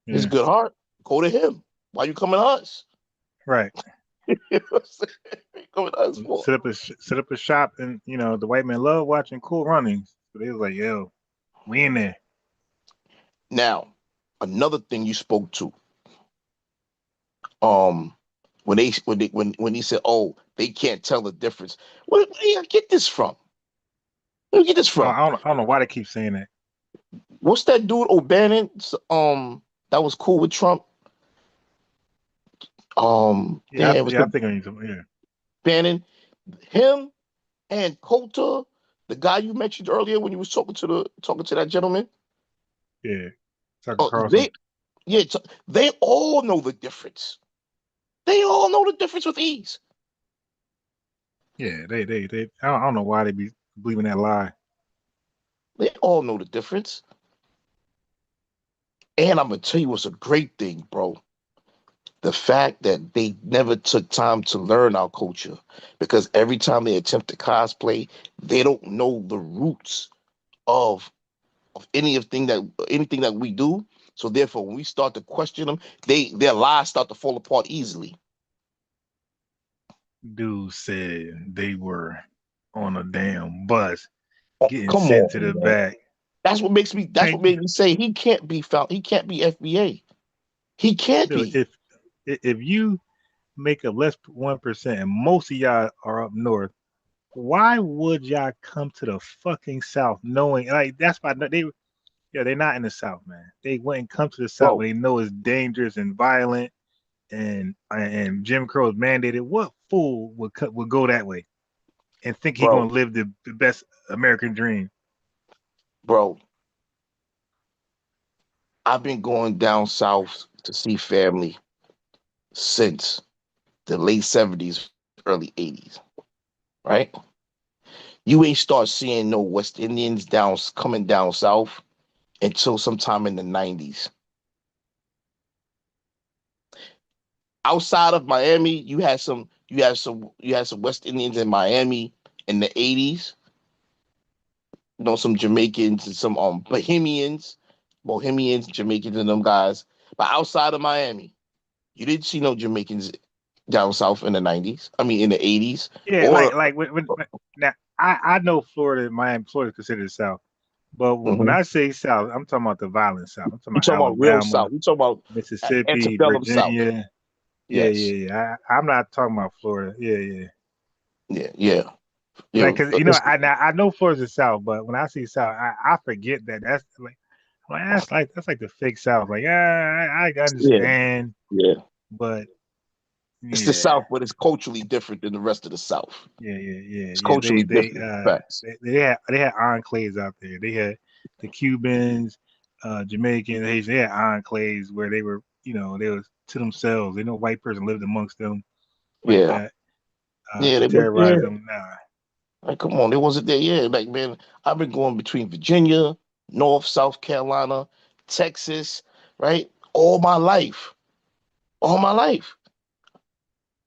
Yeah. His good heart. Go to him. Why you coming to us? Right. Coming to us for? Set up a shop, and the white man love watching Cool Runnings. So they was like, "Yo, we in there." Now, another thing you spoke to. When he said, "Oh, they can't tell the difference." Where do you get this from? Where do you get this from? I don't know why they keep saying that. What's that dude O'Bannon? That was cool with Trump. I think I need some. Yeah, Bannon, him, and Coulter, the guy you mentioned earlier when you was talking to that gentleman. Yeah, Tucker Carlson. They all know the difference. They all know the difference with ease. Yeah, they I don't know why they be believing that lie. They all know the difference. And I'm gonna tell you what's a great thing, bro. The fact that they never took time to learn our culture, because every time they attempt to cosplay, they don't know the roots of anything that we do. So therefore, when we start to question them, their lies start to fall apart easily. Dude said they were on a damn bus getting Come sent on, to the man. back. That's what makes me. That's what made me say he can't be found. He can't be FBA. He can't be. If you make up less 1%, and most of y'all are up north, why would y'all come to the fucking South knowing that's why they're not in the South, man. They wouldn't come to the South where they know it's dangerous and violent and Jim Crow is mandated. What fool would go that way and think he's gonna live the best American dream? Bro, I've been going down south to see family since the late 70s, early 80s, right? You ain't start seeing no West Indians coming down south until sometime in the 90s. Outside of Miami, you had some West Indians in Miami in the 80s. Some Jamaicans and some Bohemians, Jamaicans, and them guys. But outside of Miami, you didn't see no Jamaicans down south in the 90s. I mean, in the 80s. Yeah, now I know Miami, Florida is considered the South. But when I say South, I'm talking about the violent South. I'm talking about Alabama, real South. You talking about Mississippi, antebellum Virginia. South. Yeah. I'm not talking about Florida. Yeah. I know Florida's the South, but when I see South, I forget that that's like the fake South. Like, I understand. Yeah. But it's the South, but it's culturally different than the rest of the South. Yeah. It's culturally different. They had enclaves out there. They had the Cubans, Jamaicans, Haitians. They had enclaves where they were, they was to themselves. They no white person lived amongst them. That. They terrorize them. Nah. Like, come on, it wasn't there. Yeah, like, man, I've been going between Virginia, North, South Carolina, Texas, right? All my life.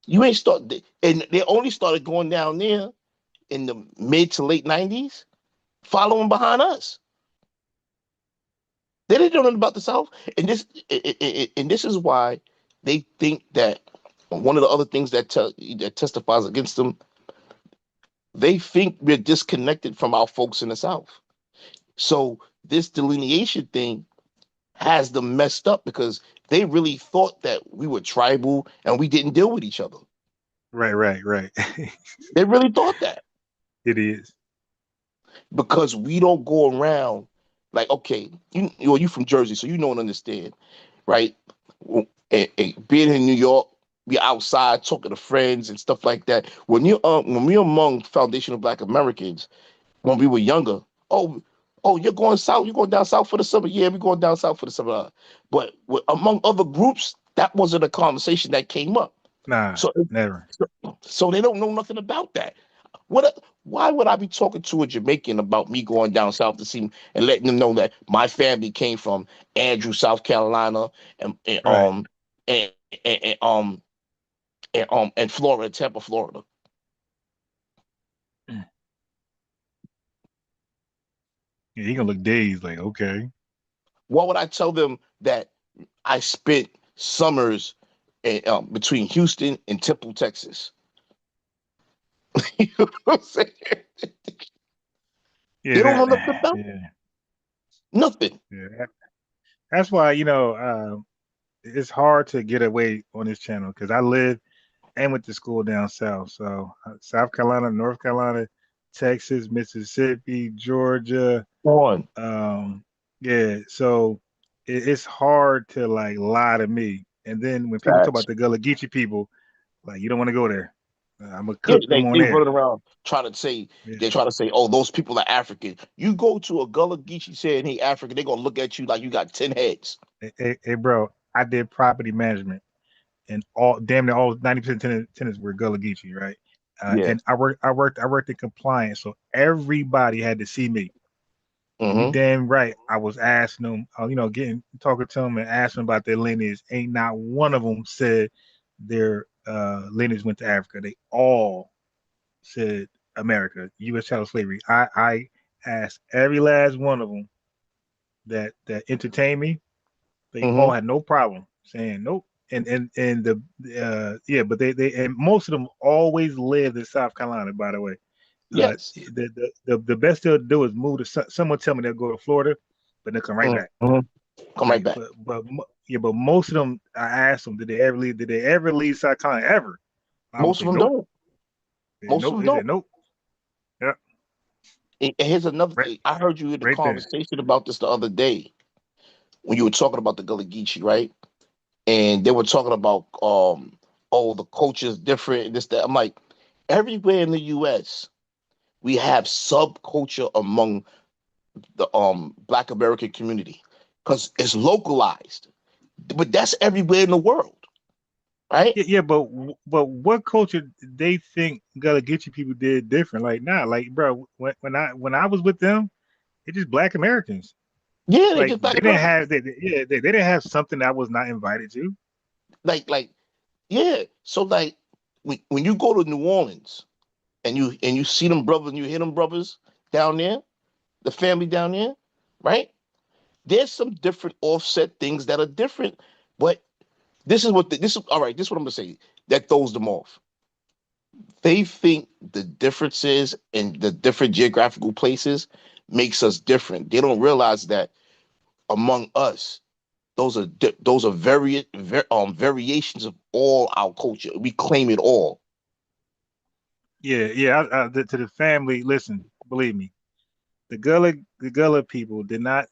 You ain't started, and they only started going down there in the mid to late 90s, following behind us. They didn't know nothing about the South, and this is why they think that one of the other things that testifies against them. They think we're disconnected from our folks in the South. So this delineation thing has them messed up because they really thought that we were tribal and we didn't deal with each other. Right. They really thought that. It is. Because we don't go around like, okay, you from Jersey, so you know and understand, right? And being in New York, we outside talking to friends and stuff like that. When we're among foundational Black Americans, when we were younger, oh, you're going south, you're going down south for the summer. Yeah, we're going down south for the summer. But among other groups, that wasn't a conversation that came up. Nah, never. So they don't know nothing about that. Why would I be talking to a Jamaican about me going down south to see him and letting them know that my family came from Andrew, South Carolina, and Florida, Tampa, Florida. Yeah, he gonna look dazed, like, okay. Why would I tell them that I spent summers between Houston and Temple, Texas? You know what I'm saying? Yeah, they don't know nothing about nothing. Yeah, that's why it's hard to get away on this channel because I live and went to school down south. So South Carolina, North Carolina, Texas, Mississippi, Georgia. Yeah. So it's hard to like lie to me. And then when people talk about the Gullah Geechee people, like you don't want to go there. I'm gonna cook them on they there. running around trying to say they're trying to say, oh, those people are African. You go to a Gullah Geechee saying he African, they're gonna look at you like you got 10 heads. Hey bro, I did property management, and damn near all 90% tenants were Gullah Geechee, right? And I worked in compliance, so everybody had to see me. You damn right. I was asking them, talking to them and asking them about their lineage. Ain't not one of them said their lineage went to Africa. They all said America, U.S. chattel slavery. I asked every last one of them that entertained me. They all had no problem saying nope. And but they and most of them always lived in South Carolina, by the way. Yes. The best they'll do is move to someone tell me they'll go to Florida, but they'll come right back. Come right back. But most of them, I asked them, did they ever leave South Carolina ever? Most of them don't. Most of them don't. Nope. Yeah. And here's another thing. I heard you in the conversation about this the other day when you were talking about the Gullah Geechee, right? And they were talking about the culture's different, this, that. I'm like, everywhere in the US, we have subculture among the Black American community because it's localized. But that's everywhere in the world, right? Yeah, but what culture they think Gullah Geechee people did different? Like, like, bro, when I was with them, it's just Black Americans. Yeah, like, they didn't have they didn't have something I was not invited to. So like when you go to New Orleans and you see them brothers and you hear them brothers down there, the family down there, right? There's some different offset things that are different, but this is what I'm gonna say that throws them off. They think the differences in the different geographical places makes us different. They don't realize that among us, those are variations of all our culture. We claim it all. Yeah. To the family, listen, believe me, the Gullah people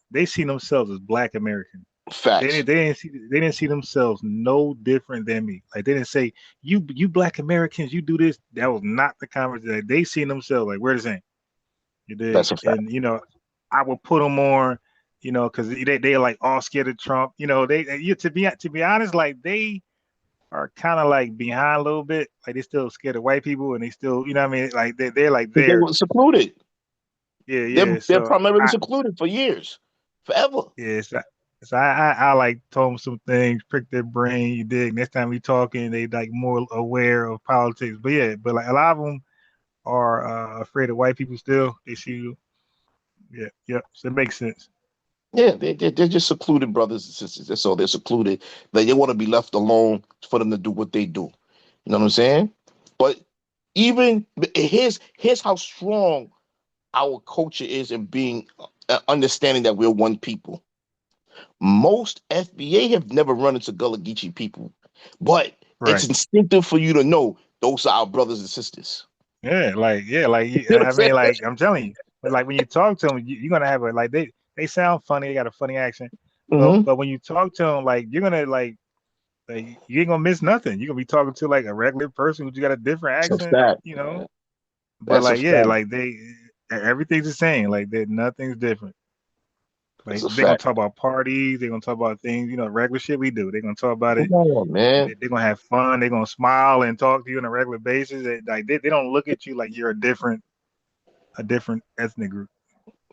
they see themselves as Black American. Facts. They didn't see themselves no different than me. Like they didn't say you Black Americans, you do this. That was not the conversation. They see themselves like we're the same. You did, and I would put them on, because they're like all scared of Trump. To be honest, like they are kind of like behind a little bit. Like they still scared of white people, and they still, you know what I mean? Like they're like they were secluded. Yeah. They're primarily secluded for years, forever. Yeah. So I like told them some things, prick their brain. You dig? Next time we talking, they like more aware of politics. But like a lot of them are afraid of white people still. They see you. Yeah. So it makes sense. Yeah, they're just secluded brothers and sisters. So they're secluded. They want to be left alone for them to do what they do. You know what I'm saying? But even here's how strong our culture is in being understanding that we're one people. most FBA have never run into Gullah Geechee people, but it's Right. instinctive for you to know those are our brothers and sisters. Yeah, like You know what I I'm saying? mean, like I'm telling you, but like when you talk to them, you're gonna have a like they sound funny, they got a funny accent, but when you talk to them, like you're gonna like you ain't gonna miss nothing. You're gonna be talking to like a regular person who's got a different That's a accent, fact. you know. But That's a like yeah, fact. like everything's the same. Like nothing's different. Like That's a they're gonna fact. talk about parties, they're gonna talk about things, you know, regular shit we do. They're gonna talk about it. Come on, man. They're gonna have fun. They're gonna smile and talk to you on a regular basis. They don't look at you like you're a different ethnic group.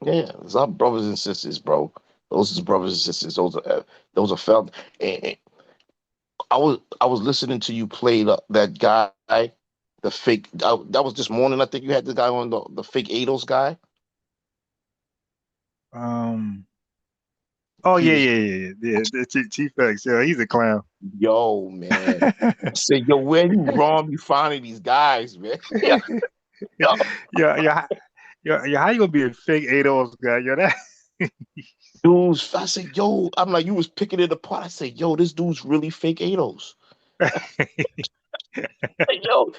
Yeah, it's our brothers and sisters, bro. Those are brothers and sisters. Those are felt. And I was listening to you play that guy, the fake. That was this morning. I think you had the guy on the fake ADOS guy. Oh He yeah, was, the Chief X. Yeah, he's a clown. yo, man. I said, yo, where you wrong? You finding these guys, man? yeah. How you gonna be a fake ADOS guy? Yo, that dudes. I said, yo, I'm like, you was picking it apart. I said, yo, this dude's really fake ADOS. Yo,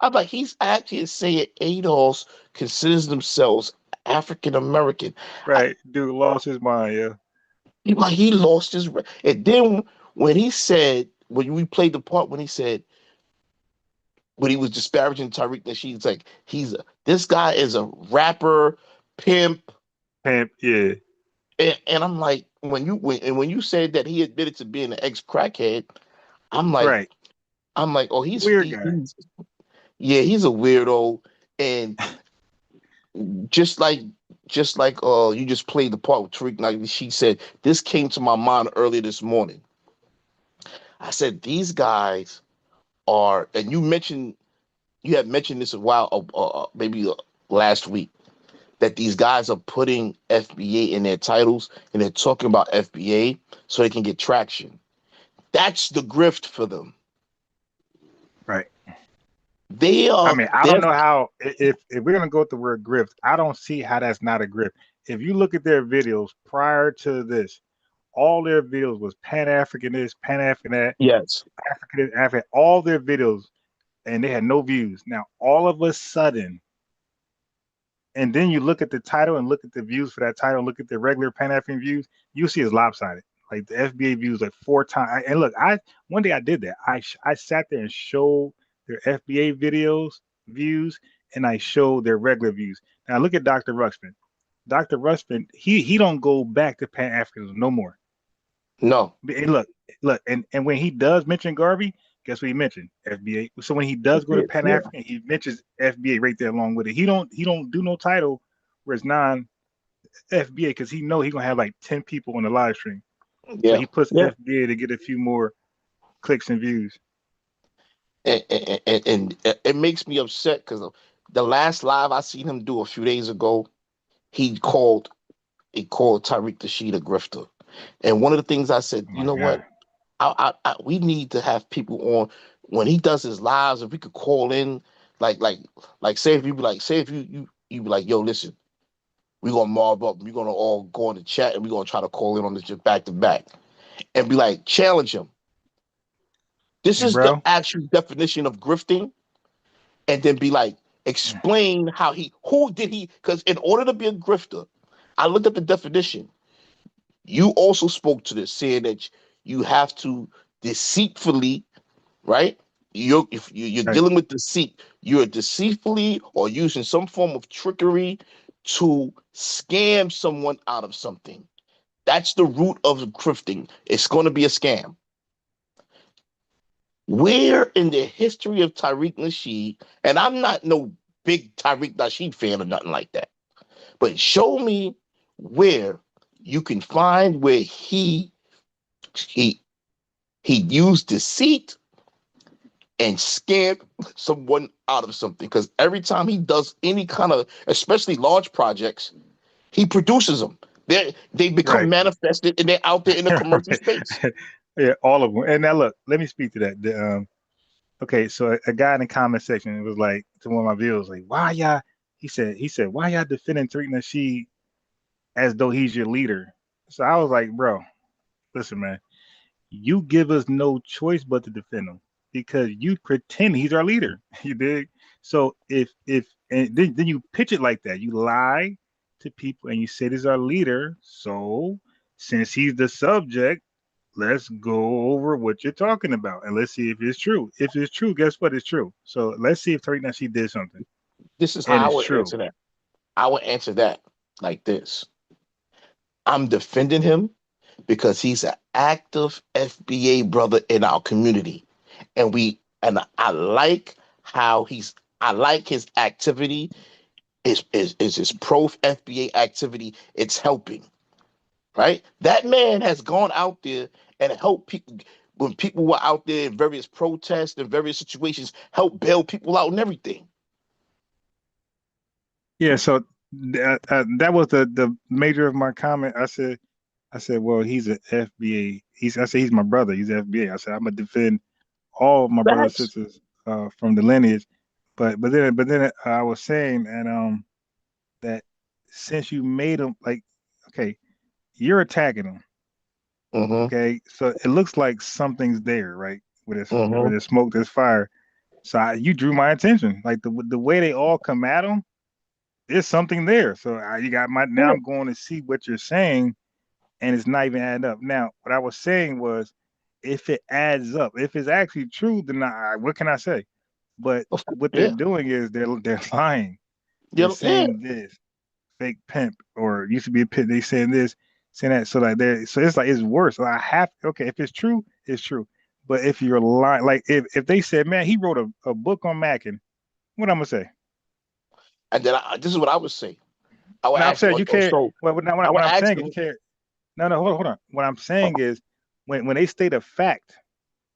I'm like, he's actually saying ADOS considers themselves African American. Right, dude lost his mind. Yeah, Like he lost his. And then when he said, when we played the part when he said, when he was disparaging Tariq Nasheed's like, this guy is a rapper, pimp. Yeah. And I'm like, when you said that he admitted to being an ex-crackhead, I'm like, right. Oh, he's weird guy. He's a weirdo. And just like you just played the part with Tariq Nasheed, she said, this came to my mind earlier this morning. I said, these guys are, and you had mentioned this a while, maybe last week, that these guys are putting FBA in their titles and they're talking about FBA so they can get traction. That's the grift for them. Right. They are. I mean, I don't know how, if we're going to go with the word grift, I don't see how that's not a grift. If you look at their videos prior to this, all their videos was Pan-Africanism, Pan-African that. Yes. African, all their videos, and they had no views. Now, all of a sudden, and then you look at the title and look at the views for that title, look at the regular Pan-African views, you see it's lopsided. Like the FBA views like 4 times. And look, one day I did that. I sat there and showed their FBA videos views, and I showed their regular views. Now look at Dr. Ruxpin. Dr. Ruxpin, he don't go back to Pan-Africanism no more. No. And look, and when he does mention Garvey, guess what he mentioned? FBA. So when he does go to Pan-African, he mentions FBA right there along with it. He don't do no title where it's non-FBA because he know he gonna have like 10 people on the live stream. Yeah. So he puts FBA to get a few more clicks and views. And it makes me upset because the last live I seen him do a few days ago, he called Tariq Nasheed a grifter. And one of the things I said, you know what? We need to have people on when he does his lives. If we could call in, like say if you be like, you be like, yo, listen, we're gonna mob up, we're gonna all go in the chat, and we're gonna try to call in on this just back to back, and be like, challenge him. This is the actual definition of grifting, and then be like, explain who did he? Because in order to be a grifter, I looked at the definition. You also spoke to this, saying that you have to deceitfully, right? If you're dealing with deceit, you're deceitfully or using some form of trickery to scam someone out of something. That's the root of grifting. It's going to be a scam. Where in the history of Tariq Nasheed, and I'm not no big Tariq Nasheed fan or nothing like that, but show me where you can find where he used deceit and scam someone out of something. Because every time he does any kind of, especially large projects, he produces them. They become manifested and they're out there in the commercial space. Yeah, all of them. And now look, let me speak to that. Okay, so a guy in the comment section was like to one of my videos, like, why y'all? He said, why y'all defending Tariq Nasheed as though he's your leader? So I was like, bro, listen, man, you give us no choice but to defend him because you pretend he's our leader. You dig? So if and then you pitch it like that, you lie to people and you say this is our leader. So since he's the subject, let's go over what you're talking about and let's see if it's true. If it's true, guess what? It's true. So let's see if Tariq Nasheed did something. This is And how I it's would true. answer that. I would answer that like this. I'm defending him because he's an active FBA brother in our community. And I like how I like his activity. Is his pro FBA activity. It's helping. Right? That man has gone out there and helped people when people were out there in various protests and various situations, help bail people out and everything. Yeah, so that was the major of my comment. I said, well, he's an FBA. I said he's my brother. He's an FBA. I said I'm gonna defend all my brothers and sisters from the lineage. But then I was saying and that since you made him like, okay, you're attacking him. Okay, so it looks like something's there, right? Where there's smoke, there's fire. So you drew my attention. Like the way they all come at him, there's something there. So you got now I'm going to see what you're saying, and it's not even adding up. Now, what I was saying was, if it adds up, if it's actually true, then what can I say? But what they're doing is they're lying. They're saying this fake pimp or used to be a pimp. They saying this, saying that. So it's like it's worse. So if it's true, it's true. But if you're lying, like if they said, man, he wrote a book on Mackin, what I'm gonna say? And then this is what I would say. I would ask you can't. What I'm saying is him, you can't. No, hold on. What I'm saying is when they state a fact,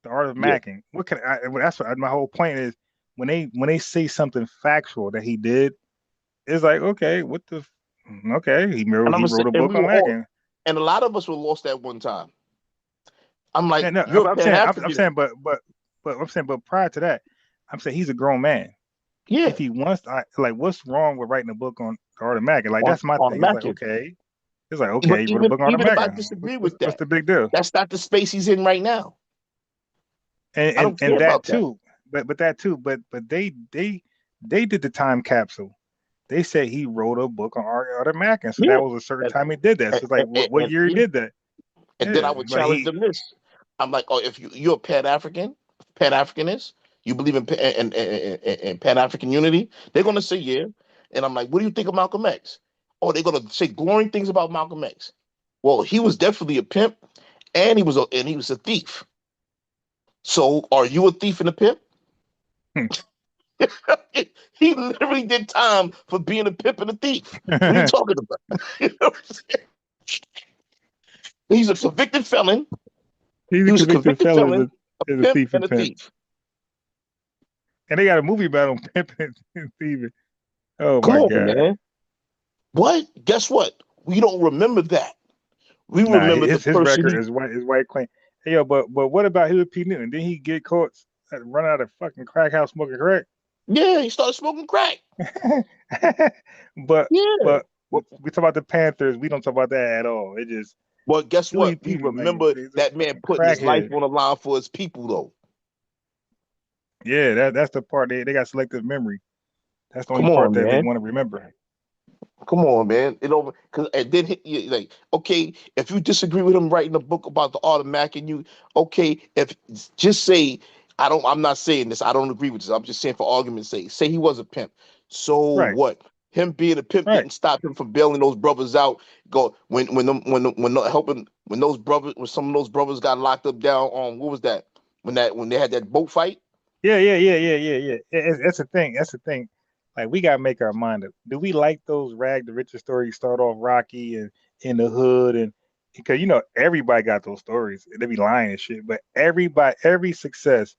the art of Mackin, what can that's what my whole point is. When they say something factual that he did, it's like, okay, he wrote a book on Mackin. And a lot of us were lost at one time. I'm like, I'm saying, but prior to that, I'm saying he's a grown man. Yeah. If he wants to, like, what's wrong with writing a book on the art of Mackin? Like, that's my thing. It's like, okay. It's like, okay, he wrote a book on even Mackin. if I disagree with that, what's the big deal? That's not the space he's in right now. And that too. But that too. But they did the time capsule. They said he wrote a book on art of Mackin. So that was a certain time he did that. So it's like, what year he did that? And then I would challenge them this. I'm like, oh, if you're a Pan-Africanist, you believe in Pan-African unity, they're gonna say yeah. And I'm like, what do you think of Malcolm X? Oh, they're gonna say glowing things about Malcolm X. Well, he was definitely a pimp, and he was a thief. So, are you a thief and a pimp? He literally did time for being a pimp and a thief. What are you talking about? You know what I'm saying? He's a convicted felon. He was a convicted felon, a pimp and a thief. And they got a movie about him pimping and thieving. Oh Come my on, God. Man. What? Guess what? We don't remember that. We remember his the person. record is white clean. Hey, yo, but what about Hillary P. Newton? Didn't he get caught running out of fucking crack house smoking crack? Yeah, he started smoking crack. but we talk about the Panthers. We don't talk about that at all. It just. Well, guess what? We remember that man putting his life on the line for his people, though. Yeah, that's the part they got selective memory. That's the only part that they want to remember. Come on, man. And then like, okay, if you disagree with him writing a book about the art of Mackin, just say I'm not saying this. I don't agree with this. I'm just saying for argument's sake. Say he was a pimp. So what? Him being a pimp didn't stop him from bailing those brothers out. When some of those brothers got locked up down on what was that? When they had that boat fight. Yeah. That's the thing. That's the thing. Like, we gotta make our mind up. Do we like those rag the riches stories? Start off rocky and in the hood, and because everybody got those stories. They be lying and shit. But every success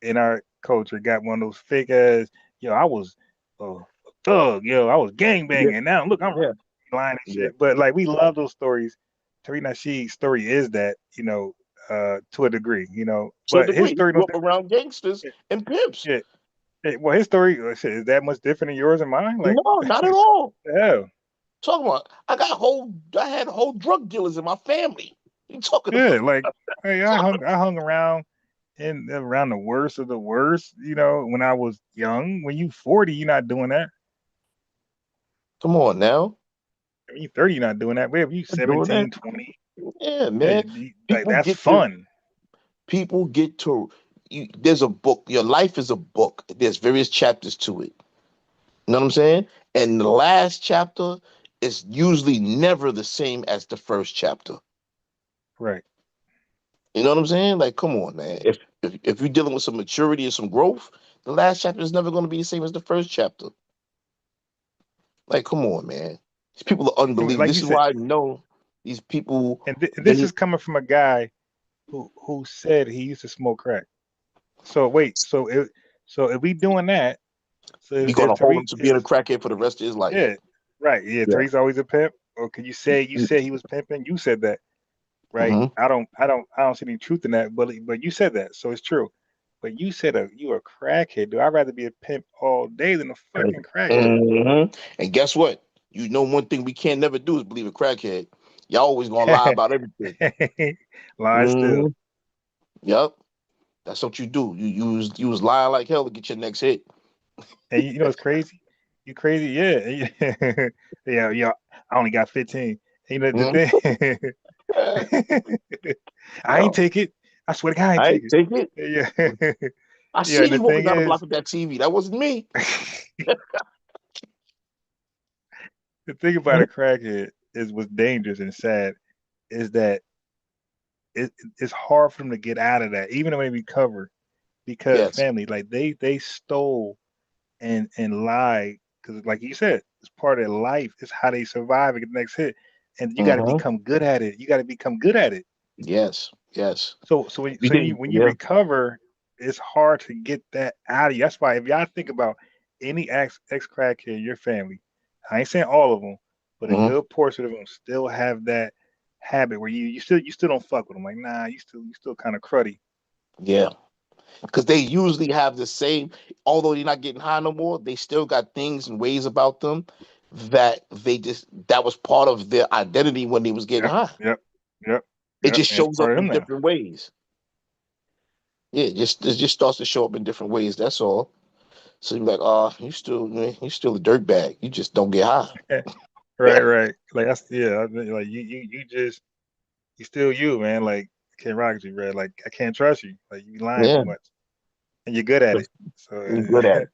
in our culture got one of those fake ass. I was a thug. I was gangbanging. Yeah. Now look, I'm lying and shit. But like, we love those stories. Tariq Nasheed's story is that to a degree. But his story grew up around gangsters and pimps. Yeah. Well, his story is that much different than yours and mine? Like, no, not at all. Hell. Talking about, I had whole drug dealers in my family. You talking Yeah, about? like hey, I hung around and around the worst of the worst, when I was young. When you 40, you're not doing that. Come on now. When you 30, you're not doing that. Wait, if you I'm doing that. 17, 20, Yeah, man. like People that's get to fun. there's a book. Your life is a book. There's various chapters to it. You know what I'm saying? And the last chapter is usually never the same as the first chapter. Right. You know what I'm saying? Like, come on, man. If you're dealing with some maturity and some growth, the last chapter is never going to be the same as the first chapter. Like, come on, man. These people are unbelievable. Like This you is said, why I know these people. and this is coming from a guy who said he used to smoke crack. So wait, so if we doing that, so You're if gonna hold Tariq him to being a is, crackhead for the rest of his life. yeah, right, yeah, Yeah. Tariq's always a pimp. Or can you say he was pimping? You said that, right? Mhm. I don't see any truth in that, but you said that, so it's true. But you said you a crackhead, dude. I'd rather be a pimp all day than a fucking crackhead. Mhm. And guess what? You know one thing we can't never do is believe a crackhead. Y'all always gonna lie about everything. Lie still. Mhm. Yep. That's what you do. You was lying like hell to get your next hit. And you know what's crazy? You crazy, yeah. Yeah. I only got 15. You know the Mhm. thing. I ain't Yo, take it. I swear to God, I ain't I take ain't take it. it. Yeah. I Yeah, and seen the you walking thing down the block is, with that TV. That wasn't me. the thing about a crackhead is what's dangerous and sad is that it's hard for them to get out of that, even when they recover, because Yes. family, like they stole and lied, because like you said, it's part of their life. It's how they survive and get the next hit, and you got to Mhm. become good at it. You got to become good at it. Yes. Yes. When you Yeah. recover, it's hard to get that out of you. That's why if y'all think about any ex crackhead in your family, I ain't saying all of them, but a Mhm. good portion of them still have that habit where you still don't fuck with them. Like nah, you still kind of cruddy. Yeah. Because they usually have the same, although you're not getting high no more, they still got things and ways about them that was part of their identity when they was getting Yep, high. yep, yep, It yep. just And it's shows part up of them in now. different ways. Yeah, it just starts to show up in different ways. That's all. So you're like, oh, you still a dirtbag. You just don't get high. Right, right. Like that's yeah. Like you still you, man. Like I can't rock with you, bro. Like I can't trust you. Like you lying too Yeah, much, and you're good at it. 'cause you're good at it.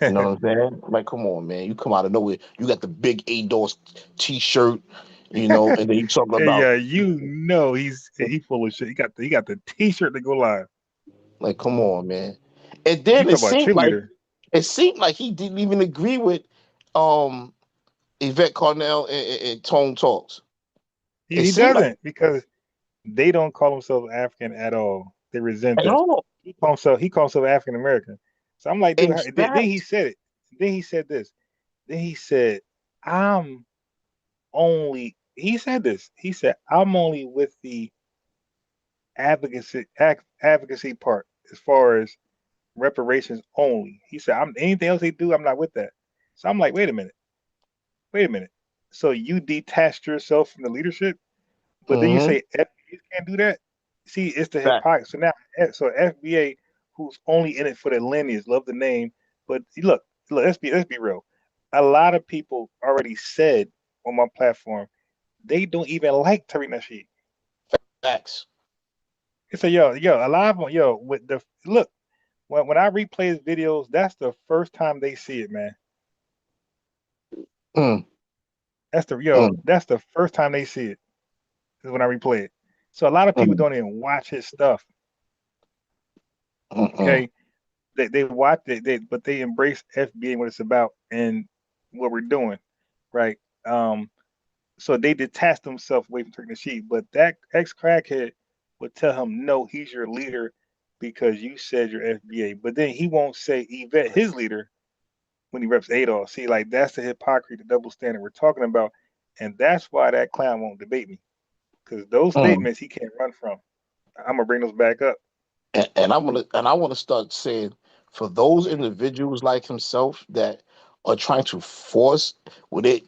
You know what I'm saying? Like, come on, man. You come out of nowhere. You got the big A-Dose T-shirt, and then you talking Hey, about, yeah, he full of shit. He got the T-shirt to go live. like, come on, man. And You then talk about cheerleader. it seemed like he didn't even agree with um Yvette Carnell and Tone Talks. It He seemed like doesn't, because they don't call themselves African at all. They resent at that. all. He calls himself African American. So I'm like, dude, In then he fact, said it. Then he said this. Then he said, I'm only. He said this. He said, I'm only with the advocacy part as far as reparations only. He said, I'm anything else they do, I'm not with that. So I'm like, wait a minute. So you detached yourself from the leadership, but then you mm-hmm, say FBAs can't do that? See, it's the fact. hypocrisy. So now, so FBA, who's only in it for the lineage, love the name, but look, let's be real. A lot of people already said on my platform they don't even like Tariq Nasheed. Facts. It's a a lot of them, with the look. When I replay his videos, that's the first time they see it, man. Mm, mm, That's the first time they see it is when I replay it. So a lot of people mm, don't even watch his stuff. mm-mm. Okay, they watch it, but they embrace FBA and what it's about and what we're doing, right? Um, so they detach themselves away from taking the sheet. But that ex crackhead would tell him, no, he's your leader because you said you're FBA. But then he won't say Yvette, his leader, when he reps Adolf. See, like that's the hypocrisy, the double standard we're talking about, and that's why that clown won't debate me, because those Mm. statements he can't run from. I'm gonna bring those back up. And I want to start saying, for those individuals like himself that are trying to force with it,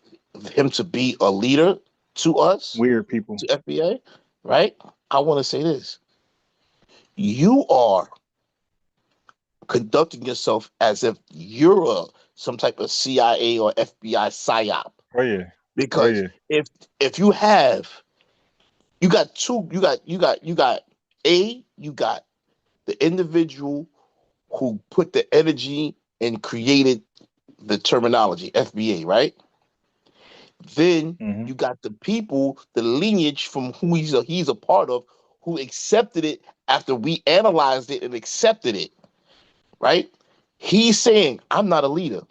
him to be a leader to us, weird people, to FBA, right? I want to say this. You are conducting yourself as if you're some type of CIA or FBI psyop. Oh yeah. Because if you have, you got the individual who put the energy and created the terminology FBA, right? Then you got the people, the lineage from who he's a part of, who accepted it after we analyzed it and accepted it, right? He's saying, I'm not a leader.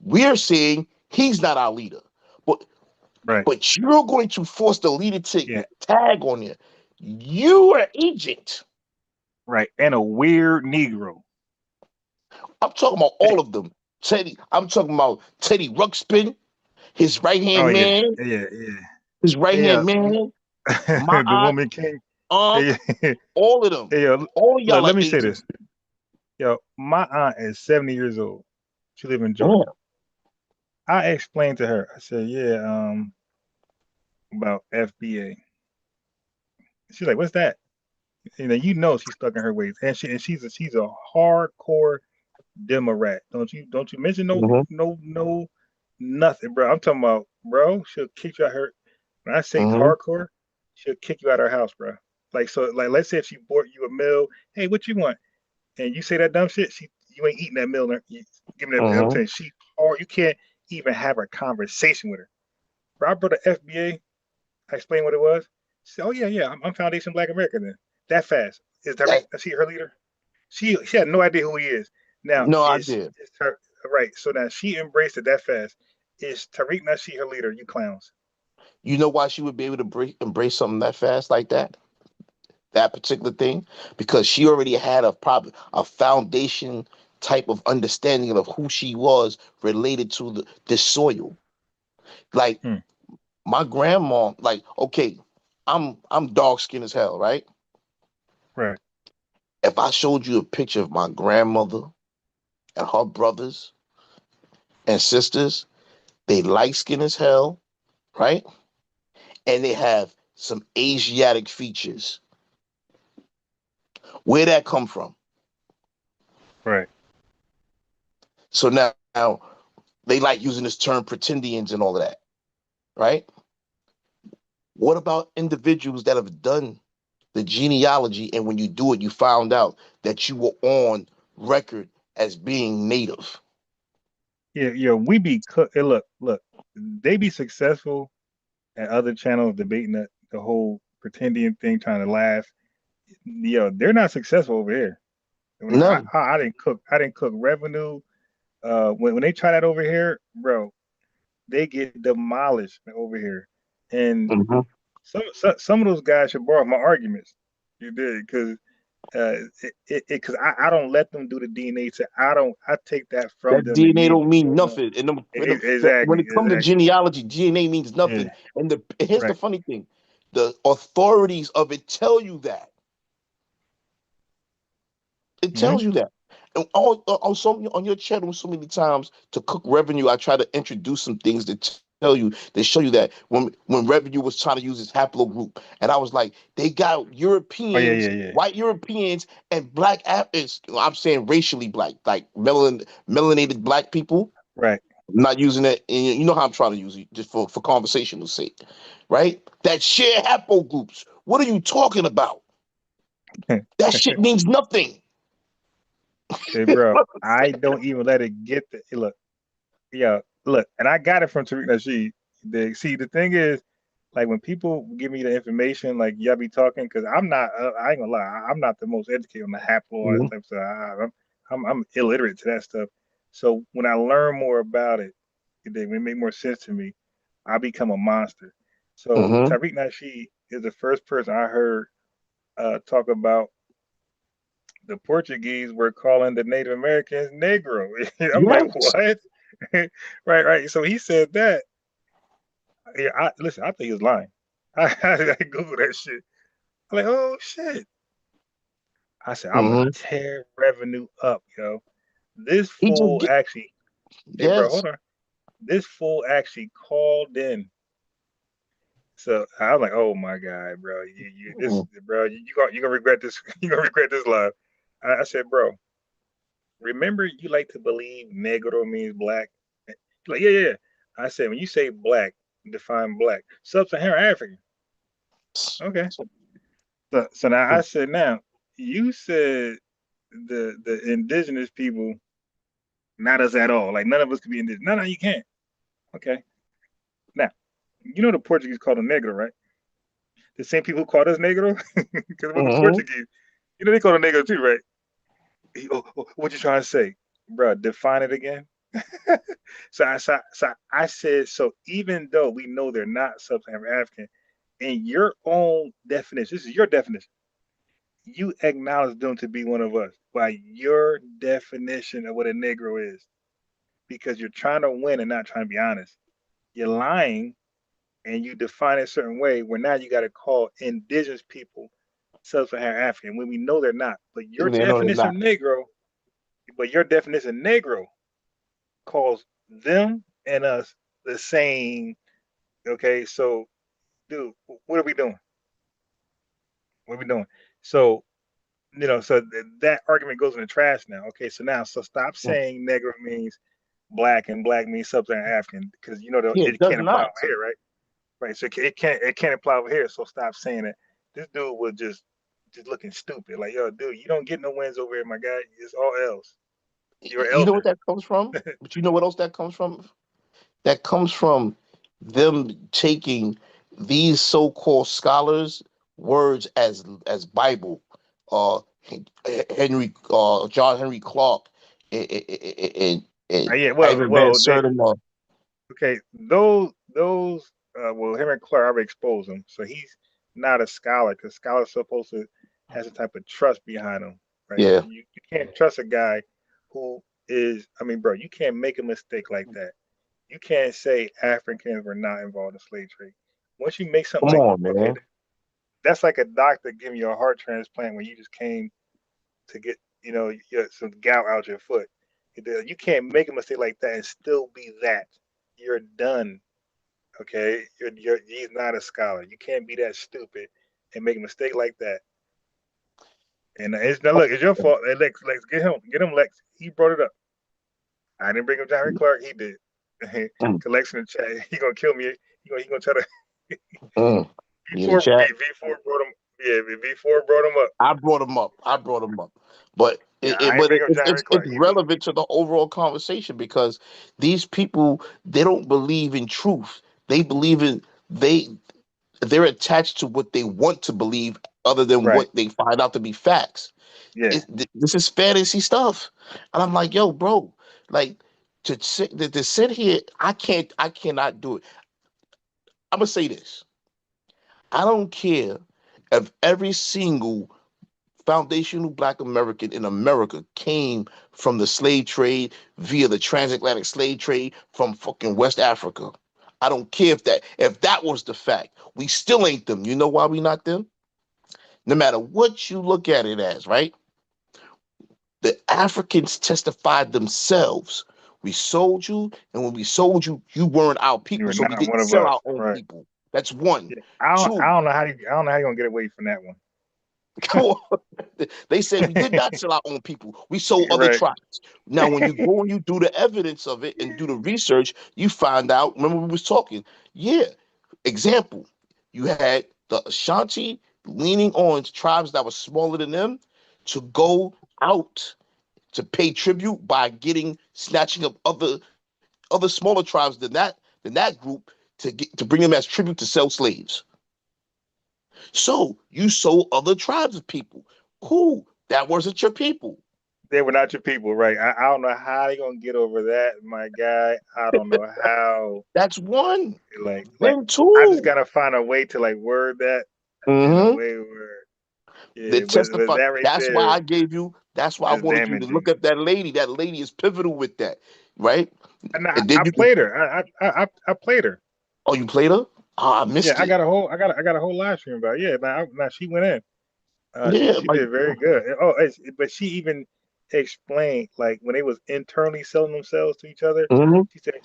We're saying he's not our leader. But you're going to force the leader to tag on you. You are agent. Right. And a weird Negro. I'm talking about all of them. I'm talking about Teddy Ruxpin, his right-hand man. Yeah. His right-hand man. My the woman king. All of them. All of y'all let are me say agents. this. Yo, my aunt is 70 years old. She lives in Georgia. I explained to her, I said, about FBA. She's like, what's that? You know she's stuck in her ways. And she's a hardcore Democrat. Don't you mention no nothing, bro. I'm talking about, bro, she'll kick you out her. When I say hardcore, she'll kick you out of her house, bro. Like let's say if she bought you a meal, hey, what you want? And you say that dumb shit, you ain't eating that meal. You give me that. I'm saying she hard. You can't even have a conversation with her. Bro, I brought the FBA. I explained what it was. She said, oh yeah, I'm Foundation Black America then. That fast. Is she her leader? She had no idea who he is. Now I did. It's her, right. So now she embraced it that fast. Is Tariq Nasheed her leader? You clowns. You know why she would be able to embrace something that fast like that? That particular thing? Because she already had a foundation type of understanding of who she was related to the soil. Like my grandma, like, okay, I'm dark skinned as hell, right? Right. If I showed you a picture of my grandmother and her brothers and sisters, they light skinned as hell, right? And they have some Asiatic features. Where'd that come from? Right. So now they like using this term pretendians and all of that, right? What about individuals that have done the genealogy, and when you do it, you found out that you were on record as being native? Yeah, we be hey, look, they be successful at other channels debating the whole pretending thing, trying to laugh. They're not successful over here. No. I didn't cook revenue. When they try that over here, bro, they get demolished over here. And some of those guys should borrow my arguments. You did, because because I don't let them do the DNA test. I take that from That them. DNA don't mean nothing. And when it comes to genealogy, DNA means nothing. Yeah. And here's the funny thing: the authorities of it tell you that. It tells you that. And on your channel so many times to cook revenue, I try to introduce some things that show you that when revenue was trying to use his haplogroup, and I was like, they got Europeans, white Europeans, and black I'm saying racially black, like melanated black people. Right. I'm not using that, and you know how I'm trying to use it just for conversational sake, right? That share haplogroups. What are you talking about? That shit means nothing. Hey, bro, I don't even let it get look, and I got it from Tariq Nasheed. See, the thing is, like, when people give me the information, like, y'all be talking, because I ain't gonna lie, I'm not the most educated on the haplo and stuff, so I'm illiterate to that stuff. So when I learn more about it, it make more sense to me. I become a monster. So Tariq Nasheed is the first person I heard talk about the Portuguese were calling the Native Americans Negro. I'm like, what? right. So he said that. Yeah, I think he was lying. I Googled that shit. I'm like, oh shit. I said, I'm gonna tear revenue up, yo. This fool actually. Hey, bro, hold on. This fool actually called in. So I was like, "Oh my god, bro, you gonna regret this. You gonna regret this live." I said, "Bro, remember you like to believe negro means black." He's like, yeah. I said, when you say black, define black. Sub-Saharan African. Okay. So now I said, now you said the indigenous people, not us at all. Like none of us could be indigenous. No, you can't. Okay. Now, you know the Portuguese called them negro, right? The same people who called us negro, because we're the Portuguese. You know they call them negro too, right? What you trying to say, bro? Define it again. So I said, so even though we know they're not Sub-Saharan African, in your own definition, this is your definition, you acknowledge them to be one of us by your definition of what a Negro is, because you're trying to win and not trying to be honest. You're lying, and you define it a certain way where now you got to call indigenous people Sub-Saharan African when we know they're not. But your definition Negro calls them and us the same. Okay, so dude, what are we doing? What are we doing? So, so that argument goes in the trash now. Okay, so stop saying Negro means black and black means Sub-Saharan African, because it can't apply over here, right? Right. So it can't apply over here. So stop saying it. This dude was just looking stupid. Like, yo, dude, you don't get no wins over here, my guy. It's all else. You know what that comes from? But you know what else that comes from? That comes from them taking these so-called scholars' words as Bible. John Henry Clark and Ivan Van Sertima. Okay, those Henry Clark already exposed him, so he's not a scholar, because scholars are supposed to have some type of trust behind them, right? Yeah. You can't trust a guy who is, bro, you can't make a mistake like that. You can't say Africans were not involved in slave trade. Once you make something man. That's like a doctor giving you a heart transplant when you just came to get, some gout out your foot. You can't make a mistake like that and still be that. You're done. Okay, he's not a scholar. You can't be that stupid and make a mistake like that. And it's your fault. Hey, Lex, get him, Lex. He brought it up. I didn't bring him Henry Clark. He did. Lex in the chat. He gonna kill me. He gonna try to. V4 brought him. Yeah, V4 brought him up. I brought him up. But it's relevant to the overall conversation, because these people, they don't believe in truth. They believe in they're attached to what they want to believe, other than what they find out to be facts. Yeah, this is fantasy stuff, and I'm like, yo, bro, like to sit here, I cannot do it. I'm gonna say this. I don't care if every single foundational Black American in America came from the slave trade via the transatlantic slave trade from fucking West Africa. I don't care if that was the fact. We still ain't them. You know why we not them? No matter what you look at it as, right? The Africans testified themselves. We sold you, and when we sold you, you weren't our people, so we didn't sell our own people. That's one. Yeah. I don't know how you're gonna get away from that one. Come on. They said we did not sell our own people. We sold other tribes. Now, when you go and you do the evidence of it and do the research, you find out, remember we was talking, example, you had the Ashanti leaning on tribes that were smaller than them to go out to pay tribute by snatching up other smaller tribes than that group to bring them as tribute to sell slaves. So you sold other tribes of people. Cool. That wasn't your people. They were not your people, right? I don't know how they're gonna get over that, my guy. I don't know how. That's one. Then two. I just gotta find a way to word that in a way where that's why I gave you. That's why I wanted you to look at that lady. That lady is pivotal with that, right? I played her. I played her. Oh, you played her? Oh, I missed it. I got a whole live stream about it. Yeah, now she went in. She did very good. Oh, but she even explained when they was internally selling themselves to each other. She said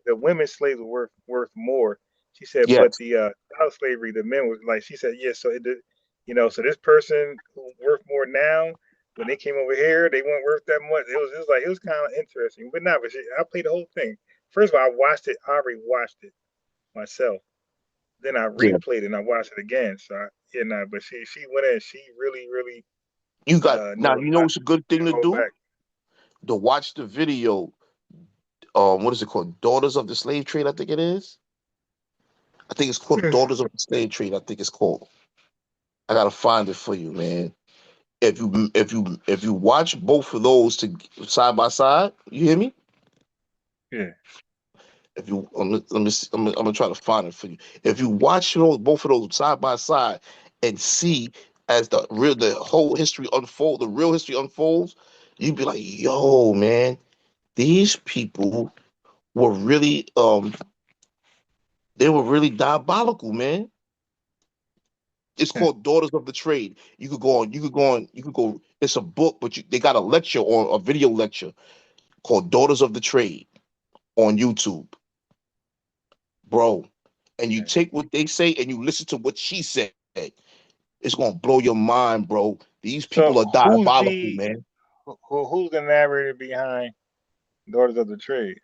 the women slaves were worth more. She said, Yes. but the child slavery, the men was like, she said, yes. So it did, you know, so this person who worth more now, when they came over here, they weren't worth that much. It was kind of interesting, but not. But I played the whole thing. First of all, I watched it. I already watched it myself. Then I Yeah. replayed it and I watched it again. So but she went in. She really You got now. You know it's a good thing to do back. to watch the video. What is it called? Daughters of the Slave Trade. I think it is. I think it's called Daughters of the Slave Trade. I think it's called. I gotta find it for you, man. If you watch both of those side by side, you hear me? Yeah. If you let me see, I'm gonna try to find it for you. If you watch both of those side by side and see as the whole history unfold, the real history unfolds, you'd be like, yo, man, these people were really they were really diabolical, man. It's called Daughters of the Trade. You could go on. It's a book, but they got a lecture on a video lecture called Daughters of the Trade on YouTube, bro. And you take what they say and you listen to what she said. It's gonna blow your mind, bro. These people are diabolical, man. Who's the narrator behind Daughters of the Trade?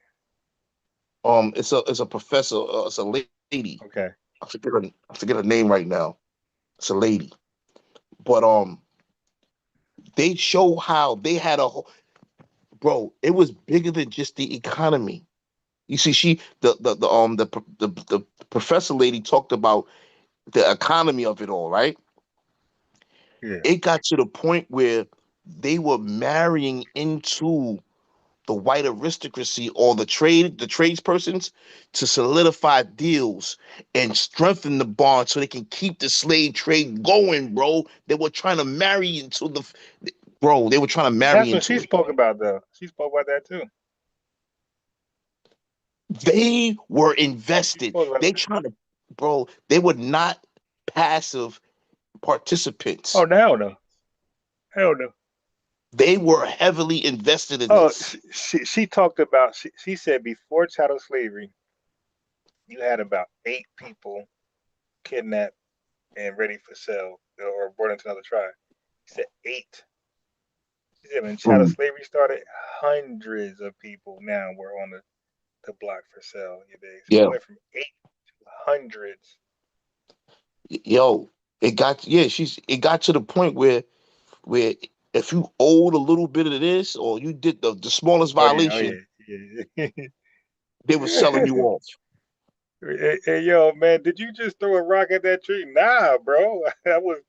It's a professor. It's a lady. Okay. I forget her name right now. It's a lady, but they show how they had a whole. Bro, it was bigger than just the economy. You see, the professor lady talked about the economy of it all, right? Yeah. It got to the point where they were marrying into the white aristocracy or the tradespersons to solidify deals and strengthen the bond so they can keep the slave trade going, bro. They were trying to marry into they were trying to marry That's into what she it. spoke about, though. She spoke about that too. They were invested. They were not passive participants. Oh, hell no. Hell no. They were heavily invested in this. She talked about, she said before chattel slavery, you had about 8 people kidnapped and ready for sale or brought into another tribe. She said 8. She said when chattel slavery started, hundreds of people now were on the block for sale. So it went from 8 to hundreds. Yo, it got to the point where if you owed a little bit of this or you did the smallest violation, they were selling you off. Hey, yo, man, did you just throw a rock at that tree? Nah, bro. I was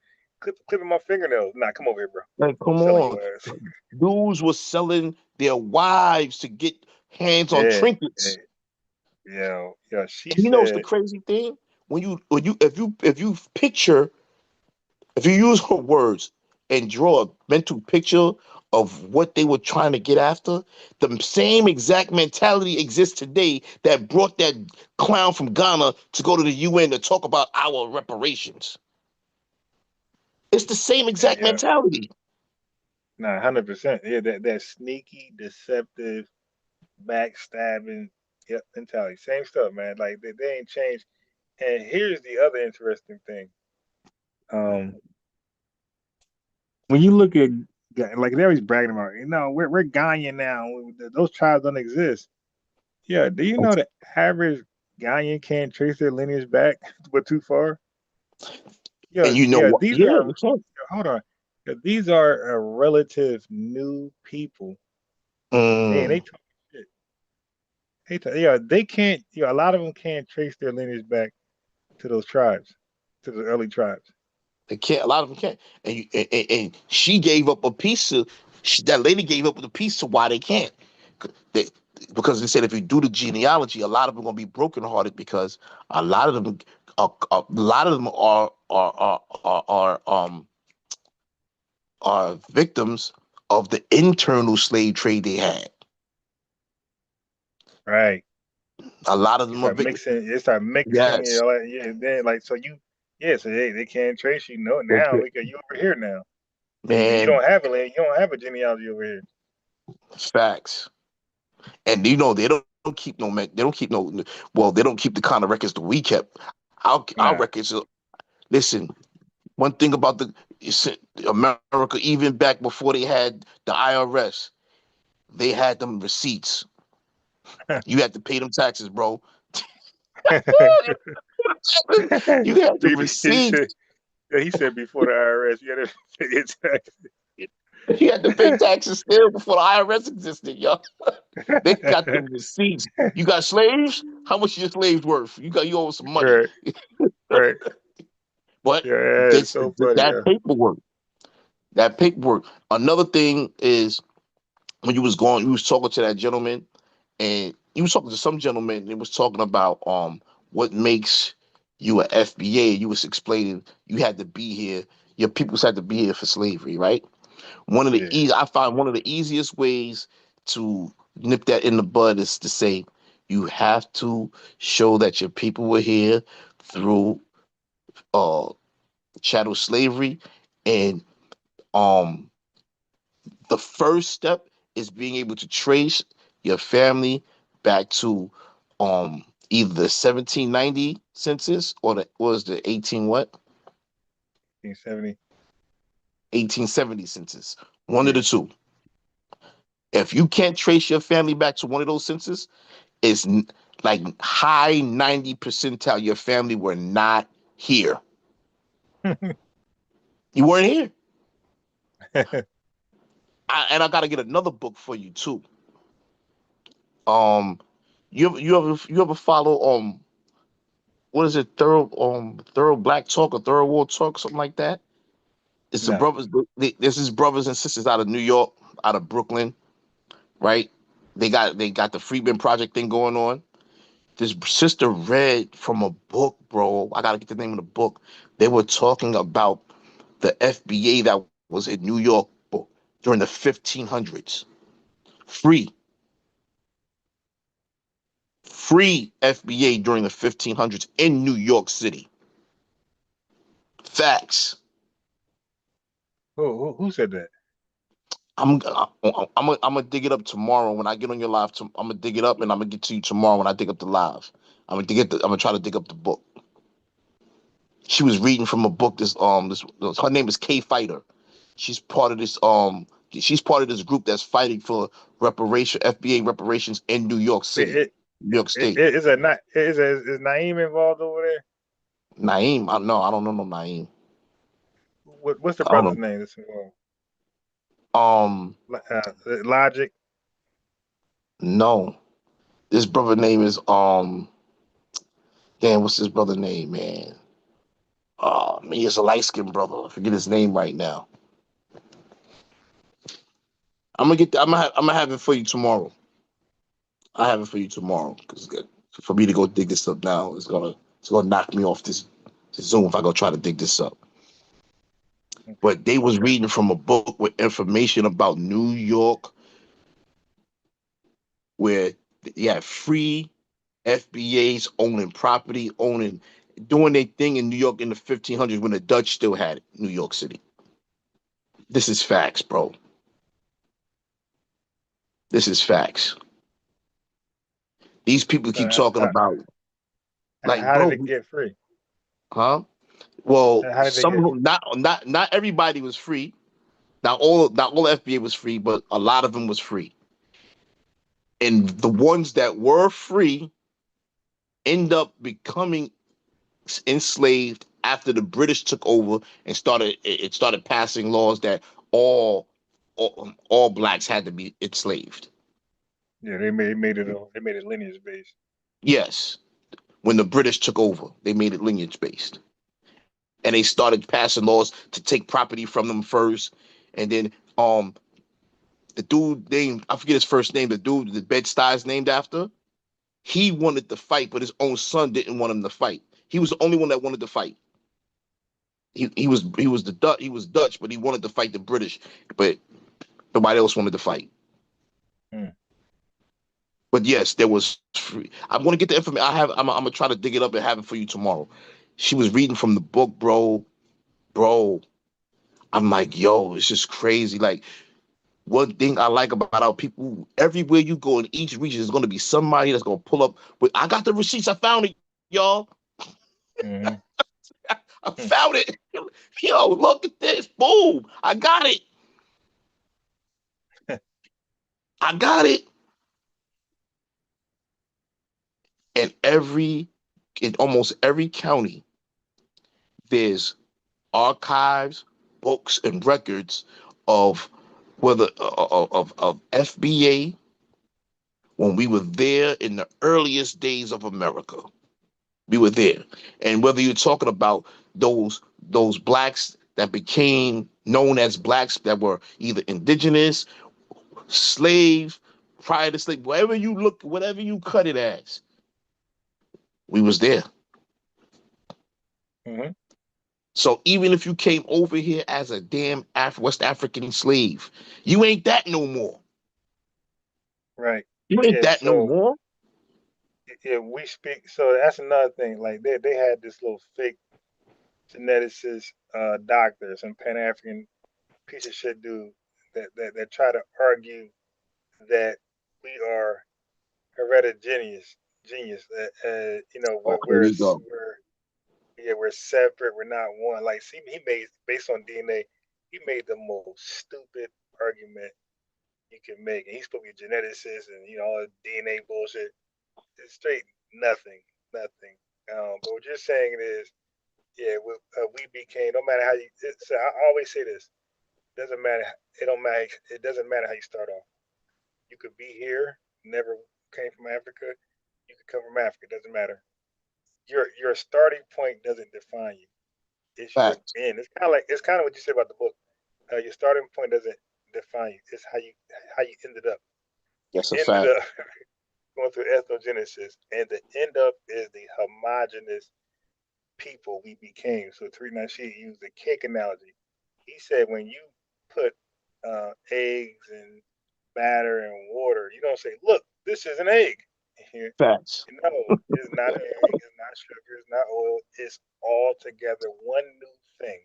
clipping my fingernails. Nah, come over here, bro. Like, come on. Dudes were selling their wives to get hands on trinkets. Yeah, she and you know what's the crazy thing? If you use her words and draw a mental picture of what they were trying to get after, the same exact mentality exists today that brought that clown from Ghana to go to the UN to talk about our reparations. It's the same exact mentality. Nah, 100%. Yeah, that sneaky, deceptive, backstabbing mentality. Same stuff, man. Like they ain't changed. And here's the other interesting thing. When you look at, like, they're always bragging about, we're Ghanaian now. Those tribes don't exist. Yeah, do you know the average Ghanaian can't trace their lineage back but too far? Yeah, and you know what? These are hold on. Yeah, these are relative new people. And they talk shit. They can't. A lot of them can't trace their lineage back to those tribes, to the early tribes. They can't. A lot of them can't. And she gave up a piece of. That lady gave up a piece of why they can't. Because they said if you do the genealogy, a lot of them are gonna be brokenhearted because a lot of them are victims of the internal slave trade they had. Right. A lot of them are mixing. They start mixing. Yes. So they can't trace you. No, now because you over here now. Man, you don't have a genealogy over here. Facts. And they don't don't keep no man. They don't keep no. Well, they don't keep the kind of records that we kept. Our records are. Listen, one thing about America, even back before they had the IRS, they had them receipts. You had to pay them taxes, bro. You had the receipts. He said before the IRS, you had to pay taxes. You had to pay taxes still before the IRS existed, yo. They got the receipts. You got slaves? How much your slaves worth? You owe some money. Right. But it's so funny, paperwork. That paperwork. Another thing is when you was talking to that gentleman, and you was talking to some gentleman, and it was talking about what makes you an FBA. You was explaining you had to be here. Your peoples had to be here for slavery, right? I find one of the easiest ways to nip that in the bud is to say you have to show that your people were here through chattel slavery, and the first step is being able to trace your family back to either the 1790 census or the 1870 census. One of the two. If you can't trace your family back to one of those censuses, it's like high 90 percentile your family were not here. You weren't here. I gotta get another book for you too. You ever follow what is it, thorough black talk or thorough war talk, something like that? It's the brothers. This is brothers and sisters out of New York, out of Brooklyn, right? They got the Freedmen Project thing going on. This sister read from a book, bro. I gotta get the name of the book. They were talking about the FBA that was in New York during the 1500s. Free FBA during the 1500s in New York City. Facts. Who said that? I'm gonna dig it up tomorrow when I get on your live. I'm gonna dig it up and I'm gonna get to you tomorrow when I dig up the live. I'm gonna try to dig up the book. She was reading from a book. Her name is K Fighter. She's part of this group that's fighting for FBA reparations in New York City, New York State. Is Naeem involved over there? Naeem? I don't know no Naeem. What's the brother's name that's involved? Logic. No, this brother name is damn. What's his brother name, man? Oh, man, he's a light skinned brother. I forget his name right now. I'm gonna have it for you tomorrow. I have it for you tomorrow because for me to go dig this up now it's gonna knock me off this Zoom if I go try to dig this up. But they was reading from a book with information about New York, where you had free FBAs owning property, doing their thing in New York in the 1500s when the Dutch still had it, New York City. This is facts, bro. This is facts. These people keep talking about, like, how bro, did it get free? Huh? Well, not everybody was free. Not all FBA was free, but a lot of them was free. And the ones that were free end up becoming enslaved after the British took over and started passing laws that all blacks had to be enslaved. Yeah, they made it lineage based. Yes. When the British took over, they made it lineage based. And they started passing laws to take property from them first. And then the dude named, I forget his first name, the dude that Bed-Stuy's named after, he wanted to fight, but his own son didn't want him to fight. He was the only one that wanted to fight. He was Dutch, but he wanted to fight the British, but nobody else wanted to fight. But yes, there was free. I'm gonna get the information. I'm gonna try to dig it up and have it for you tomorrow. She was reading from the book, bro. I'm like, yo, it's just crazy. Like, one thing I like about our people, everywhere you go in each region, there's going to be somebody that's going to pull up with, I got the receipts. I found it, y'all. Mm-hmm. I found it. Yo, look at this. Boom. I got it. I got it. And in almost every county, there's archives, books, and records of whether of FBA when we were there in the earliest days of America. We were there. And whether you're talking about those blacks that became known as blacks that were either indigenous, slave, prior to slave, whatever you cut it as, we was there. Mm-hmm. So even if you came over here as a damn West African slave, you ain't that no more. Right. You ain't that no more. Yeah, we speak. So that's another thing. Like they had this little fake geneticist doctor, some Pan-African piece of shit dude that try to argue that we are hereditary genius. You know, Oh, here we go. we're separate. We're not one. Like, see, he made based on DNA. He made the most stupid argument you can make, and he's supposed to be a geneticist and all the DNA bullshit. It's straight nothing. But what you're saying is, yeah, we became. No matter how you. So I always say this. Doesn't matter. It don't matter. It doesn't matter how you start off. You could be here, never came from Africa. You could come from Africa. It doesn't matter. Your starting point doesn't define you. It's your end. It's kind of what you said about the book. Your starting point doesn't define you. It's how you ended up. That's a ended fact. up going through ethnogenesis, and the end up is the homogenous people we became. So Tariq Nasheed used the cake analogy. He said when you put eggs and batter and water, you don't say, "Look, this is an egg." Facts. No, it's not an egg. It's not sugar. It's not oil. It's all together one new thing.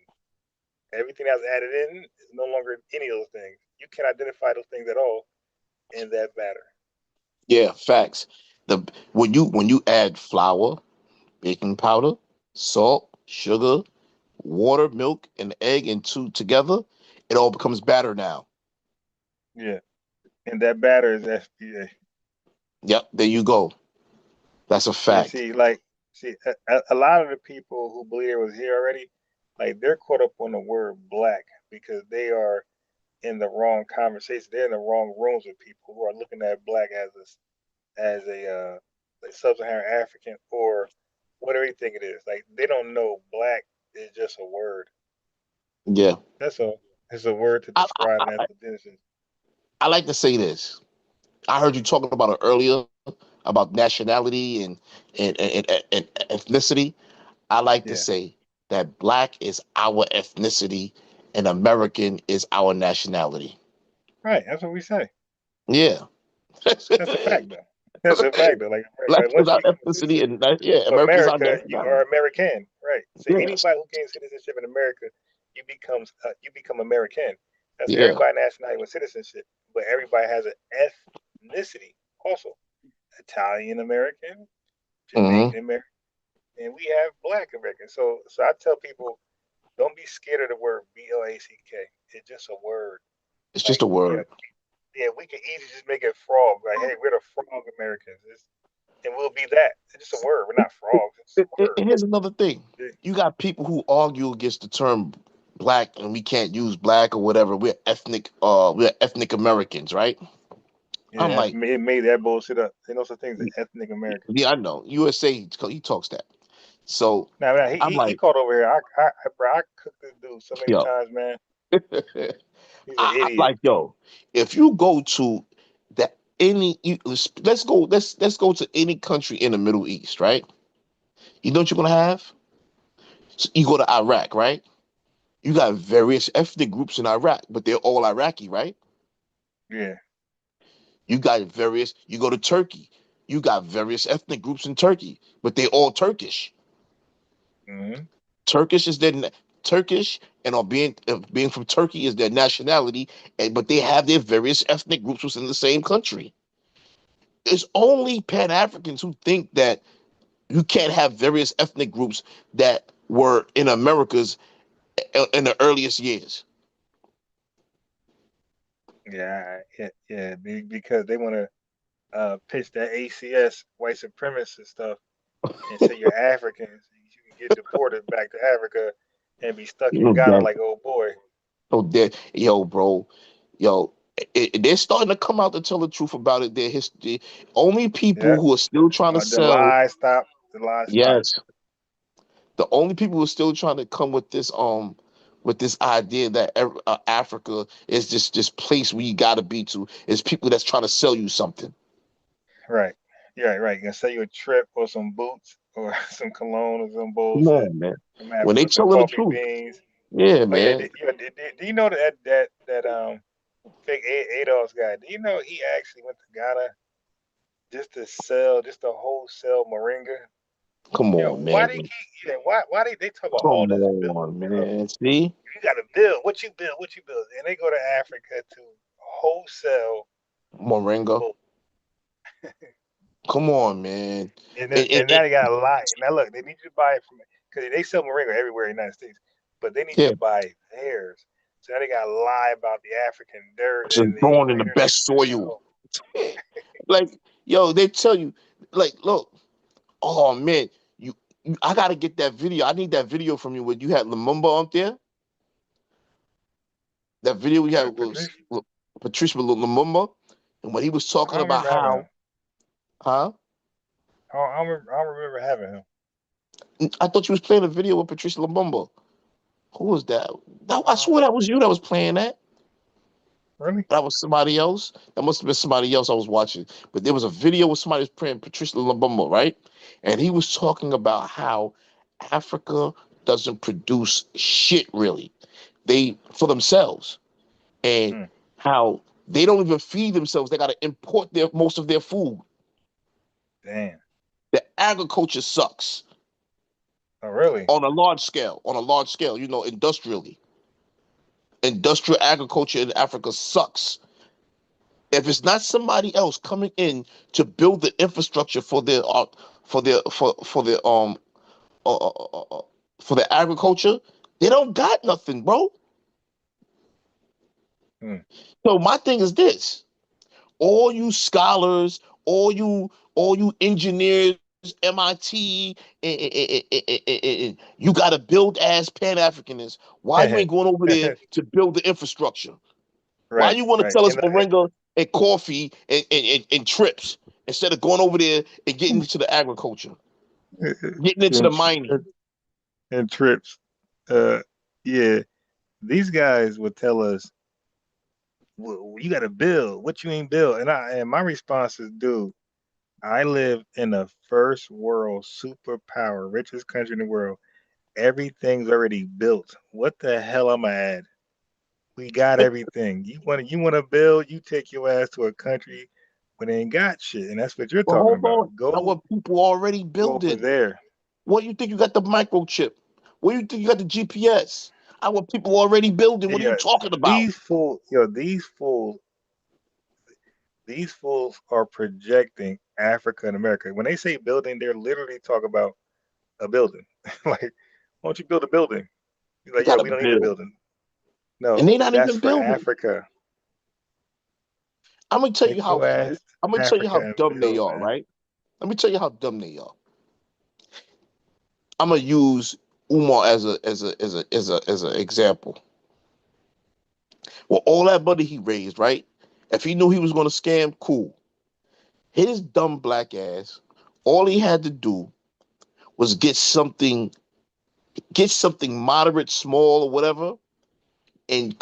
Everything that's added in is no longer any of those things. You can't identify those things at all in that batter. Yeah, facts. When you add flour, baking powder, salt, sugar, water, milk, and egg together, it all becomes batter now. Yeah, and that batter is FBA. Yep, there you go. That's a fact. Yeah, a lot of the people who believe it was here already, like they're caught up on the word black because they are in the wrong conversation. They're in the wrong rooms with people who are looking at black as a like sub-Saharan African or whatever you think it is. Like they don't know black is just a word. Yeah. That's all. It's a word to describe an ethnicity. I like to say this. I heard you talking about it earlier about nationality and ethnicity. I like to say that black is our ethnicity and American is our nationality. Right. That's what we say. Yeah. That's a fact, though. That's a fact, though. Like Black is once our you ethnicity, and America is our America, you nationality. are American, right? So Yes. anybody who gains citizenship in America, you become American. That's Yeah. everybody nationality with citizenship, but everybody has an ethnicity also. Italian American, Jamaican American, and we have Black American. So I tell people, don't be scared of the word BLACK. It's just a word. It's just a word. Yeah, we can easily just make it frog. Like, hey, we're the frog Americans. And we'll be that. It's just a word. We're not frogs. It's a word. Here's another thing. You got people who argue against the term black and we can't use black or whatever. We're ethnic Americans, right? Yeah, I'm like, it made that bullshit up. There's no such thing as ethnic American. Yeah, I know. USA, he talks that. So Now he called over here. I cooked this dude so many times, man. He's an idiot. I'm like, yo, if you go to let's go to any country in the Middle East, right? You know what you're gonna have? So you go to Iraq, right? You got various ethnic groups in Iraq, but they're all Iraqi, right? Yeah. You go to Turkey, you got various ethnic groups in Turkey, but they're all Turkish. Mm-hmm. Turkish is then Turkish and are being from Turkey is their nationality, but they have their various ethnic groups within the same country. It's only Pan-Africans who think that you can't have various ethnic groups that were in Americas in the earliest years. Yeah, because they want to pitch that ACS white supremacist stuff and say you're African, so you can get deported back to Africa and be stuck in Ghana like old boy. Bro, they're starting to come out to tell the truth about it. Their history. Only people who are still trying to sell. The lies stop. Yes. The only people who are still trying to come with this idea that Africa is this place where you gotta be to is people that's trying to sell you something. Right. Yeah, right. Gonna sell you a trip or some boots or some cologne or some bullshit. Come on, man. When they tell the truth. Beans. Yeah, man. Do you know that fake Adolf's guy? Do you know he actually went to Ghana just to wholesale moringa? Come on, man. Why they talk about all this? Come on, man. See? You gotta build. What you build? And they go to Africa to wholesale moringa. Come on, man. And now they gotta lie. Now look, they need you to buy it from because they sell moringa everywhere in the United States, but they need you to buy theirs. So now they gotta lie about the African dirt. Just born in the best soil. Like, they tell you, like, look, oh man, I gotta get that video. I need that video from you when you had Lumumba up there. That video we had was Patrice Lumumba, and when he was talking about how, I don't remember having him. I thought you was playing a video with Patrice Lumumba. Who was that? I swear that was you that was playing that. Really? That was somebody else. That must have been somebody else I was watching. But there was a video where somebody was playing Patrice Lumumba, right? And he was talking about how Africa doesn't produce shit really. For themselves. And how they don't even feed themselves. They got to import most of their food. Damn. The agriculture sucks. Oh, really? On a large scale, industrially. Industrial agriculture in Africa sucks. If it's not somebody else coming in to build the infrastructure for their agriculture, they don't got nothing, bro. So my thing is this: all you scholars, all you engineers, MIT, and you got to build as Pan-Africanists. Why you ain't going over there to build the infrastructure? Why you want to tell us moringa and coffee and trips instead of going over there and getting into the agriculture, getting into the mining and trips? Yeah, these guys would tell us, well, you got to build what you ain't build, and my response is, dude, I live in a first world superpower, richest country in the world. Everything's already built. What the hell am I at? We got everything. You want to build? You take your ass to a country where they ain't got shit, and that's what you're talking about. Go what people already building. Over there. What you think you got the microchip? What you think you got the GPS? I want people already building. What are you talking about? These fools are projecting Africa and America. When they say building, they're literally talking about a building. Like, why don't you build a building? You're like, we don't need a building. No, and they not that's even for building. Africa. I'm gonna tell you how dumb they are, right? Let me tell you how dumb they are. I'm gonna use Umar as an example. Well, all that money he raised, right? If he knew he was gonna scam, cool. His dumb black ass, all he had to do was get something moderate, small, or whatever, and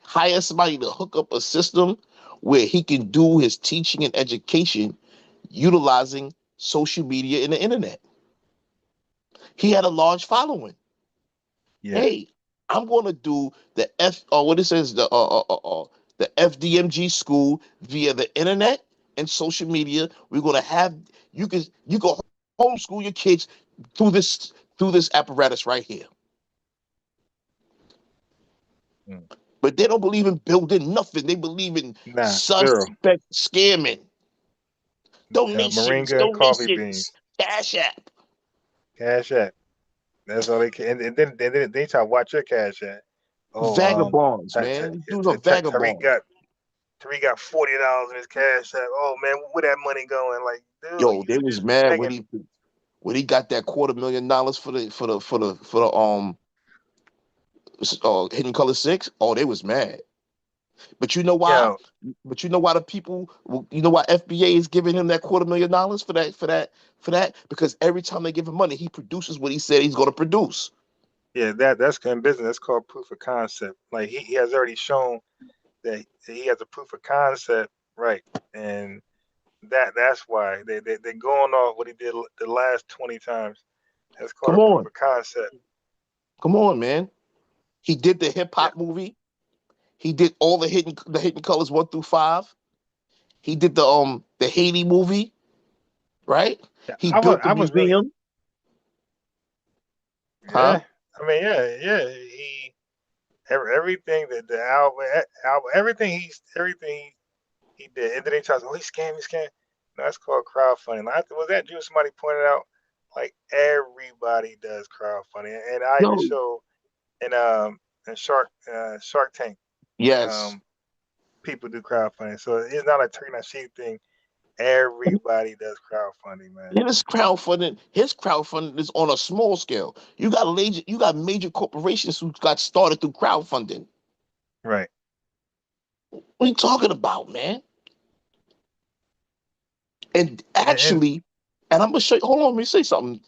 hire somebody to hook up a system where he can do his teaching and education utilizing social media and the internet. He had a large following. Yeah. Hey, I'm going to do the the FDMG school via the internet and social media. We're going to have you can homeschool your kids through this apparatus right here. But they don't believe in building nothing. They believe in zero. suspect scamming. Donations, Moringa, coffee beans, Cash App. Cash App. That's all they can. And then they try to watch your Cash App. Oh, Vagabonds, man. Dudes are vagabonds. Tariq got $40 in his Cash App. Oh man, where that money going? Like, dude, Yo, they was mad when he got that $250,000 for the Hidden Color 6. Oh, they was mad. But you know why? Yo. But you know why you know why FBA is giving him that $250,000 for that? Because every time they give him money, he produces what he said he's going to produce. Yeah, that's in business. That's called proof of concept. Like he has already shown that he has a proof of concept, right? And that's why they're going off what he did the last 20 times. That's called proof of concept. Come on, man. He did the hip hop movie. He did all the hidden colors 1 through 5. He did the Haiti movie, right? He built the museum. Yeah, I mean, yeah. He everything that the album, everything he did, and then they try to he scammed. No, that's called crowdfunding. Was that Jew? Somebody pointed out, like everybody does crowdfunding, and I even show in Shark Tank. Yes. People do crowdfunding, so it's not a turn that sheet thing. Everybody does crowdfunding, man. His crowdfunding is on a small scale. You got major corporations who got started through crowdfunding. Right. What are you talking about, man? And actually, and I'm gonna show you. Hold on, let me say something.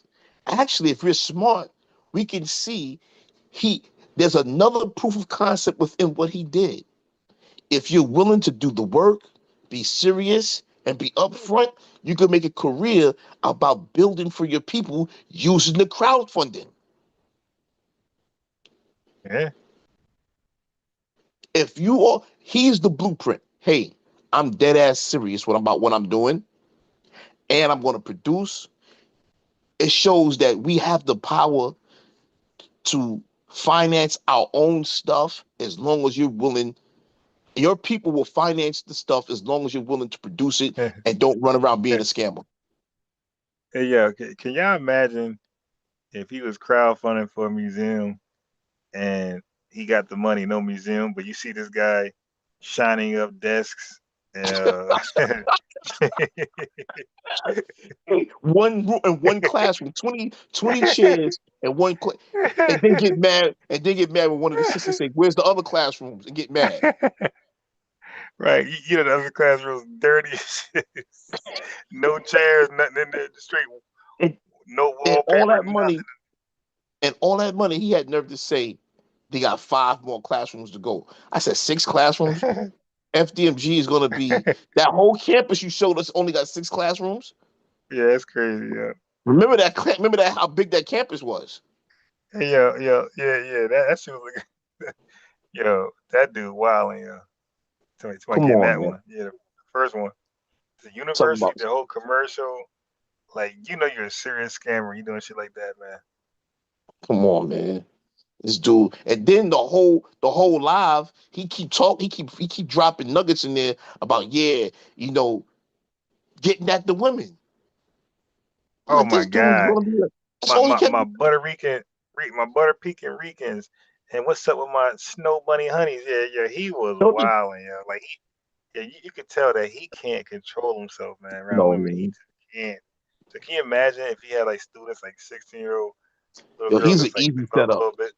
Actually, if we're smart, we can see there's another proof of concept within what he did. If you're willing to do the work, be serious, and be upfront, you can make a career about building for your people using the crowdfunding. Yeah. He's the blueprint. Hey, I'm dead ass serious about what I'm doing, and I'm going to produce. It shows that we have the power to finance our own stuff as long as you're willing. Your people will finance the stuff as long as you're willing to produce it and don't run around being a scammer. Hey, yeah, can y'all imagine if he was crowdfunding for a museum and he got the money, no museum, but you see this guy shining up desks and one classroom, 20 chairs and one and then get mad when one of the sisters say, "Where's the other classrooms?" and get mad. Right, you know the other classroom's dirty, no chairs, nothing in there, straight, no wallpaper, nothing. And all that money, he had nerve to say, they got 5 more classrooms to go. I said 6 classrooms. FDMG is going to be that whole campus you showed us only got 6 classrooms. Yeah, that's crazy. Yeah. Remember that how big that campus was. Yeah. That shit was like, yo, that dude wilding. Yeah. Somebody getting that one. Yeah, the first one. The university, the whole commercial. Like, you know, you're a serious scammer. You doing shit like that, man. Come on, man. This dude, and then the whole live, he keep dropping nuggets in there about getting at the women. Oh my God, my Puerto Rican Ricans, and what's up with my snow bunny honeys? Yeah, he was wilding, yeah. Like you could tell that he can't control himself, man. Around women, he just can't. So can you imagine if he had like students, like 16-year-old little girls, he's just, an like, easy setup. A little bit.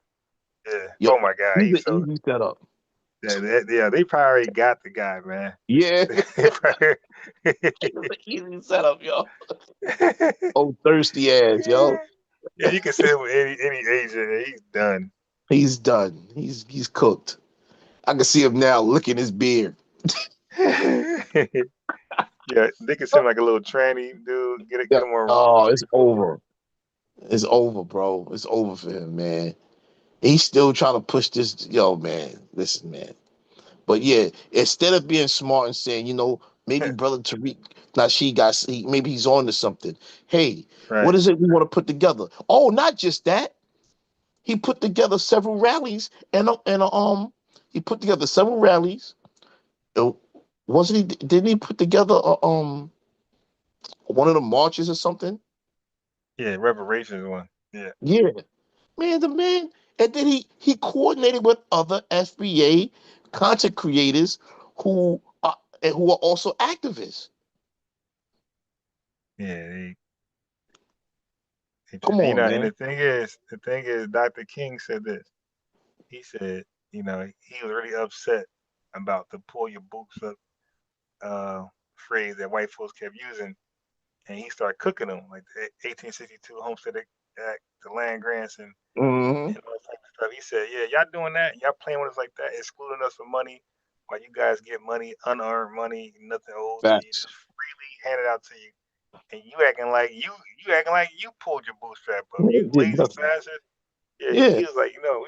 Yeah. Oh my God, he's an easy setup. Yeah, they probably already got the guy, man. Yeah. He's an easy setup, yo. Oh, thirsty ass, yo. Yeah, you can see him with any Asian, and he's done. He's done. He's cooked. I can see him now licking his beard. Yeah, they can seem like a little tranny dude. Get him on. Oh, it's over. It's over, bro. It's over for him, man. He's still trying to push this. Yo, man. Listen, man. But yeah, instead of being smart and saying, maybe Brother Tariq, maybe he's on to something. Hey, What is it we want to put together? Oh, not just that. He put together several rallies and He put together several rallies. Wasn't he? Didn't he put together one of the marches or something? Yeah, reparations one. Yeah. Yeah, man, the man, and then he coordinated with other FBA content creators who are also activists. Yeah, Come you on, know, and man. the thing is, Dr. King said this. He said, you know, he was really upset about the pull your boots up phrase that white folks kept using, and he started cooking them, like the 1862 Homestead Act, the land grants, and Mm-hmm. all that type of stuff. He said, yeah, y'all doing that, y'all playing with us like that, excluding us from money, while you guys get money, unearned money, nothing owed to you, Facts. just freely handed out to you. And you acting like you pulled your bootstrap up. You Did lazy nothing. bastard. Yeah, Yeah, he was like, you know,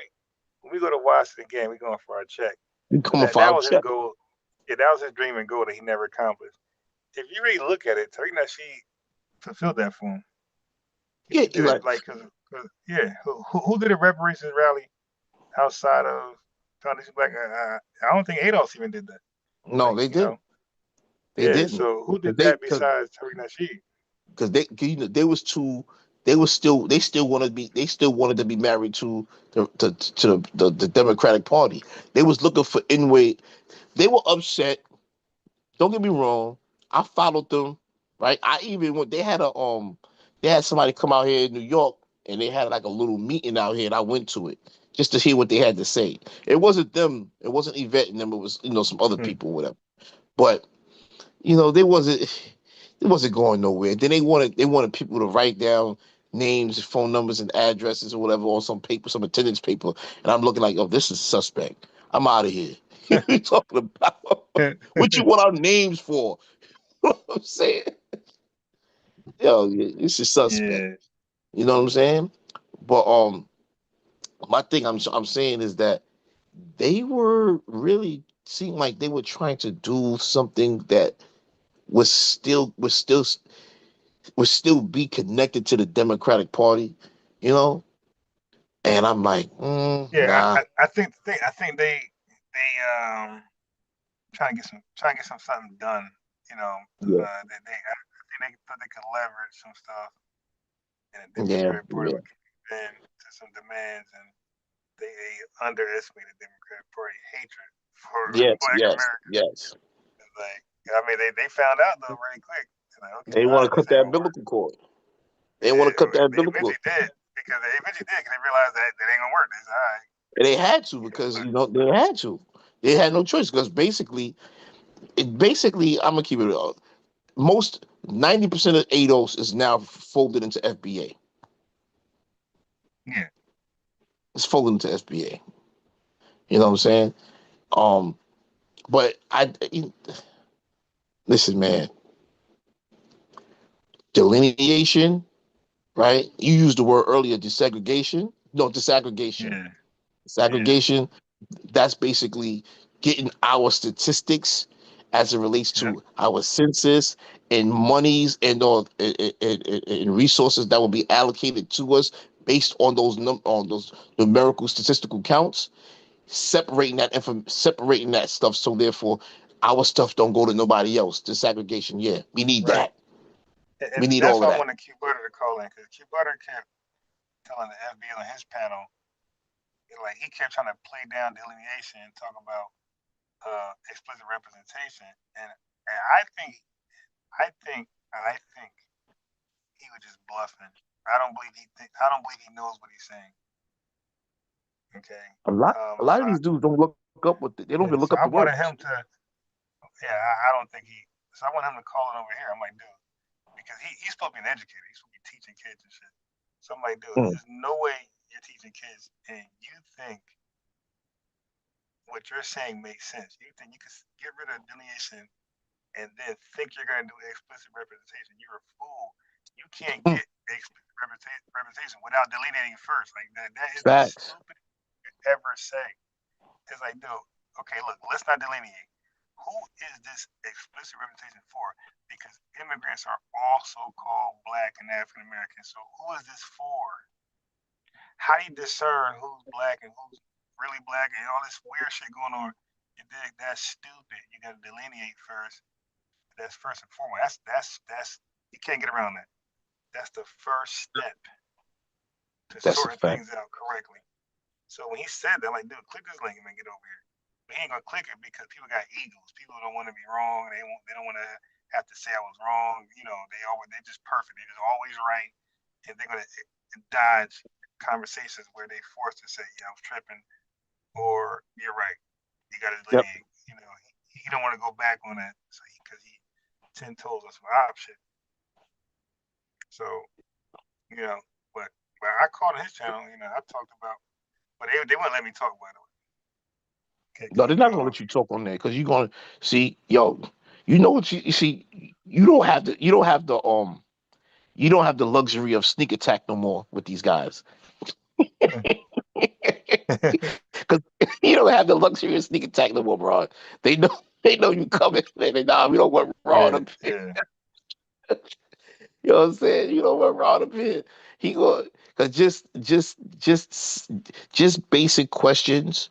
when we go to Washington again, we going for our check. you But coming for that our was his check. goal. Yeah, that was his dream and goal that he never accomplished. If you really look at it, Tariq Nasheed fulfilled that for him. Yeah, He did it like, cause yeah, who did a reparations rally outside of Foundation Black? I don't think Adolf even did that. no, Like, they you know, didn't. They yeah. didn't. So who did They that besides Tariq Nasheed? because they was too. They still wanted to be married to the Democratic Party. They was looking for in-way. They were upset. Don't get me wrong. I followed them, right? I even went. They had somebody come out here in New York, and they had like a little meeting out here, and I went to it just to hear what they had to say. It wasn't them. It wasn't Yvette and them. It was some other people, whatever. But they wasn't. It wasn't going nowhere. Then they wanted people to write down names, phone numbers, and addresses or whatever on some paper, some attendance paper, and I'm looking like, oh, this is suspect. I'm out of here. What are you talking about? What you want our names for? You know what I'm saying? Yo, this is suspect. Yeah. You know what I'm saying? But my thing I'm saying is that they were really seemed like they were trying to do something that was still be connected to the Democratic Party, you know? And I'm like, Yeah, nah. I think they trying to get some something done. You know, Yeah, I think they thought they could leverage some stuff, and the yeah, Democratic Party yeah. would give in to some demands, and they underestimated Democratic Party hatred for Yes, Black yes, Americans. yes. It's like, I mean, they found out though really quick. They're like, okay, They all want right, to this cut ain't that gonna work. umbilical cord. They want Yeah, to cut that they umbilical cord. eventually did because they realized that ain't gonna work. They said, all right. And they had to because they had to. They had no choice because basically, I'm gonna keep it real. Most 90% of ADOS is now folded into FBA. Yeah. It's folded into FBA. You know what I'm saying? But listen, man. Delineation, right? You used the word earlier, desegregation. No, disaggregation. Yeah. Disaggregation, that's basically getting our statistics as it relates to our census and monies and resources that will be allocated to us based on those numerical statistical counts, separating that stuff so therefore our stuff don't go to nobody else. Disaggregation, yeah, we need Right. that. We And need that's all of why I that. wanted Q Butter to call in because Q Butter kept telling the FBA on his panel, like he kept trying to play down delineation and talk about explicit representation, and I think he was just bluffing. I don't believe he knows what he's saying. Okay. A lot of these dudes don't look up what they don't even look So up I the wanted words. him to. Yeah, I don't think he. So I want him to call it over here. I might do it because he's supposed to be an educator. He's supposed to be teaching kids and shit. So I might do it. There's no way you're teaching kids and you think what you're saying makes sense. You think you can get rid of delineation and then think you're going to do explicit representation. You're a fool. You can't get explicit representation without delineating first. Like that is the Facts. stupidest thing you could ever say. It's like, dude, okay, look, let's not delineate. Who is this explicit representation for? Because immigrants are also called Black and African American. So who is this for? How do you discern who's Black and who's really black and all this weird shit going on. You dig? That's stupid. You got to delineate first. That's first and foremost. That's you can't get around that. That's the first step to sorting things out correctly. So when he said that, like, dude, click this link and get over here. But he ain't gonna click it because people got egos. People don't want to be wrong. They don't want to have to say I was wrong. You know, they're just perfect. They're just always right, and they're gonna dodge conversations where they forced to say, yeah, I was tripping, or you're right. You got to delineate. You know, he don't want to go back on that, so because he 10 toes on some option. So, you know, but I called his channel. You know, I talked about, but they wouldn't let me talk about it. No, they're not gonna let you talk on there because you're gonna see, yo. You know what you see? You don't have the luxury of sneak attack no more with these guys. Because you don't have the luxury of sneak attack no more, bro. They know you coming. They nah, we don't want Ron up here. You know what I'm saying? You don't want Ron up here. He going because just basic questions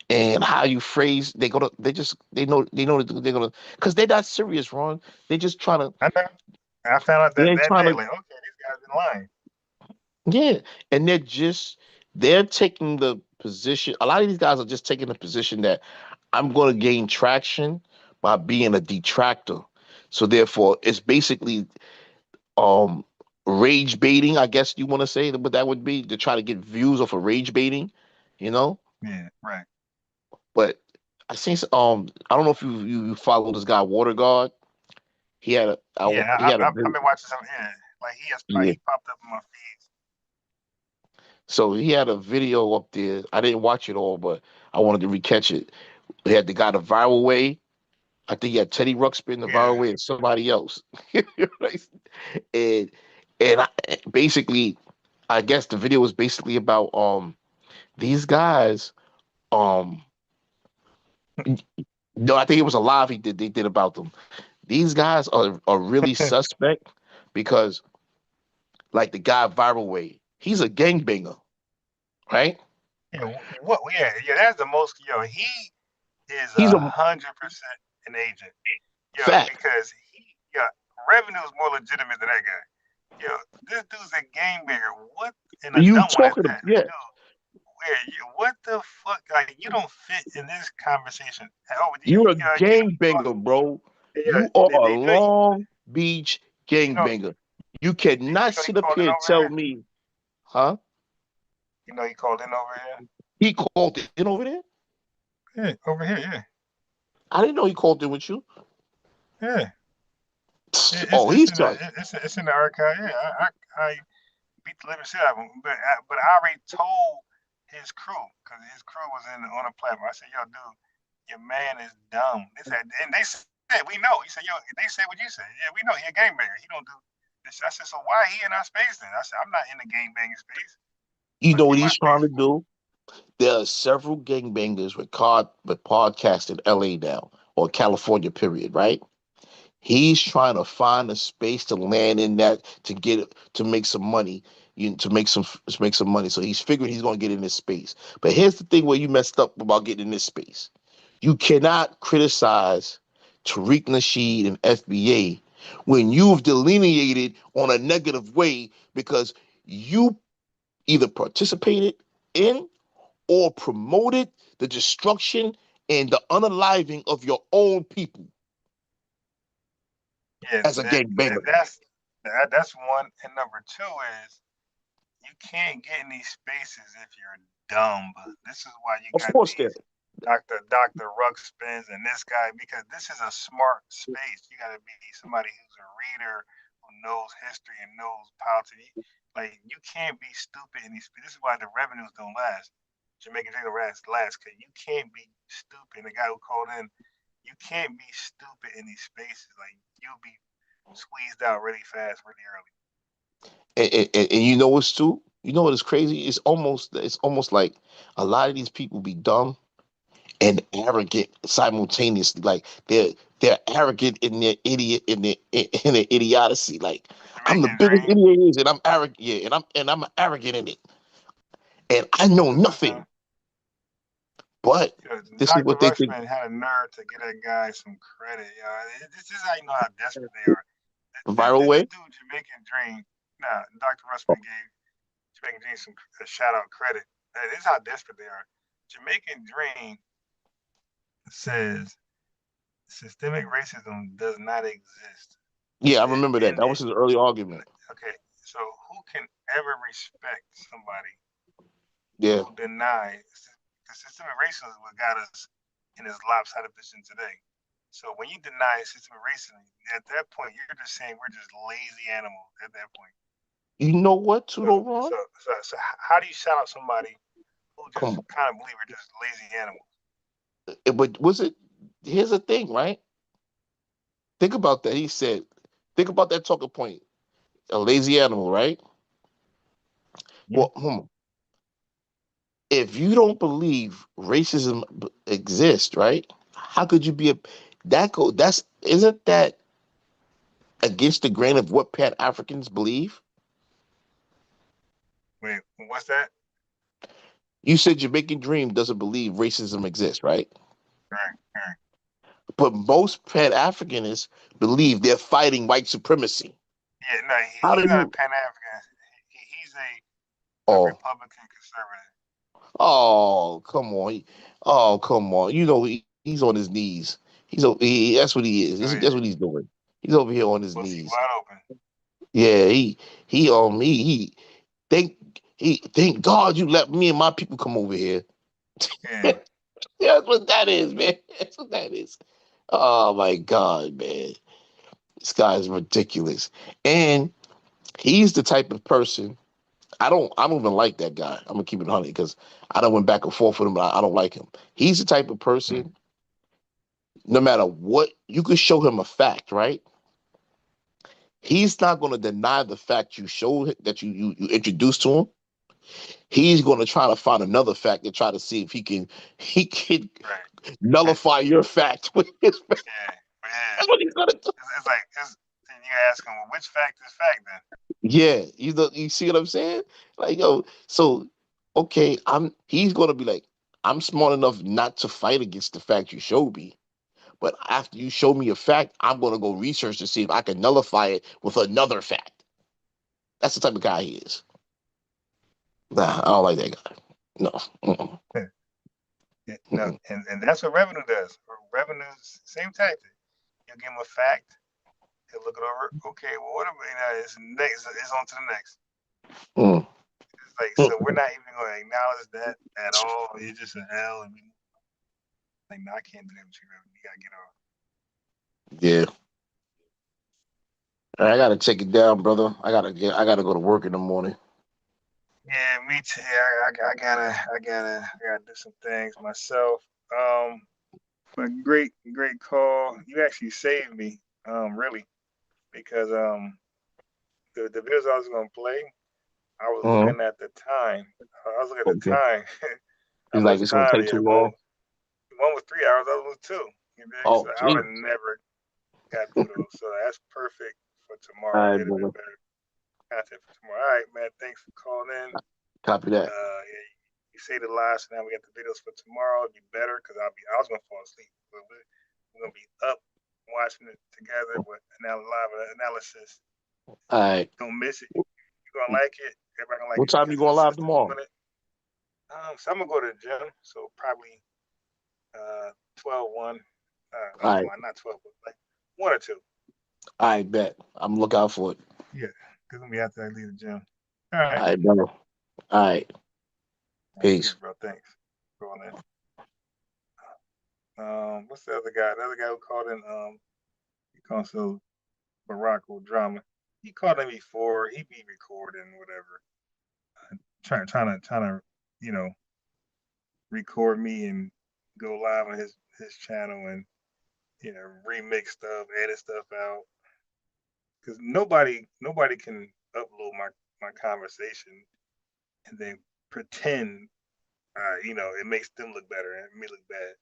and how you phrase. They know they're gonna because they're not serious, Ron. They're just trying to. I know. I found out that day, like, okay, these guys in line. Yeah, and they're taking the position. A lot of these guys are just taking the position that I'm going to gain traction by being a detractor. So therefore, it's basically rage baiting, I guess you want to say what that would be, to try to get views off of rage baiting, you know? Yeah, right. But I seen I don't know if you follow this guy Water God. He had a I've been watching some. Yeah, like he popped up in my feeds. So he had a video up there. I didn't watch it all, but I wanted to recatch it. He had the guy the viral way. I think he had Teddy Ruxpin the viral way and somebody else. and basically, I guess the video was basically about these guys. No, I think it was a live they did about them. These guys are really suspect because, like the guy viral way, he's a gangbanger, right? Yeah, that's the most. Yo, he is 100% an agent. Yo, because revenue is more legitimate than that guy. Yo, this dude's a gangbanger. What in a dumb one is that? Yeah. What the fuck? Like, you don't fit in this conversation. You're a gangbanger, bro. You are a Long Beach gangbanger. You cannot sit up here and tell me, huh? You know he called in over here? He called in over there? Yeah, over here, yeah. I didn't know he called in with you. Yeah. It's in the archive. Yeah, I beat the living shit out of him, but I already told his crew because his crew was on a platform. I said, "Yo, dude, your man is dumb." And they said, "We know." He said, "Yo," they said what you said. Yeah, we know he a gangbanger. He don't do this. I said, "So why he in our space then?" I said, "I'm not in the gangbanging space." You know what he's trying to do? There are several gangbangers with podcasts in LA now or California, period, right? He's trying to find a space to land in that to make some money, to make some money. So he's figuring he's going to get in this space. But here's the thing where you messed up about getting in this space. You cannot criticize Tariq Nasheed and FBA when you've delineated on a negative way because you either participated in or promoted the destruction and the unaliving of your own people. Yeah, as a gangbanger. That's one. And number two is you can't get in these spaces if you're dumb. But this is why you got these Dr. Ruxpins and this guy, because this is a smart space. You got to be somebody who's a reader, who knows history and knows politics. Like, you can't be stupid in these spaces. This is why the revenues don't last. Jamaican Dream last because you can't be stupid. And the guy who called in, you can't be stupid in these spaces. Like, you'll be squeezed out really fast, really early. And you know what's too? You know what is crazy? It's almost like a lot of these people be dumb and arrogant simultaneously. Like they're arrogant in their idiocy. Like, I'm the biggest idiot and I'm arrogant. Yeah, and I'm arrogant in it. And I know nothing. But this is Dr. what they think. Rushman had a nerve to get that guy some credit. This is how you know how desperate they are. Viral way? This dude, Jamaican Dream. Nah, Dr. Rushman gave Jamaican Dream some shout out credit. This is how desperate they are. Jamaican Dream says systemic racism does not exist. Yeah, I remember that. That was his early argument. Okay, so who can ever respect somebody Yeah. who denies the systemic racism is what got us in this lopsided position today? So when you deny systemic racism, at that point you're just saying we're just lazy animals at that point. You know what, too, Ron? So how do you shout out somebody who just kind of believe we're just lazy animals? But was it? Here's the thing, right? Think about that. He said, think about that talking point. A lazy animal, right? Yeah. Well, if you don't believe racism exists, right? How could you be isn't that against the grain of what Pan-Africans believe? Wait, what's that? You said Jamaican Dream doesn't believe racism exists, right? Right. But most Pan-Africanists believe they're fighting white supremacy. Yeah, no, he's not a Pan-African. He's a Republican conservative. Oh, come on. Oh, come on. You know, he's on his knees. That's what he is. That's what he's doing. He's over here on his knees. Wide open. Yeah, thank God you let me and my people come over here. Yeah. That's what that is, man. That's what that is. Oh my God, man. This guy is ridiculous. And he's the type of person. I don't even like that guy. I'm gonna keep it 100 because I done went back and forth with him, but I don't like him. He's the type of person, no matter what, you could show him a fact, right? He's not gonna deny the fact you showed that you introduced to him. He's gonna try to find another fact to try to see if he can nullify your fact with his fact. Yeah. That's what he's gonna do. It's like you ask him, well, which fact is fact then? Yeah, you see what I'm saying? Like, yo, so okay, he's gonna be like, I'm smart enough not to fight against the fact you showed me, but after you show me a fact, I'm gonna go research to see if I can nullify it with another fact. That's the type of guy he is. Nah, I don't like that guy. No. Yeah, no, and that's what revenue does. Revenue, same tactic. You give him a fact, he'll look it over. Okay, well, what it's next? It's on to the next. It's like, so we're not even going to acknowledge that at all. It's just an L. And like, no, I can't do that with you, revenue. You gotta get off. Yeah. I gotta take it down, brother. I gotta go to work in the morning. Yeah, me too. I gotta do some things myself. But great call. You actually saved me, really, because the videos I was gonna play, I was looking at the time. He's like, it's gonna take too long. One was 3 hours, the other was 2. So I would have never got through those. So that's perfect for tomorrow. All right, brother. Better content for tomorrow. All right, man. Thanks for calling in. Copy that. You say the last, and now we got the videos for tomorrow. It'll be better because I was gonna fall asleep. We're gonna be up watching it together with live analysis. All right. Don't miss it. You're gonna like it. Everybody gonna like it. What time you going live tomorrow? So I'm gonna go to the gym. So probably 12-1. All right. Not 12, but like 1 or 2. I bet. I'm looking out for it. Yeah, because I'm gonna be after I leave the gym. All right. All right, brother. All right. Peace. Bro, thanks. What's the other guy? The other guy who called in, he calls so Morocco drama. He called in before. He be recording whatever, trying to record me and go live on his channel and remix stuff, edit stuff out. Because nobody can upload my conversation and then pretend it makes them look better and me look bad.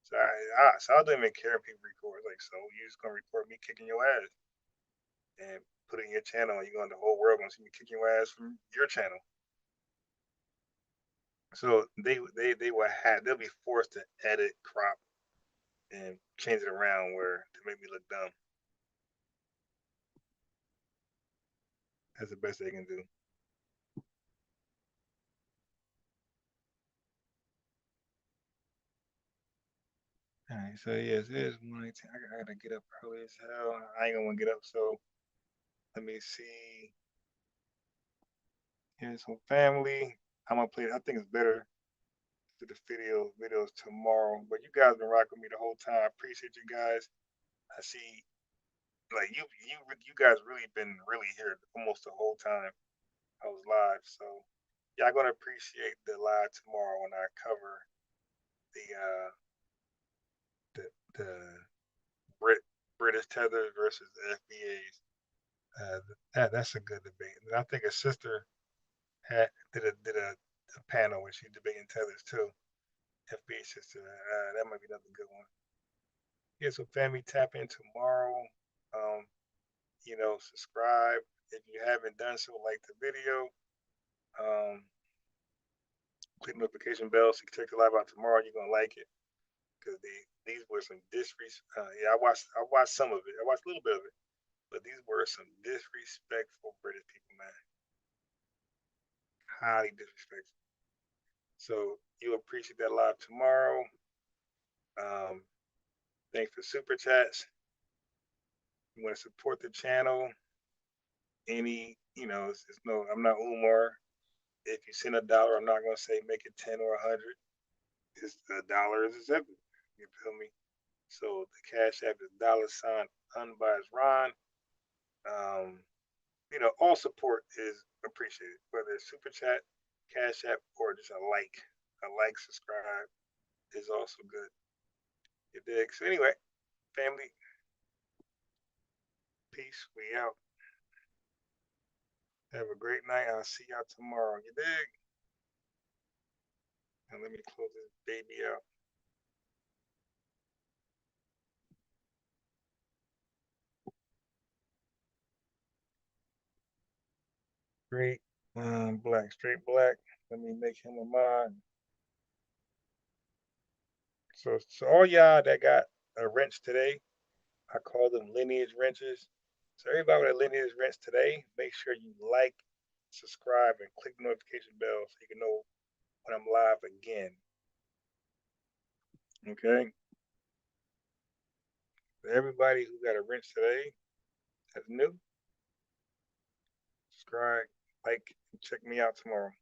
So I don't even care if people record. Like, so you're just gonna record me kicking your ass and put it in your channel, and the whole world gonna see me kicking your ass from your channel. So they they'll be forced to edit, crop, and change it around where to make me look dumb. That's the best they can do. All right, so yes, it is 1:18. I gotta get up early as hell. I ain't gonna want to get up, so let me see. Here's some family. I'm gonna play. I think it's better to the videos tomorrow. But you guys been rocking with me the whole time. I appreciate you guys. I see, like you guys really been here almost the whole time I was live. So y'all gonna appreciate the live tomorrow when I cover the British tethers versus the FBAs. That's a good debate. And I think a sister did a panel where she debating tethers too. FBA sister. That might be another good one. Yeah, so family, tap in tomorrow. Subscribe if you haven't done so. Like the video. Click notification bell so you can check the live out tomorrow. You're gonna like it because these were some disrespect. I watched some of it. I watched a little bit of it, but these were some disrespectful British people, man. Highly disrespectful. So you'll appreciate that live tomorrow. Thanks for super chats. You want to support the channel? I'm not Umar. If you send $1, I'm not gonna say make it 10 or 100. It's $1 is everything. You feel me? So the Cash App is $unbiasedron. All support is appreciated, whether it's super chat, Cash App, or just a like, subscribe is also good. You dig? So anyway, family, peace. We out. Have a great night. I'll see y'all tomorrow. You dig? And let me close this baby out. Straight black. Let me make him a mod. So all y'all that got a wrench today, I call them lineage wrenches. So everybody with a lineage wrench today, make sure you like, subscribe, and click the notification bell so you can know when I'm live again. Okay? For everybody who got a wrench today, that's new, subscribe, like, and check me out tomorrow.